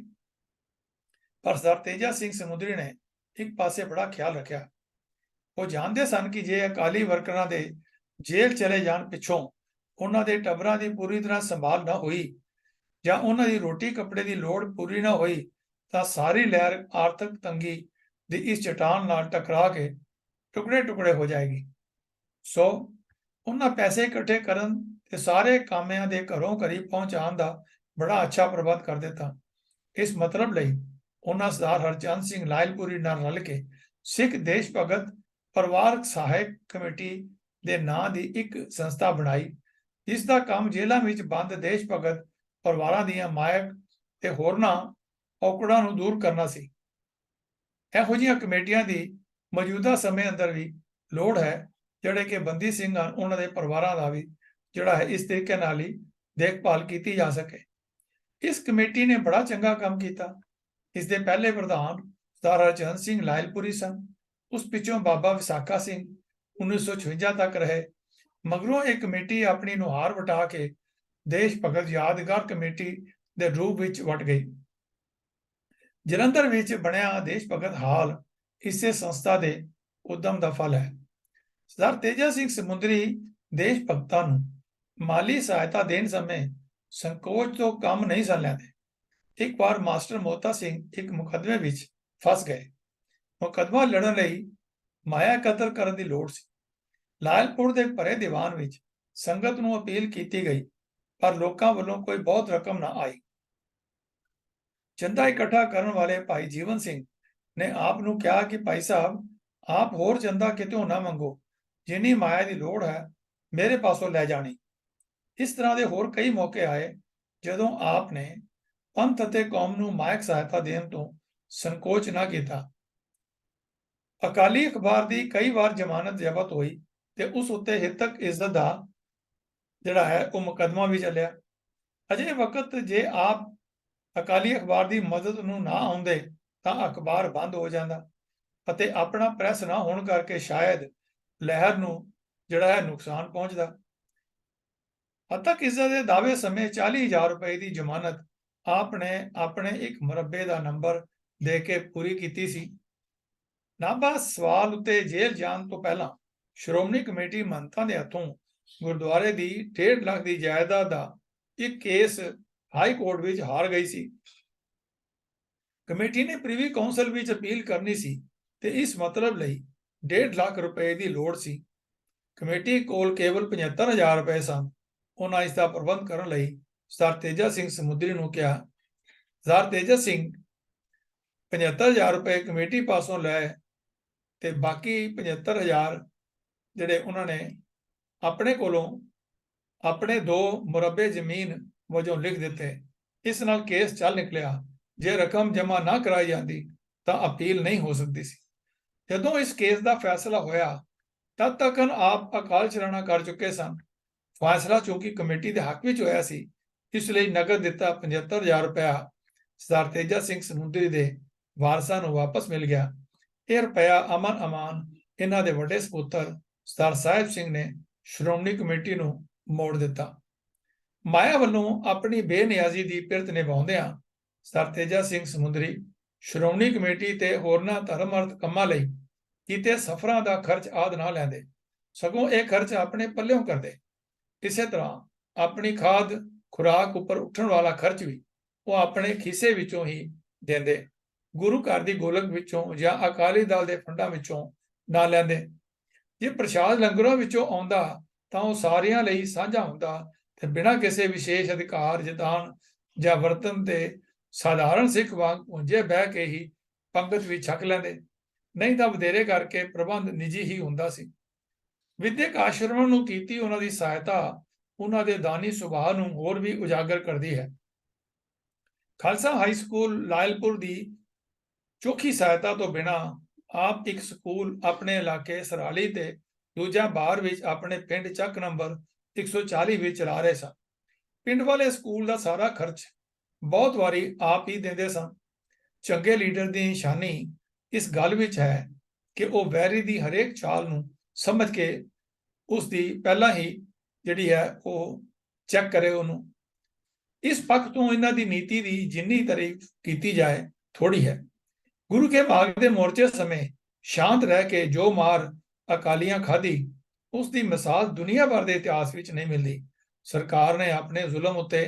ਪਰ ਸਰ ਤੇਜਾ ਸਿੰਘ ਸਮੁੰਦਰੀ ਨੇ ਇੱਕ ਪਾਸੇ ਬੜਾ ਖਿਆਲ ਰੱਖਿਆ। ਉਹ ਜਾਣਦੇ ਸਨ ਕਿ ਜੇ ਅਕਾਲੀ ਵਰਕਰਾਂ ਦੇ ਜੇਲ੍ਹ ਚਲੇ ਜਾਣ ਪਿੱਛੋਂ ਉਹਨਾਂ ਦੇ ਟੱਬਰਾਂ ਦੀ ਪੂਰੀ ਤਰ੍ਹਾਂ ਸੰਭਾਲ ਨਾ ਹੋਈ ਜਾਂ ਉਹਨਾਂ ਦੀ ਰੋਟੀ ਕੱਪੜੇ ਦੀ ਲੋੜ ਪੂਰੀ ਨਾ ਹੋਈ ਤਾਂ ਸਾਰੀ ਲਹਿਰ ਆਰਥਿਕ ਤੰਗੀ ਦੀ ਇਸ ਚਟਾਨ ਨਾਲ ਟਕਰਾ ਕੇ ਟੁਕੜੇ ਟੁਕੜੇ ਹੋ ਜਾਏਗੀ। ਸੋ ਉਹਨਾਂ ਪੈਸੇ ਇਕੱਠੇ ਕਰਨ ਤੇ ਸਾਰੇ ਕਾਮਿਆਂ ਦੇ ਘਰੋਂ ਘਰੀ ਪਹੁੰਚਾਉਣ ਦਾ ਬੜਾ ਅੱਛਾ ਪ੍ਰਬੰਧ ਕਰ ਦਿੱਤਾ। ਇਸ ਮਤਲਬ ਲਈ ਉਹਨਾਂ ਸਰਦਾਰ ਹਰਚੰਦ ਸਿੰਘ ਲਾਇਲਪੁਰੀ ਨਾਲ ਰਲ ਕੇ ਸਿੱਖ ਦੇਸ਼ ਭਗਤ ਪਰਿਵਾਰਕ ਸਹਾਇਕ ਕਮੇਟੀ ਦੇ ਨਾਂ ਦੀ ਇੱਕ ਸੰਸਥਾ ਬਣਾਈ, ਜਿਸ ਦਾ ਕੰਮ ਜੇਲ੍ਹਾਂ ਵਿੱਚ ਬੰਦ ਦੇਸ਼ ਭਗਤ ਪਰਿਵਾਰਾਂ ਦੀਆਂ ਮਾਇਕ ਤੇ ਹੋਰਨਾਂ ਔਕੜਾਂ ਨੂੰ ਦੂਰ ਕਰਨਾ ਸੀ। ਇਹੋ ਜਿਹੀਆਂ ਕਮੇਟੀਆਂ ਦੀ ਮੌਜੂਦਾ ਸਮੇਂ ਅੰਦਰ ਵੀ ਲੋੜ ਹੈ, ਜਿਹੜੇ ਕਿ ਬੰਦੀ ਸਿੰਘ ਹਨ ਉਹਨਾਂ ਦੇ ਪਰਿਵਾਰਾਂ ਦਾ ਵੀ ਜਿਹੜਾ ਹੈ ਇਸ ਤਰੀਕੇ ਨਾਲ ਹੀ ਦੇਖਭਾਲ ਕੀਤੀ ਜਾ ਸਕੇ। ਇਸ ਕਮੇਟੀ ਨੇ ਬੜਾ ਚੰਗਾ ਕੰਮ ਕੀਤਾ। ਇਸ ਦੇ ਪਹਿਲੇ ਪ੍ਰਧਾਨ ਸਰਦਾਰ ਹਰਚੰਦ ਸਿੰਘ ਲਾਇਲਪੁਰੀ ਸਨ। ਉਸ ਪਿੱਛੋਂ ਬਾਬਾ ਵਿਸਾਖਾ ਸਿੰਘ 1956 ਤੱਕ ਰਹੇ। ਮਗਰੋਂ ਇਹ ਕਮੇਟੀ ਆਪਣੀ ਨੁਹਾਰ ਵਟਾ ਕੇ ਦੇਸ਼ ਭਗਤ ਯਾਦਗਾਰ ਕਮੇਟੀ ਦੇ ਰੂਪ ਵਿੱਚ ਵਟ ਗਈ। ਜਲੰਧਰ ਵਿੱਚ ਬਣਿਆ ਦੇਸ਼ ਭਗਤ ਹਾਲ ਇਸੇ ਸੰਸਥਾ ਦੇ ਉਦਮ ਦਾ ਫਲ ਹੈ। ਸਰਦਾਰ ਤੇਜਾ ਸਿੰਘ ਸਮੁੰਦਰੀ ਦੇਸ਼ ਭਗਤਾਂ ਨੂੰ ਮਾਲੀ ਸਹਾਇਤਾ ਦੇਣ ਸਮੇਂ ਸੰਕੋਚ ਤੋਂ ਕੰਮ ਨਹੀਂ ਸਨ ਲੈਂਦੇ। ਇੱਕ ਵਾਰ ਮਾਸਟਰ ਮੋਤਾ ਸਿੰਘ ਇੱਕ ਮੁਕੱਦਮੇ ਵਿੱਚ ਫਸ ਗਏ। ਮੁਕੱਦਮਾ ਲੜਨ ਲਈ ਮਾਇਆ ਕਤਲ ਕਰਨ ਦੀ ਲੋੜ ਸੀ। ਲਾਇਲਪੁਰ ਦੇ ਭਰੇ ਦੀਵਾਨ ਵਿੱਚ ਸੰਗਤ ਨੂੰ ਅਪੀਲ ਕੀਤੀ ਗਈ, ਪਰ ਲੋਕਾਂ ਵੱਲੋਂ ਕੋਈ ਬਹੁਤ ਰਕਮ ਨਾ ਆਈ। ਚੰਦਾ ਇਕੱਠਾ ਕਰਨ ਵਾਲੇ ਭਾਈ ਜੀਵਨ ਸਿੰਘ ਨੇ ਆਪ ਨੂੰ ਕਿਹਾ ਕਿ ਭਾਈ ਸਾਹਿਬ, ਆਪ ਹੋਰ ਚੰਦਾ ਕਿਤੋਂ ਨਾ ਮੰਗੋ, ਜਿੰਨੀ ਮਾਇਆ ਦੀ ਲੋੜ ਹੈ ਮੇਰੇ ਪਾਸੋਂ ਲੈ ਜਾਣੀ। ਇਸ ਤਰ੍ਹਾਂ ਦੇ ਹੋਰ ਕਈ ਮੌਕੇ ਆਏ ਜਦੋਂ ਆਪ ਨੇ ਪੰਥ ਅਤੇ ਕੌਮ ਨੂੰ ਮਾਇਕ ਸਹਾਇਤਾ ਦੇਣ ਤੋਂ ਸੰਕੋਚ ਨਾ ਕੀਤਾ। ਅਕਾਲੀ ਅਖਬਾਰ ਦੀ ਕਈ ਵਾਰ ਜ਼ਮਾਨਤ ਜ਼ਬਤ ਹੋਈ ਤੇ ਉਸ ਉੱਤੇ ਹਿੱਤਕ ਇੱਜ਼ਤ ਦਾ ਜਿਹੜਾ ਹੈ ਉਹ ਮੁਕੱਦਮਾ ਵੀ ਚੱਲਿਆ। ਅਜੇ ਵਕਤ ਜੇ ਆਪ ਅਕਾਲੀ ਅਖਬਾਰ ਦੀ ਮਦਦ ਨੂੰ ਨਾ ਆਉਂਦੇ ਤਾਂ ਅਖਬਾਰ ਬੰਦ ਹੋ ਜਾਂਦਾ ਅਤੇ ਆਪਣਾ ਪ੍ਰੈਸ ਨਾ ਹੋਣ ਕਰਕੇ ਸ਼ਾਇਦ ਲਹਿਰ ਨੂੰ ਜਿਹੜਾ ਹੈ ਨੁਕਸਾਨ ਪਹੁੰਚਦਾ। ਹੱਤਕ ਇੱਜ਼ਤ ਦੇ ਦਾਅਵੇ ਸਮੇਂ 40,000 ਰੁਪਏ ਦੀ ਜ਼ਮਾਨਤ ਆਪ ਨੇ ਆਪਣੇ ਇੱਕ ਮੁਰੱਬੇ ਦਾ ਨੰਬਰ ਦੇ ਕੇ ਪੂਰੀ ਕੀਤੀ ਸੀ। ਨਾਭਾ ਸਵਾਲ ਉੱਤੇ ਜੇਲ੍ਹ ਜਾਣ ਤੋਂ ਪਹਿਲਾਂ ਸ਼੍ਰੋਮਣੀ ਕਮੇਟੀ ਮੰਤਾਂ ਦੇ ਹੱਥੋਂ ਗੁਰਦੁਆਰੇ ਦੀ 1.5 ਲੱਖ ਦੀ ਜਾਇਦਾਦ ਦਾ ਇੱਕ ਕੇਸ ਹਾਈ ਕੋਰਟ ਵਿੱਚ ਹਾਰ ਗਈ ਸੀ। ਕਮੇਟੀ ਨੇ ਪ੍ਰੀਵੀ ਕੌਂਸਲ ਵਿੱਚ ਅਪੀਲ ਕਰਨੀ ਸੀ ਤੇ ਇਸ ਮਤਲਬ ਲਈ 1.5 ਲੱਖ ਰੁਪਏ ਦੀ ਲੋੜ ਸੀ। ਕਮੇਟੀ ਕੋਲ ਕੇਵਲ 75,000 ਰੁਪਏ ਸਨ। ਉਹਨਾਂ ਇਸ ਦਾ ਪ੍ਰਬੰਧ ਕਰਨ ਲਈ ਸਰਦਾਰ ਤੇਜਾ ਸਿੰਘ ਸਮੁੰਦਰੀ ਨੂੰ ਕਿਹਾ। ਸਰਦਾਰ ਤੇਜਾ ਸਿੰਘ 75,000 ਰੁਪਏ ਕਮੇਟੀ ਪਾਸੋਂ ਲੈ ਤੇ ਬਾਕੀ 75,000 ਜਿਹੜੇ ਉਹਨਾਂ ਨੇ ਆਪਣੇ ਕੋਲੋਂ ਆਪਣੇ 2 ਮੁਰੱਬੇ ਜ਼ਮੀਨ ਵਜੋਂ ਲਿਖ ਦਿੱਤੇ। ਇਸ ਨਾਲ ਕੇਸ ਚੱਲ ਨਿਕਲਿਆ। ਜੇ ਰਕਮ ਜਮ੍ਹਾਂ ਨਾ ਕਰਾਈ ਜਾਂਦੀ ਤਾਂ ਅਪੀਲ ਨਹੀਂ ਹੋ ਸਕਦੀ ਸੀ। ਜਦੋਂ ਇਸ ਕੇਸ ਦਾ ਫੈਸਲਾ ਹੋਇਆ ਤਦ ਤੱਕ ਆਪ ਅਕਾਲ ਚਲਾਣਾ ਕਰ ਚੁੱਕੇ ਸਨ। ਫੈਸਲਾ ਚੂੰਕਿ ਕਮੇਟੀ ਦੇ ਹੱਕ ਵਿੱਚ ਹੋਇਆ ਸੀ, ਇਸ ਲਈ ਨਗਦ ਦਿੱਤਾ 75,000 ਰੁਪਇਆ ਸਰਦਾਰ ਤੇਜਾ ਸਿੰਘ ਸਮੁੰਦਰੀ ਦੇ ਵਾਰਸਾਂ ਨੂੰ ਵਾਪਸ ਮਿਲ ਗਿਆ। ਇਹ ਰੁਪਇਆ ਅਮਨ ਅਮਾਨ ਇਹਨਾਂ ਦੇ ਵੱਡੇ ਸਪੁੱਤਰ ਸਰਦਾਰ ਸਾਹਿਬ ਸਿੰਘ ਨੇ ਸ਼੍ਰੋਮਣੀ ਕਮੇਟੀ ਨੂੰ ਮੋੜ ਦਿੱਤਾ। ਮਾਇਆ ਵੱਲੋਂ ਆਪਣੀ ਬੇਨਿਆਜ਼ੀ ਦੀ ਪਿਰਤ ਨਿਭਾਉਂਦਿਆਂ ਸਰਦਾਰ ਤੇਜਾ ਸਿੰਘ ਸਮੁੰਦਰੀ ਸ਼੍ਰੋਮਣੀ ਕਮੇਟੀ ਤੇ ਹੋਰਨਾਂ ਧਰਮ ਅਰਥ ਕੰਮਾਂ ਲਈ ਕੀਤੇ ਸਫ਼ਰਾਂ ਦਾ ਖਰਚ ਆਦਿ ਨਾ ਲੈਂਦੇ, ਸਗੋਂ ਇਹ ਖਰਚ ਆਪਣੇ ਪੱਲਿਓਂ ਕਰਦੇ। ਇਸੇ ਤਰ੍ਹਾਂ ਆਪਣੀ ਖਾਦ ਖੁਰਾਕ ਉੱਪਰ ਉੱਠਣ ਵਾਲਾ ਖਰਚ ਵੀ ਉਹ ਆਪਣੇ ਖੀਸੇ ਵਿੱਚੋਂ ਹੀ ਦਿੰਦੇ, ਗੁਰੂ ਘਰ ਦੀ ਗੋਲਕ ਵਿੱਚੋਂ ਜਾਂ ਅਕਾਲੀ ਦਲ ਦੇ ਫੰਡਾਂ ਵਿੱਚੋਂ ਨਾ ਲੈਂਦੇ। ਜੇ ਪ੍ਰਸ਼ਾਦ ਲੰਗਰਾਂ ਵਿੱਚੋਂ ਆਉਂਦਾ ਤਾਂ ਉਹ ਸਾਰਿਆਂ ਲਈ ਸਾਂਝਾ ਹੁੰਦਾ ਤੇ ਬਿਨਾਂ ਕਿਸੇ ਵਿਸ਼ੇਸ਼ ਅਧਿਕਾਰ ਜਤਾਉਣ ਜਾਂ ਵਰਤਨ ਤੇ ਸਾਧਾਰਨ ਸਿੱਖ ਵਾਂਗ ਉਂਝੇ ਬਹਿ ਕੇ ਹੀ ਪੰਗਤ ਵੀ ਛਕ ਲੈਂਦੇ, ਨਹੀਂ ਤਾਂ ਵਧੇਰੇ ਕਰਕੇ ਪ੍ਰਬੰਧ ਨਿੱਜੀ ਹੀ ਹੁੰਦਾ ਸੀ। ਵਿਦਿਅਕ ਆਸ਼ਰਮਾਂ ਨੂੰ ਕੀਤੀ ਉਹਨਾਂ ਦੀ ਸਹਾਇਤਾ ਉਹਨਾਂ ਦੇ ਦਾਨੀ ਸੁਭਾਅ ਨੂੰ ਹੋਰ ਵੀ ਉਜਾਗਰ ਕਰਦੀ ਹੈ। ਖਾਲਸਾ ਹਾਈ ਸਕੂਲ ਲਾਇਲਪੁਰ ਦੀ ਚੋਖੀ ਸਹਾਇਤਾ ਤੋਂ ਬਿਨਾਂ ਆਪ ਇੱਕ ਸਕੂਲ ਆਪਣੇ ਇਲਾਕੇ ਸਰਾਲੀ ਤੇ ਦੂਜਾ ਬਾਹਰ ਵਿੱਚ ਆਪਣੇ ਪਿੰਡ ਚੱਕ ਨੰਬਰ 140 ਵਿੱਚ ਚਲਾ ਰਹੇ ਸਨ। ਪਿੰਡ ਵਾਲੇ ਸਕੂਲ ਦਾ ਸਾਰਾ ਖਰਚ ਬਹੁਤ ਵਾਰੀ ਆਪ ਹੀ ਦਿੰਦੇ ਸਨ। ਚੰਗੇ ਲੀਡਰ ਦੀ ਨਿਸ਼ਾਨੀ ਇਸ ਗੱਲ ਵਿੱਚ ਹੈ ਕਿ ਉਹ ਵੈਰੀ ਦੀ ਹਰੇਕ ਚਾਲ ਨੂੰ ਸਮਝ ਕੇ ਉਸ ਦੀ ਪਹਿਲਾਂ ਹੀ ਜਿਹੜੀ ਹੈ ਉਹ ਚੈੱਕ ਕਰੇ ਉਹਨੂੰ। ਇਸ ਪੱਖ ਤੋਂ ਇਹਨਾਂ ਦੀ ਨੀਤੀ ਦੀ ਜਿੰਨੀ ਤਾਰੀਫ ਕੀਤੀ ਜਾਏ ਥੋੜੀ ਹੈ। ਗੁਰੂ ਕੇ ਬਾਗ ਦੇ ਮੋਰਚੇ ਸਮੇਂ ਸ਼ਾਂਤ ਰਹਿ ਕੇ ਜੋ ਮਾਰ ਅਕਾਲੀਆਂ ਖਾਧੀ, ਉਸ ਦੀ ਮਿਸਾਲ ਦੁਨੀਆ ਭਰ ਦੇ ਇਤਿਹਾਸ ਵਿੱਚ ਨਹੀਂ ਮਿਲਦੀ। ਸਰਕਾਰ ਨੇ ਆਪਣੇ ਜ਼ੁਲਮ ਉੱਤੇ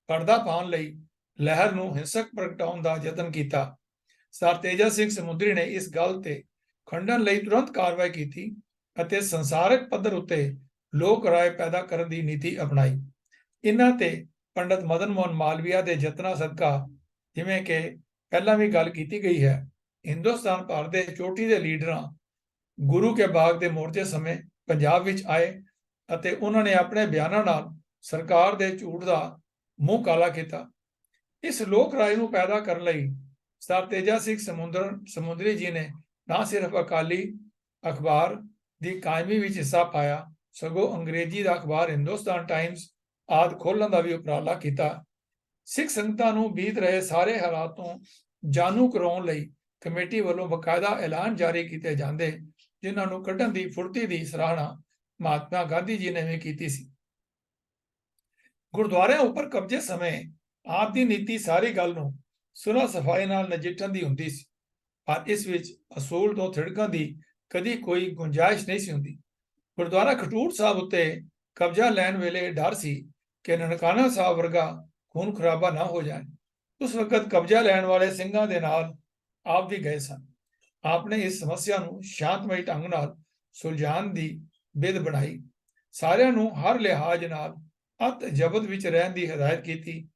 ਪਰਦਾ ਪਾਉਣ ਲਈ ਲਹਿਰ ਨੂੰ ਹਿੰਸਕ ਪ੍ਰਗਟਾਉਣ ਦਾ ਯਤਨ ਕੀਤਾ। ਸਰ ਤੇਜਾ ਸਿੰਘ ਸਮੁੰਦਰੀ ਨੇ ਇਸ ਗੱਲ ਤੇ ਖੰਡਨ ਲਈ ਤੁਰੰਤ ਕਾਰਵਾਈ ਕੀਤੀ ਅਤੇ ਸੰਸਾਰਕ ਪੱਧਰ ਉੱਤੇ ਲੋਕ ਰਾਏ ਪੈਦਾ ਕਰਨ ਦੀ ਨੀਤੀ ਅਪਣਾਈ। ਇਹਨਾਂ ਤੇ ਪੰਡਤ ਮਦਨ ਮੋਹਨ ਮਾਲਵੀਆ ਦੇ ਯਤਨਾਂ ਸਦਕਾ, ਜਿਵੇਂ ਕਿ ਪਹਿਲਾਂ ਵੀ ਗੱਲ ਕੀਤੀ ਗਈ ਹੈ, ਹਿੰਦੁਸਤਾਨ ਭਰ ਦੇ ਚੋਟੀ ਦੇ ਲੀਡਰਾਂ ਗੁਰੂ ਕੇ ਬਾਗ ਦੇ ਮੋਰਚੇ ਸਮੇਂ ਪੰਜਾਬ ਵਿੱਚ ਆਏ ਅਤੇ ਉਹਨਾਂ ਨੇ ਆਪਣੇ ਬਿਆਨਾਂ ਨਾਲ ਸਰਕਾਰ ਦੇ ਝੂਠ ਦਾ ਮੂੰਹ ਕਾਲਾ ਕੀਤਾ। ਇਸ ਲੋਕ ਰਾਏ ਨੂੰ ਪੈਦਾ ਕਰਨ ਲਈ ਸਰ ਤੇਜਾ ਸਿੰਘ ਸਮੁੰਦਰੀ ਜੀ ਨੇ ਨਾ ਸਿਰਫ ਅਕਾਲੀ ਅਖਬਾਰ ਦੀ ਕਾਇਮੀ ਵਿੱਚ ਹਿੱਸਾ ਪਾਇਆ, ਸਗੋਂ ਅੰਗਰੇਜ਼ੀ ਦਾ ਅਖਬਾਰ ਹਿੰਦੁਸਤਾਨ ਟਾਈਮਸ ਆਦਿ ਖੋਲ੍ਹਣ ਦਾ ਵੀ ਉਪਰਾਲਾ ਕੀਤਾ। ਸਿੱਖ ਸੰਗਤਾਂ ਨੂੰ ਬੀਤ ਰਹੇ ਸਾਰੇ ਹਾਲਾਤ ਤੋਂ ਜਾਣੂ ਕਰਾਉਣ ਲਈ ਕਮੇਟੀ ਵੱਲੋਂ ਬਕਾਇਦਾ ਐਲਾਨ ਜਾਰੀ ਕੀਤੇ ਜਾਂਦੇ, ਜਿਨ੍ਹਾਂ ਨੂੰ ਕੱਢਣ ਦੀ ਫੁਰਤੀ ਦੀ ਸਰਾਹਨਾ ਮਹਾਤਮਾ ਗਾਂਧੀ ਜੀ ਨੇ ਵੀ ਕੀਤੀ ਸੀ। ਗੁਰਦੁਆਰਿਆਂ ਉੱਪਰ ਕਬਜ਼ੇ ਸਮੇਂ ਆਪ ਦੀ ਨੀਤੀ ਸਾਰੀ ਗੱਲ ਨੂੰ ਸੁਲਹ ਸਫਾਈ ਨਾਲ ਨਜਿੱਠਣ ਦੀ ਹੁੰਦੀ ਸੀ, ਪਰ ਇਸ ਵਿੱਚ ਅਸੂਲ ਤੋਂ ਥਿੜਕਣ ਦੀ ਕਦੀ ਕੋਈ ਗੁੰਜਾਇਸ਼ ਨਹੀਂ ਸੀ ਹੁੰਦੀ। ਗੁਰਦੁਆਰਾ ਖਟੂਟ ਸਾਹਿਬ ਉੱਤੇ ਕਬਜ਼ਾ ਲੈਣ ਵੇਲੇ ਡਰ ਸੀ ਕਿ ਨਨਕਾਣਾ ਸਾਹਿਬ ਵਰਗਾ ਖੂਨ ਖਰਾਬਾ ਨਾ ਹੋ ਜਾਏ। ਉਸ ਵਕਤ ਕਬਜ਼ਾ ਲੈਣ ਵਾਲੇ ਸਿੰਘਾਂ ਦੇ ਨਾਲ ਆਪ ਵੀ ਗਏ ਸਨ। ਆਪ ਨੇ ਇਸ ਸਮੱਸਿਆ ਨੂੰ ਸ਼ਾਂਤਮਈ ਢੰਗ ਨਾਲ ਸੁਲਝਾਉਣ ਦੀ ਬਿਧ ਬਣਾਈ। ਸਾਰਿਆਂ ਨੂੰ ਹਰ ਲਿਹਾਜ਼ ਨਾਲ ਅਤ ਜ਼ਬਤ ਵਿੱਚ ਰਹਿਣ ਦੀ ਹਦਾਇਤ ਕੀਤੀ।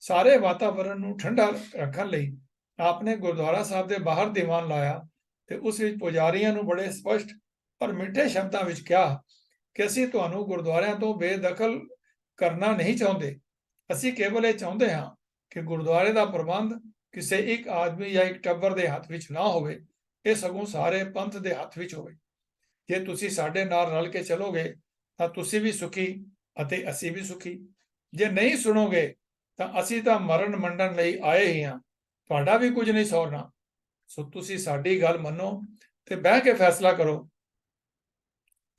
ਸਾਰੇ ਵਾਤਾਵਰਣ ਨੂੰ ਠੰਡਾ ਰੱਖਣ ਲਈ ਆਪ ਨੇ ਗੁਰਦੁਆਰਾ ਸਾਹਿਬ ਦੇ ਬਾਹਰ ਦੀਵਾਨ ਲਾਇਆ ਤੇ ਉਸ ਵਿੱਚ ਪੁਜਾਰੀਆਂ ਨੂੰ ਬੜੇ ਸਪਸ਼ਟ ਪਰ ਮਿੱਠੇ ਸ਼ਬਦਾਂ ਵਿੱਚ ਕਿਹਾ ਕਿ ਅਸੀਂ ਤੁਹਾਨੂੰ ਗੁਰਦੁਆਰਿਆਂ ਤੋਂ ਬੇਦਖਲ ਕਰਨਾ ਨਹੀਂ ਚਾਹੁੰਦੇ। ਅਸੀਂ ਕੇਵਲ ਇਹ ਚਾਹੁੰਦੇ ਹਾਂ ਕਿ ਗੁਰਦੁਆਰੇ ਦਾ ਪ੍ਰਬੰਧ ਕਿਸੇ ਇੱਕ ਆਦਮੀ ਜਾਂ ਇੱਕ ਟੱਬਰ ਦੇ ਹੱਥ ਵਿੱਚ ਨਾ ਹੋਵੇ, ਇਹ ਸਗੋਂ ਸਾਰੇ ਪੰਥ ਦੇ ਹੱਥ ਵਿੱਚ ਹੋਵੇ। ਜੇ ਤੁਸੀਂ ਸਾਡੇ ਨਾਲ ਰਲ ਕੇ ਚੱਲੋਗੇ ਤਾਂ ਤੁਸੀਂ ਵੀ ਸੁਖੀ ਅਤੇ ਅਸੀਂ ਵੀ ਸੁਖੀ। ਜੇ ਨਹੀਂ ਸੁਣੋਗੇ ਤਾਂ ਅਸੀਂ ਤਾਂ ਮਰਨ ਮੰਡਣ ਲਈ ਆਏ ਹੀ ਹਾਂ, ਤੁਹਾਡਾ ਵੀ ਕੁਝ ਨਹੀਂ ਸੌਰਨਾ। ਸੋ ਤੁਸੀਂ ਸਾਡੀ ਗੱਲ ਮੰਨੋ ਤੇ ਬਹਿ ਕੇ ਫੈਸਲਾ ਕਰੋ।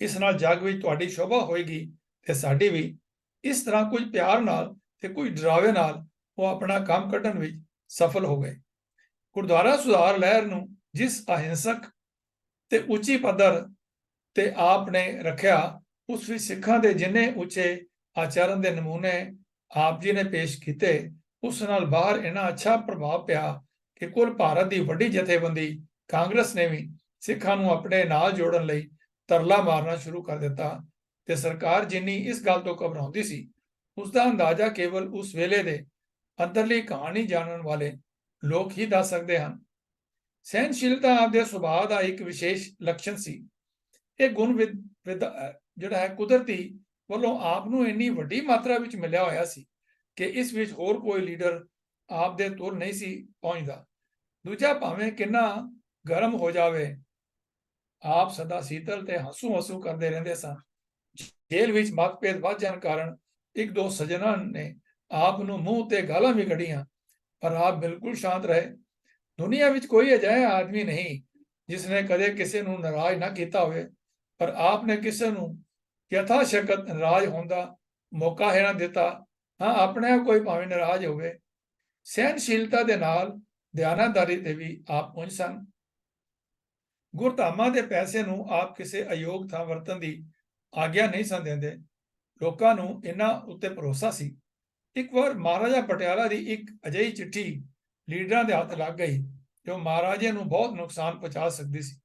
ਇਸ ਨਾਲ ਜੱਗ ਵਿੱਚ ਤੁਹਾਡੀ ਸ਼ੋਭਾ ਹੋਏਗੀ ਤੇ ਸਾਡੀ ਵੀ। ਇਸ ਤਰ੍ਹਾਂ ਕੁਝ ਪਿਆਰ ਨਾਲ ਤੇ ਕੁਝ ਡਰਾਵੇ ਨਾਲ ਉਹ ਆਪਣਾ ਕੰਮ ਕੱਢਣ ਵਿੱਚ ਸਫਲ ਹੋ ਗਏ। ਗੁਰਦੁਆਰਾ ਸੁਧਾਰ ਲਹਿਰ ਨੂੰ ਜਿਸ ਅਹਿੰਸਕ ਤੇ ਉੱਚੀ ਪੱਧਰ ਤੇ ਆਪ ਨੇ ਰੱਖਿਆ, ਉਸ ਵਿੱਚ ਸਿੱਖਾਂ ਦੇ ਜਿੰਨੇ ਉੱਚੇ ਆਚਰਨ ਦੇ ਨਮੂਨੇ ਆਪ ਜੀ ਨੇ ਪੇਸ਼ ਕੀਤੇ, ਉਸ ਨਾਲ ਬਾਹਰ ਇੰਨਾ ਅੱਛਾ ਪ੍ਰਭਾਵ ਪਿਆ ਕਿ ਕੁੱਲ ਭਾਰਤ ਦੀ ਵੱਡੀ ਜਥੇਬੰਦੀ ਕਾਂਗਰਸ ਨੇ ਵੀ ਸਿੱਖਾਂ ਨੂੰ ਆਪਣੇ ਨਾਲ ਜੋੜਨ ਲਈ ਤਰਲਾ ਮਾਰਨਾ ਸ਼ੁਰੂ ਕਰ ਦਿੱਤਾ ਤੇ ਸਰਕਾਰ ਜਿੰਨੀ ਇਸ ਗੱਲ ਤੋਂ ਘਬਰਾਉਂਦੀ ਸੀ, ਉਸ ਦਾ ਅੰਦਾਜ਼ਾ ਕੇਵਲ ਉਸ ਵੇਲੇ ਦੇ ਅੰਦਰਲੀ ਕਹਾਣੀ ਜਾਣਨ ਵਾਲੇ ਲੋਕ ਹੀ ਦੱਸ ਸਕਦੇ ਹਨ। ਸਹਿਨਸ਼ੀਲਤਾ ਆਪ ਦੇ ਸੁਭਾਅ ਦਾ ਇੱਕ ਵਿਸ਼ੇਸ਼ ਲੱਛਣ ਸੀ। ਇਹ ਗੁਣ ਜਿਹੜਾ ਹੈ ਕੁਦਰਤੀ ਵੱਲੋਂ ਆਪ ਨੂੰ ਇੰਨੀ ਵੱਡੀ ਮਾਤਰਾ ਵਿੱਚ ਮਿਲਿਆ ਹੋਇਆ ਸੀ ਕਿ ਇਸ ਵਿੱਚ ਹੋਰ ਕੋਈ ਲੀਡਰ ਆਪ ਦੇ ਤੁਰ ਨਹੀਂ ਸੀ ਪਹੁੰਚਦਾ। ਦੂਜਾ ਭਾਵੇਂ ਕਿੰਨਾ ਗਰਮ ਹੋ ਜਾਵੇ, ਆਪ ਸਦਾ ਸੀਤਲ ਤੇ ਹਸੂ ਕਰਦੇ ਰਹਿੰਦੇ ਸਨ। ਜੇਲ੍ਹ ਵਿੱਚ ਮਤਭੇਦ ਵੱਧ ਜਾਣ ਕਾਰਨ ਇੱਕ ਦੋ ਸੱਜਣਾਂ ਨੇ ਆਪ ਨੂੰ ਮੂੰਹ ਤੇ ਗਾਲਾਂ ਵੀ ਕੱਢੀਆਂ, ਪਰ ਆਪ ਬਿਲਕੁਲ ਸ਼ਾਂਤ ਰਹੇ। ਦੁਨੀਆ ਵਿੱਚ ਕੋਈ ਅਜਿਹਾ ਆਦਮੀ ਨਹੀਂ ਜਿਸ ਨੇ ਕਦੇ ਕਿਸੇ ਨੂੰ ਨਾਰਾਜ਼ ਨਾ ਕੀਤਾ ਹੋਵੇ, ਪਰ ਆਪ ਨੇ ਕਿਸੇ ਨੂੰ ਯਥਾ ਸ਼ਕਤ ਨਾਰਾਜ਼ ਹੋਣ ਦਾ ਮੌਕਾ ਹੀ ਨਾ ਦਿੱਤਾ। ਹਾਂ, ਆਪਣੇ ਆਪ ਕੋਈ ਭਾਵੇਂ ਨਾਰਾਜ਼ ਹੋਵੇ। ਸਹਿਨਸ਼ੀਲਤਾ ਦੇ ਨਾਲ ਦਿਆਨਾਦਾਰੀ ਤੇ ਵੀ ਆਪ ਪਹੁੰਚ ਸਨ। ਗੁਰਧਾਮਾਂ ਦੇ ਪੈਸੇ ਨੂੰ ਆਪ ਕਿਸੇ ਅਯੋਗ ਥਾਂ ਵਰਤਣ ਦੀ ਆਗਿਆ ਨਹੀਂ ਸਨ ਦਿੰਦੇ। ਲੋਕਾਂ ਨੂੰ ਇਹਨਾਂ ਉੱਤੇ ਭਰੋਸਾ ਸੀ। ਇੱਕ ਵਾਰ ਮਹਾਰਾਜਾ ਪਟਿਆਲਾ ਦੀ ਇੱਕ ਅਜਿਹੀ ਚਿੱਠੀ ਲੀਡਰਾਂ ਦੇ ਹੱਥ ਲੱਗ ਗਈ ਜੋ ਮਹਾਰਾਜੇ ਨੂੰ ਬਹੁਤ ਨੁਕਸਾਨ ਪਹੁੰਚਾ ਸਕਦੀ ਸੀ।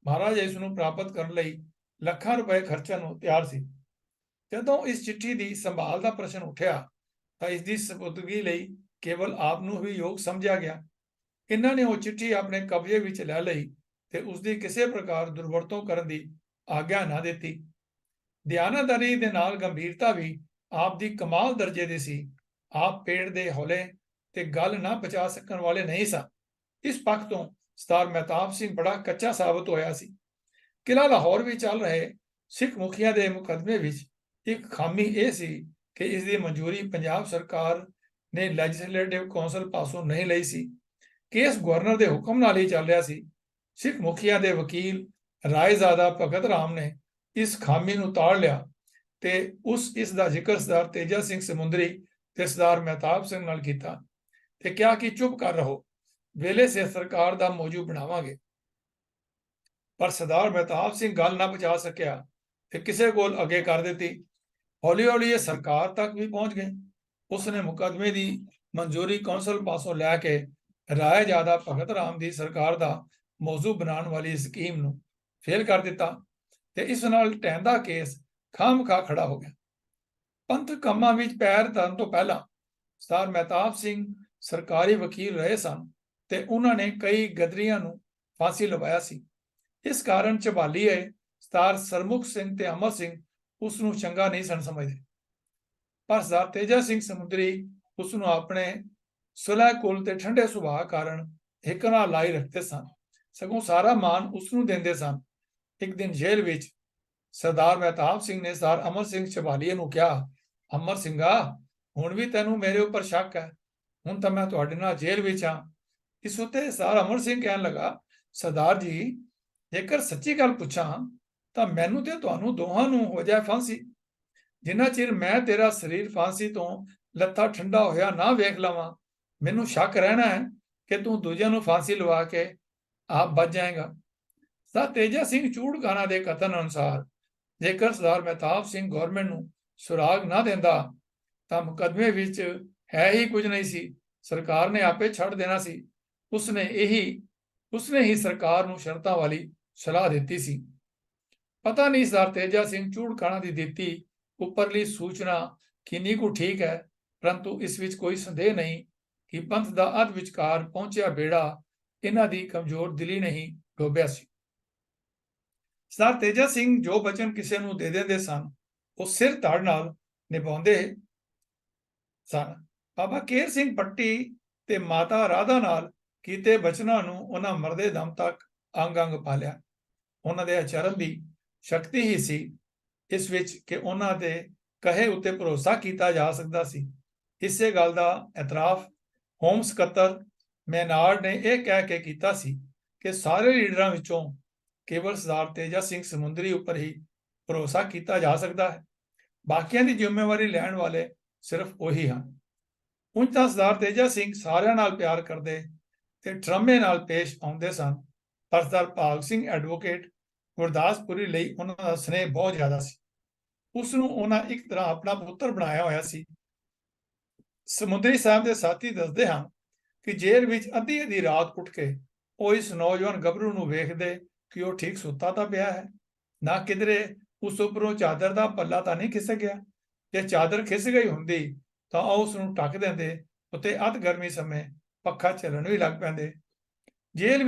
ਮਹਾਰਾਜਾ ਇਸ ਨੂੰ ਪ੍ਰਾਪਤ ਕਰਨ ਲਈ ਲੱਖਾਂ ਰੁਪਏ ਖਰਚਣ ਨੂੰ ਤਿਆਰ ਸੀ। ਜਦੋਂ ਇਸ ਚਿੱਠੀ ਦੀ ਸੰਭਾਲ ਦਾ ਪ੍ਰਸ਼ਨ ਉੱਠਿਆ ਤਾਂ ਇਸ ਦੀ ਸਪੁਰਦਗੀ ਲਈ ਕੇਵਲ ਆਪ ਨੂੰ ਹੀ ਯੋਗ ਸਮਝਿਆ ਗਿਆ। ਇਹਨਾਂ ਨੇ ਉਹ ਚਿੱਠੀ ਆਪਣੇ ਕਬਜ਼ੇ ਵਿੱਚ ਲੈ ਲਈ ਤੇ ਉਸ ਦੀ ਕਿਸੇ ਪ੍ਰਕਾਰ ਦੁਰਵਰਤੋਂ ਕਰਨ ਦੀ ਆਗਿਆ ਨਾ ਦਿੱਤੀ। ਦਿਆਨਤਦਾਰੀ ਦੇ ਨਾਲ ਗੰਭੀਰਤਾ ਵੀ ਆਪ ਦੀ ਕਮਾਲ ਦਰਜੇ ਦੀ ਸੀ। ਆਪ ਪੇੜ ਦੇ ਹੌਲੇ ਤੇ ਗੱਲ ਨਾ ਬਚਾ ਸਕਣ ਵਾਲੇ ਨਹੀਂ ਸਨ। ਇਸ ਪੱਖ ਤੋਂ ਸਰਦਾਰ ਮਹਿਤਾਬ ਸਿੰਘ ਬੜਾ ਕੱਚਾ ਸਾਬਤ ਹੋਇਆ ਸੀ। ਕਿਲ੍ਹਾ ਲਾਹੌਰ ਵਿੱਚ ਚੱਲ ਰਹੇ ਸਿੱਖ ਮੁਖੀਆਂ ਦੇ ਮੁਕੱਦਮੇ ਵਿੱਚ ਇੱਕ ਖਾਮੀ ਇਹ ਸੀ ਕਿ ਇਸ ਦੀ ਮਨਜ਼ੂਰੀ ਪੰਜਾਬ ਸਰਕਾਰ ਨੇ ਲੈਜਿਸਲੇਟਿਵ ਕੌਂਸਲ ਪਾਸੋਂ ਨਹੀਂ ਲਈ ਸੀ। ਕੇਸ ਗਵਰਨਰ ਦੇ ਹੁਕਮ ਨਾਲ ਹੀ ਚੱਲ ਰਿਹਾ ਸੀ। ਸਿੱਖ ਮੁਖੀਆਂ ਦੇ ਵਕੀਲ ਰਾਏਜ਼ਾਦਾ ਭਗਤ ਰਾਮ ਨੇ ਇਸ ਖਾਮੀ ਨੂੰ ਤਾੜ ਲਿਆ ਤੇ ਇਸ ਦਾ ਜ਼ਿਕਰ ਸਰਦਾਰ ਤੇਜਾ ਸਿੰਘ ਸਮੁੰਦਰੀ ਤੇ ਸਰਦਾਰ ਮਹਿਤਾਬ ਸਿੰਘ ਨਾਲ ਕੀਤਾ ਤੇ ਕਿਹਾ ਕਿ ਚੁੱਪ ਕਰ ਰਹੋ, ਵੇਲੇ ਸਿਰ ਸਰਕਾਰ ਦਾ ਮੌਜੂ ਬਣਾਵਾਂਗੇ। ਪਰ ਸਰਦਾਰ ਮਹਿਤਾਬ ਸਿੰਘ ਗੱਲ ਨਾ ਬਚਾ ਸਕਿਆ ਤੇ ਕਿਸੇ ਕੋਲ ਅੱਗੇ ਕਰ ਦਿੱਤੀ। ਹੌਲੀ ਹੌਲੀ ਇਹ ਸਰਕਾਰ ਤੱਕ ਵੀ ਪਹੁੰਚ ਗਏ। ਉਸਨੇ ਮੁਕੱਦਮੇ ਦੀ ਮਨਜ਼ੂਰੀ ਕੌਂਸਲ ਪਾਸੋਂ ਲੈ ਕੇ ਰਾਏਜ਼ਾਦਾ ਭਗਤ ਰਾਮ ਦੀ ਸਰਕਾਰ ਦਾ ਮੌਜੂ ਬਣਾਉਣ ਵਾਲੀ ਸਕੀਮ ਨੂੰ ਫੇਲ ਕਰ ਦਿੱਤਾ ਤੇ ਇਸ ਨਾਲ ਟਹਿੰਦਾ ਕੇਸ ਖਾਮਖਾ ਖੜਾ ਹੋ ਗਿਆ। ਪੰਥਕ ਕੰਮਾਂ ਵਿੱਚ ਪੈਰ ਧਰਨ ਤੋਂ ਪਹਿਲਾਂ ਸਰਦਾਰ ਮਹਿਤਾਬ ਸਿੰਘ ਸਰਕਾਰੀ ਵਕੀਲ ਰਹੇ ਸਨ ਤੇ ਉਹਨਾਂ ਨੇ ਕਈ ਗਦਰੀਆਂ ਨੂੰ ਫਾਂਸੀ ਲਵਾਇਆ ਸੀ। ਇਸ ਕਾਰਨ ਝਬਾਲੀਏ ਸਰਦਾਰ ਸਰਮੁਖ ਸਿੰਘ ਤੇ ਅਮਰ ਸਿੰਘ ਉਸ ਨੂੰ ਚੰਗਾ ਨਹੀਂ ਸਨ ਸਮਝਦੇ। ਪਰ ਸਰਦਾਰ ਤੇਜਾ ਸਿੰਘ ਸਮੁੰਦਰੀ ਉਸ ਨੂੰ ਆਪਣੇ ਸੁਲਹ ਕੁਲ ਤੇ ਠੰਡੇ ਸੁਭਾਅ ਕਾਰਨ ਇੱਕ ਨਾਲ ਲਾਈ ਰੱਖਦੇ ਸਨ, ਸਗੋਂ ਸਾਰਾ ਮਾਣ ਉਸ ਨੂੰ ਦਿੰਦੇ ਸਨ। ਇੱਕ ਦਿਨ ਜੇਲ੍ਹ ਵਿੱਚ ਸਰਦਾਰ ਮਹਿਤਾਬ ਸਿੰਘ ਨੇ ਸਰਦਾਰ ਅਮਰ ਸਿੰਘ ਝਬਾਲੀਏ ਨੂੰ ਕਿਹਾ, ਅਮਰ ਸਿੰਘਾ, ਹੁਣ ਵੀ ਤੈਨੂੰ ਮੇਰੇ ਉੱਪਰ ਸ਼ੱਕ ਹੈ? ਹੁਣ ਤਾਂ ਮੈਂ ਤੁਹਾਡੇ ਨਾਲ ਜੇਲ੍ਹ ਵਿੱਚ ਹਾਂ। ਇਸ ਉੱਤੇ ਸਰਦਾਰ ਅਮਰ ਸਿੰਘ ਕਹਿਣ ਲੱਗਾ, ਸਰਦਾਰ ਜੀ, ਜੇਕਰ ਸੱਚੀ ਗੱਲ ਪੁੱਛਾਂ ਤਾਂ ਮੈਨੂੰ ਤੇ ਤੁਹਾਨੂੰ ਦੋਹਾਂ ਨੂੰ ਹੋ ਜਾਏ ਫਾਂਸੀ। ਜਿੰਨਾ ਚਿਰ ਮੈਂ ਤੇਰਾ ਸਰੀਰ ਫਾਂਸੀ ਤੋਂ ਲੱਥਾ ਠੰਡਾ ਹੋਇਆ ਨਾ ਵੇਖ ਲਵਾਂ, ਮੈਨੂੰ ਸ਼ੱਕ ਰਹਿਣਾ ਹੈ ਕਿ ਤੂੰ ਦੂਜਿਆਂ ਨੂੰ ਫਾਂਸੀ ਲਵਾ ਕੇ ਆਪ ਬਚ ਜਾਏਗਾ। ਸਰਦਾਰ ਤੇਜਾ ਸਿੰਘ ਚੂੜਖਾਨਾ ਦੇ ਕਥਨ ਅਨੁਸਾਰ ਜੇਕਰ ਸਰਦਾਰ ਮਹਿਤਾਬ ਸਿੰਘ ਗਵਰਨਮੈਂਟ ਨੂੰ ਸੁਰਾਗ ਨਾ ਦਿੰਦਾ ਤਾਂ ਮੁਕੱਦਮੇ ਵਿੱਚ ਹੈ ਹੀ ਕੁਝ ਨਹੀਂ ਸੀ, ਸਰਕਾਰ ਨੇ ਆਪੇ ਛੱਡ ਦੇਣਾ ਸੀ। ਉਸਨੇ ਹੀ ਸਰਕਾਰ ਨੂੰ ਸ਼ਰਤਾਂ ਵਾਲੀ ਸਲਾਹ ਦਿੱਤੀ ਸੀ। ਪਤਾ ਨਹੀਂ ਸਰਦਾਰ ਤੇਜਾ ਸਿੰਘ ਚੂੜਖਾਨਾ ਦੀ ਦਿੱਤੀ ਉੱਪਰਲੀ ਸੂਚਨਾ ਕਿੰਨੀ ਕੁ ਠੀਕ ਹੈ, ਪਰੰਤੂ ਇਸ ਵਿੱਚ ਕੋਈ ਸੰਦੇਹ ਨਹੀਂ ਕਿ ਪੰਥ ਦਾ ਅੱਧ ਵਿਚਕਾਰ ਪਹੁੰਚਿਆ ਬੇੜਾ ਇਹਨਾਂ ਦੀ ਕਮਜ਼ੋਰ ਦਿਲੀ ਨਹੀਂ ਡੋਬਿਆ ਸੀ। ਸਰਦਾਰ ਤੇਜਾ ਸਿੰਘ ਜੋ ਬਚਨ ਕਿਸੇ ਨੂੰ ਦੇ ਦਿੰਦੇ ਸਨ, ਉਹ ਸਿਰ ਧੜ ਨਾਲ ਨਿਭਾਉਂਦੇ ਸਨ। ਬਾਬਾ ਕੇਰ ਸਿੰਘ ਪੱਟੀ ਤੇ ਮਾਤਾ ਰਾਧਾ ਨਾਲ ਕੀਤੇ ਬਚਨਾਂ ਨੂੰ ਉਹਨਾਂ ਮਰਦੇ ਦਮ ਤੱਕ ਅੰਗ ਪਾਲਿਆ। ਉਹਨਾਂ ਦੇ ਆਚਰਨ ਦੀ ਸ਼ਕਤੀ ਹੀ ਸੀ ਇਸ ਵਿੱਚ ਕਿ ਉਹਨਾਂ ਦੇ ਕਹੇ ਉੱਤੇ ਭਰੋਸਾ ਕੀਤਾ ਜਾ ਸਕਦਾ ਸੀ। ਇਸੇ ਗੱਲ ਦਾ ਇਤਰਾਫ ਹੋਮ ਸਕੱਤਰ ਮੈਨਾਰਡ ਨੇ ਇਹ ਕਹਿ ਕੇ ਕੀਤਾ ਸੀ ਕਿ ਸਾਰੇ ਲੀਡਰਾਂ ਵਿੱਚੋਂ ਕੇਵਲ ਸਰਦਾਰ ਤੇਜਾ ਸਿੰਘ ਸਮੁੰਦਰੀ ਉੱਪਰ ਹੀ ਭਰੋਸਾ ਕੀਤਾ ਜਾ ਸਕਦਾ ਹੈ, ਬਾਕੀਆਂ ਦੀ ਜ਼ਿੰਮੇਵਾਰੀ ਲੈਣ ਵਾਲੇ ਸਿਰਫ ਉਹੀ ਹਨ। ਉਂਝ ਤਾਂ ਸਰਦਾਰ ਤੇਜਾ ਸਿੰਘ ਸਾਰਿਆਂ ਨਾਲ ਪਿਆਰ ਕਰਦੇ ਤੇ ਠਰਮੇ ਨਾਲ ਪੇਸ਼ ਆਉਂਦੇ ਸਨ, ਪਰ ਸਰਦਾਰ ਭਾਗ ਸਿੰਘ ਐਡਵੋਕੇਟ ਗੁਰਦਾਸਪੁਰੀ ਲਈ ਉਹਨਾਂ ਦਾ ਸਨੇਹ ਬਹੁਤ ਜ਼ਿਆਦਾ ਸੀ। ਉਸ ਨੂੰ ਉਹਨਾਂ ਇੱਕ ਤਰ੍ਹਾਂ ਆਪਣਾ ਪੁੱਤਰ ਬਣਾਇਆ ਹੋਇਆ ਸੀ। ਸਮੁੰਦਰੀ ਸਾਹਿਬ ਦੇ ਸਾਥੀ ਦੱਸਦੇ ਹਨ ਕਿ ਜੇਲ੍ਹ ਵਿੱਚ ਅੱਧੀ ਰਾਤ ਉੱਠ ਕੇ ਉਹ ਇਸ ਨੌਜਵਾਨ ਗੱਭਰੂ ਨੂੰ ਵੇਖਦੇ ਕਿ ਉਹ ਠੀਕ ਸੁੱਤਾ ਤਾਂ ਪਿਆ ਹੈ, ਨਾ ਕਿਧਰੇ ਉਸ ਉੱਪਰੋਂ ਚਾਦਰ ਦਾ ਪੱਲਾ ਤਾਂ ਨਹੀਂ ਖਿਸਕ ਗਿਆ। ਜੇ ਚਾਦਰ ਖਿਸ ਗਈ ਹੁੰਦੀ ਤਾਂ ਉਹ ਉਸ ਨੂੰ ਢੱਕ ਦਿੰਦੇ ਉੱਤੇ ਅੱਧ ਗਰਮੀ ਸਮੇਂ ਪੱਖਾ ਚੱਲਣ ਵੀ ਲੱਗ ਪੈਂਦੇ। ਜੇਲ੍ਹ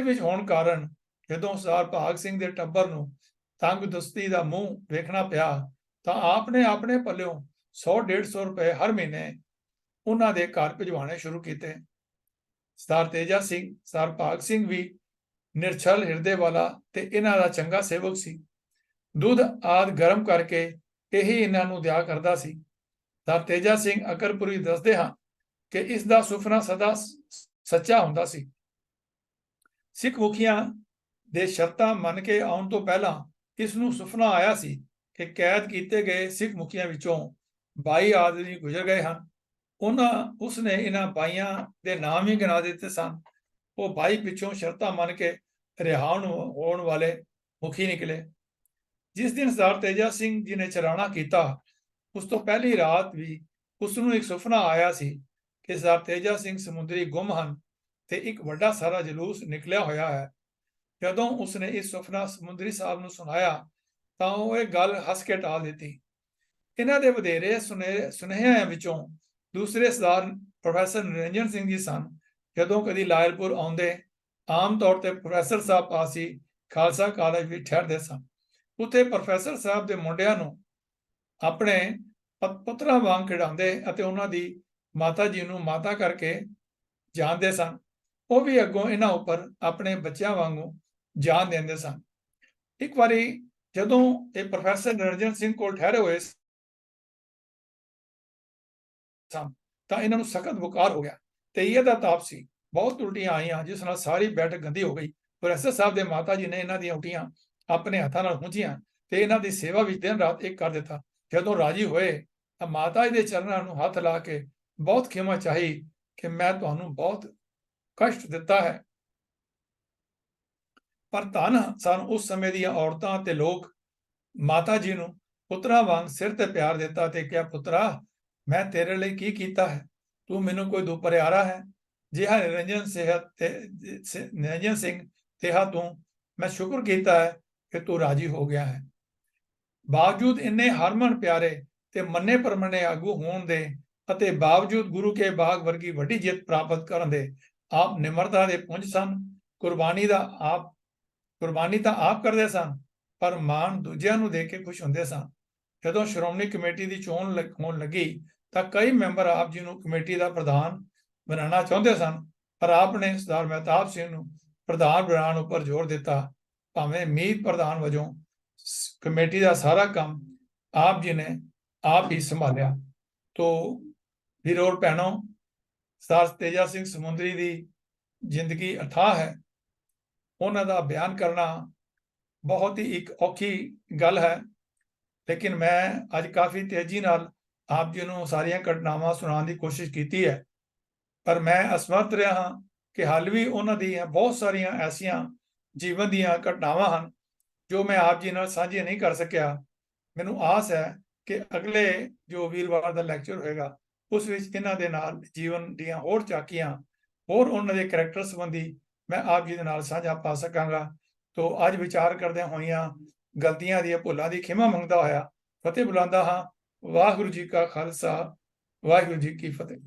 ਵਿੱਚ ਹੋਣ ਕਾਰਨ ਜਦੋਂ ਸਰਦਾਰ ਭਾਗ ਸਿੰਘ ਦੇ ਟੱਬਰ ਨੂੰ ਤੰਗਦਸਤੀ ਦਾ ਮੂੰਹ ਵੇਖਣਾ ਪਿਆ ਤਾਂ ਆਪ ਨੇ ਆਪਣੇ ਪੱਲਿਓਂ 100-150 ਰੁਪਏ ਹਰ ਮਹੀਨੇ ਉਹਨਾਂ ਦੇ ਘਰ ਭਿਜਵਾਉਣੇ ਸ਼ੁਰੂ ਕੀਤੇ। ਸਰਦਾਰ ਤੇਜਾ ਸਿੰਘ, ਸਰਦਾਰ ਭਾਗ ਸਿੰਘ ਵੀ ਨਿਰਛਲ ਹਿਰਦੇ ਵਾਲਾ ਤੇ ਇਹਨਾਂ ਦਾ ਚੰਗਾ ਸੇਵਕ ਸੀ। ਦੁੱਧ ਆਦਿ ਗਰਮ ਕਰਕੇ ਇਹੀ ਇਹਨਾਂ ਨੂੰ ਦਿਆ ਕਰਦਾ ਸੀ। ਸਰਦਾਰ ਤੇਜਾ ਸਿੰਘ ਅਕਰਪੁਰੀ ਦੱਸਦੇ ਹਨ ਕਿ ਇਸ ਦਾ ਸੁਪਨਾ ਸਦਾ ਸੱਚਾ ਹੁੰਦਾ ਸੀ। ਸਿੱਖ ਮੁਖੀਆਂ ਦੇ ਸ਼ਰਤਾਂ ਮੰਨ ਕੇ ਆਉਣ ਤੋਂ ਪਹਿਲਾਂ ਇਸ ਨੂੰ ਸੁਪਨਾ ਆਇਆ ਸੀ ਕਿ ਕੈਦ ਕੀਤੇ ਗਏ ਸਿੱਖ ਮੁਖੀਆਂ ਵਿੱਚੋਂ 22 ਆਦਮੀ ਗੁਜ਼ਰ ਗਏ ਹਨ। ਉਸਨੇ ਇਹਨਾਂ 22 ਦੇ ਨਾਮ ਹੀ ਗਿਣਾ ਦਿੱਤੇ ਸਨ। ਉਹ 22 ਪਿੱਛੋਂ ਸ਼ਰਤਾਂ ਮੰਨ ਕੇ ਰਿਹਾ ਹੋਣ ਵਾਲੇ ਮੁਖੀ ਨਿਕਲੇ। ਜਿਸ ਦਿਨ ਸਰਦਾਰ ਤੇਜਾ ਸਿੰਘ ਜੀ ਨੇ ਚਲਾਣਾ ਕੀਤਾ, ਉਸ ਤੋਂ ਪਹਿਲੀ ਰਾਤ ਵੀ ਉਸ ਨੂੰ ਇੱਕ ਸੁਪਨਾ ਆਇਆ ਸੀ ਕਿ ਸਰਦਾਰ ਤੇਜਾ ਸਿੰਘ ਸਮੁੰਦਰੀ ਗੁੰਮ ਹਨ ਤੇ ਇੱਕ ਵੱਡਾ ਸਾਰਾ ਜਲੂਸ ਨਿਕਲਿਆ ਹੋਇਆ ਹੈ। ਜਦੋਂ ਉਸਨੇ ਇਸ ਸੁਪਨਾ ਸਮੁੰਦਰੀ ਸਾਹਿਬ ਨੂੰ ਸੁਣਾਇਆ ਤਾਂ ਉਹ ਇਹ ਗੱਲ ਹੱਸ ਕੇ ਟਾਲ ਦਿੱਤੀ। ਇਹਨਾਂ ਦੇ ਵਧੇਰੇ ਸੁਨੇਹਿਆਂ ਵਿੱਚੋਂ ਦੂਸਰੇ ਸਰਦਾਰ ਪ੍ਰੋਫੈਸਰ ਨਿਰੰਜਨ ਸਿੰਘ ਜੀ ਸਨ। ਜਦੋਂ ਕਦੀ ਲਾਇਲਪੁਰ ਆਉਂਦੇ, ਆਮ ਤੌਰ ਤੇ ਪ੍ਰੋਫੈਸਰ ਸਾਹਿਬ ਪਾਸ ਹੀ ਖਾਲਸਾ ਕਾਲਜ ਵਿੱਚ ਠਹਿਰਦੇ ਸਨ। ਉੱਥੇ ਪ੍ਰੋਫੈਸਰ ਸਾਹਿਬ ਦੇ ਮੁੰਡਿਆਂ ਨੂੰ ਆਪਣੇ ਪੁੱਤਰਾਂ ਵਾਂਗ ਖਿਡਾਉਂਦੇ ਅਤੇ ਉਹਨਾਂ ਦੀ ਮਾਤਾ ਜੀ ਨੂੰ ਮਾਤਾ ਕਰਕੇ ਜਾਣਦੇ ਸਨ। ਉਹ ਵੀ ਅੱਗੋਂ ਇਹਨਾਂ ਉੱਪਰ ਆਪਣੇ ਬੱਚਿਆਂ ਵਾਂਗੂ ਜਾਨ ਦਿੰਦੇ ਸਨ। ਇੱਕ ਵਾਰੀ ਜਦੋਂ ਇਹ ਪ੍ਰੋਫੈਸਰ ਨਿਰੰਜਨ ਸਿੰਘ ਕੋਲ ਠਹਿਰੇ ਹੋਏ ਸਨ ਤਾਂ ਇਹਨਾਂ ਨੂੰ ਸਖਤ ਬੁਖਾਰ ਹੋ ਗਿਆ। ਤੇਈਏ ਦਾ ਤਾਪ ਸੀ, ਬਹੁਤ ਉਲਟੀਆਂ ਆਈਆਂ, ਜਿਸ ਨਾਲ ਸਾਰੀ ਬੈਠਕ ਗੰਦੀ ਹੋ ਗਈ। ਪ੍ਰੋਫੈਸਰ ਸਾਹਿਬ ਦੇ ਮਾਤਾ ਜੀ ਨੇ ਇਹਨਾਂ ਦੀਆਂ ਉਲਟੀਆਂ ਆਪਣੇ ਹੱਥਾਂ ਨਾਲ ਪੂੰਝੀਆਂ ਤੇ ਇਹਨਾਂ ਦੀ ਸੇਵਾ ਵਿੱਚ ਦਿਨ ਰਾਤ ਇੱਕ ਕਰ ਦਿੱਤਾ। ਜਦੋਂ ਰਾਜੀ ਹੋਏ ਤਾਂ ਮਾਤਾ ਜੀ ਦੇ ਚਰਨਾਂ ਨੂੰ ਹੱਥ ਲਾ ਕੇ ਬਹੁਤ ਖਿਮਾ ਚਾਹੀ ਕਿ ਮੈਂ ਤੁਹਾਨੂੰ ਬਹੁਤ ਕਸ਼ਟ ਦਿੱਤਾ ਹੈ। ਪਰ ਧੰਨ ਸਨ ਉਸ ਸਮੇਂ ਦੀਆਂ ਔਰਤਾਂ ਤੇ ਲੋਕ। ਮਾਤਾ ਜੀ ਨੂੰ ਪੁੱਤਰਾਂ ਵਾਂਗ ਸਿਰ ਤੇ ਪਿਆਰ ਦਿੱਤਾ ਤੇ ਕਿਹਾ, ਪੁੱਤਰਾ, ਮੈਂ ਤੇਰੇ ਲਈ ਕੀ ਕੀਤਾ ਹੈ? ਤੂੰ ਮੈਨੂੰ ਕੋਈ ਦੁਪਹਿਰਾ ਹੈ? ਜਿਹਾ ਨਿਰੰਜਨ ਸਿੰਘ ਤੇਹਾ ਤੂੰ ਮੈਂ ਸ਼ੁਕਰ ਕੀਤਾ ਹੈ ਕਿ ਤੂੰ ਰਾਜੀ ਹੋ ਗਿਆ ਹੈ। ਬਾਵਜੂਦ ਇੰਨੇ ਹਰਮਨ ਪਿਆਰੇ ਤੇ ਮੰਨੇ ਪ੍ਰਮੰਨੇ ਆਗੂ ਹੋਣ ਦੇ ਅਤੇ ਬਾਵਜੂਦ ਗੁਰੂ ਕੇ ਬਾਗ ਵਰਗੀ ਵੱਡੀ ਜਿੱਤ ਪ੍ਰਾਪਤ ਕਰਨ ਦੇ ਆਪ ਨਿਮਰਤਾ ਦੇ ਪੁੰਜ ਸਨ। ਕੁਰਬਾਨੀ ਤਾਂ ਆਪ ਕਰਦੇ ਸਨ, ਪਰ ਮਾਣ ਦੂਜਿਆਂ ਨੂੰ ਦੇ ਕੇ ਖੁਸ਼ ਹੁੰਦੇ ਸਨ। ਜਦੋਂ ਸ਼੍ਰੋਮਣੀ ਕਮੇਟੀ ਦੀ ਚੋਣ ਹੋਣ ਲੱਗੀ ਤਾਂ ਕਈ ਮੈਂਬਰ ਆਪ ਜੀ ਨੂੰ ਕਮੇਟੀ ਦਾ ਪ੍ਰਧਾਨ ਬਣਾਉਣਾ ਚਾਹੁੰਦੇ ਸਨ, ਪਰ ਆਪ ਨੇ ਸਰਦਾਰ ਮਹਿਤਾਬ ਸਿੰਘ ਨੂੰ ਪ੍ਰਧਾਨ ਬਣਾਉਣ ਉੱਪਰ ਜ਼ੋਰ ਦਿੱਤਾ। ਭਾਵੇਂ ਮੀਤ ਪ੍ਰਧਾਨ ਵਜੋਂ ਕਮੇਟੀ ਦਾ ਸਾਰਾ ਕੰਮ ਆਪ ਜੀ ਨੇ ਆਪ ਹੀ ਸੰਭਾਲਿਆ। ਤੋ ਵੀਰੋ ਔਰ ਭੈਣੋ, ਸਰਦਾਰ ਤੇਜਾ ਸਿੰਘ ਸਮੁੰਦਰੀ ਦੀ ਜ਼ਿੰਦਗੀ ਅਥਾਹ ਹੈ। ਉਹਨਾਂ ਦਾ ਬਿਆਨ ਕਰਨਾ ਬਹੁਤ ਹੀ ਇੱਕ ਔਖੀ ਗੱਲ ਹੈ, ਲੇਕਿਨ ਮੈਂ ਅੱਜ ਕਾਫੀ ਤੇਜ਼ੀ ਨਾਲ ਆਪ ਜੀ ਨੂੰ ਸਾਰੀਆਂ ਘਟਨਾਵਾਂ ਸੁਣਾਉਣ ਦੀ ਕੋਸ਼ਿਸ਼ ਕੀਤੀ ਹੈ, ਪਰ ਮੈਂ ਅਸਮਰਥ ਰਿਹਾ ਹਾਂ ਕਿ ਹਾਲ ਵੀ ਉਹਨਾਂ ਦੀਆਂ ਬਹੁਤ ਸਾਰੀਆਂ ਐਸੀਆਂ ਜੀਵਨ ਦੀਆਂ ਘਟਨਾਵਾਂ ਹਨ ਜੋ ਮੈਂ ਆਪ ਜੀ ਨਾਲ ਸਾਂਝੀਆਂ ਨਹੀਂ ਕਰ ਸਕਿਆ। ਮੈਨੂੰ ਆਸ ਹੈ ਕਿ ਅਗਲੇ ਜੋ ਵੀਰਵਾਰ ਦਾ ਲੈਕਚਰ ਹੋਏਗਾ ਉਸ ਵਿੱਚ ਇਹਨਾਂ ਦੇ ਨਾਲ ਜੀਵਨ ਦੀਆਂ ਹੋਰ ਝਾਕੀਆਂ, ਹੋਰ ਉਹਨਾਂ ਦੇ ਕਰੈਕਟਰ ਸੰਬੰਧੀ ਮੈਂ ਆਪ ਜੀ ਦੇ ਨਾਲ ਸਾਂਝਾ ਪਾ ਸਕਾਂਗਾ। ਤੋ ਅੱਜ ਵਿਚਾਰ ਕਰਦਿਆਂ ਹੋਈਆਂ ਗਲਤੀਆਂ ਦੀਆਂ ਭੁੱਲਾਂ ਦੀ ਖਿਮਾ ਮੰਗਦਾ ਹੋਇਆ ਫਤਿਹ ਬੁਲਾਉਂਦਾ ਹਾਂ। ਵਾਹਿਗੁਰੂ ਜੀ ਕਾ ਖਾਲਸਾ, ਵਾਹਿਗੁਰੂ ਜੀ ਕੀ ਫਤਿਹ।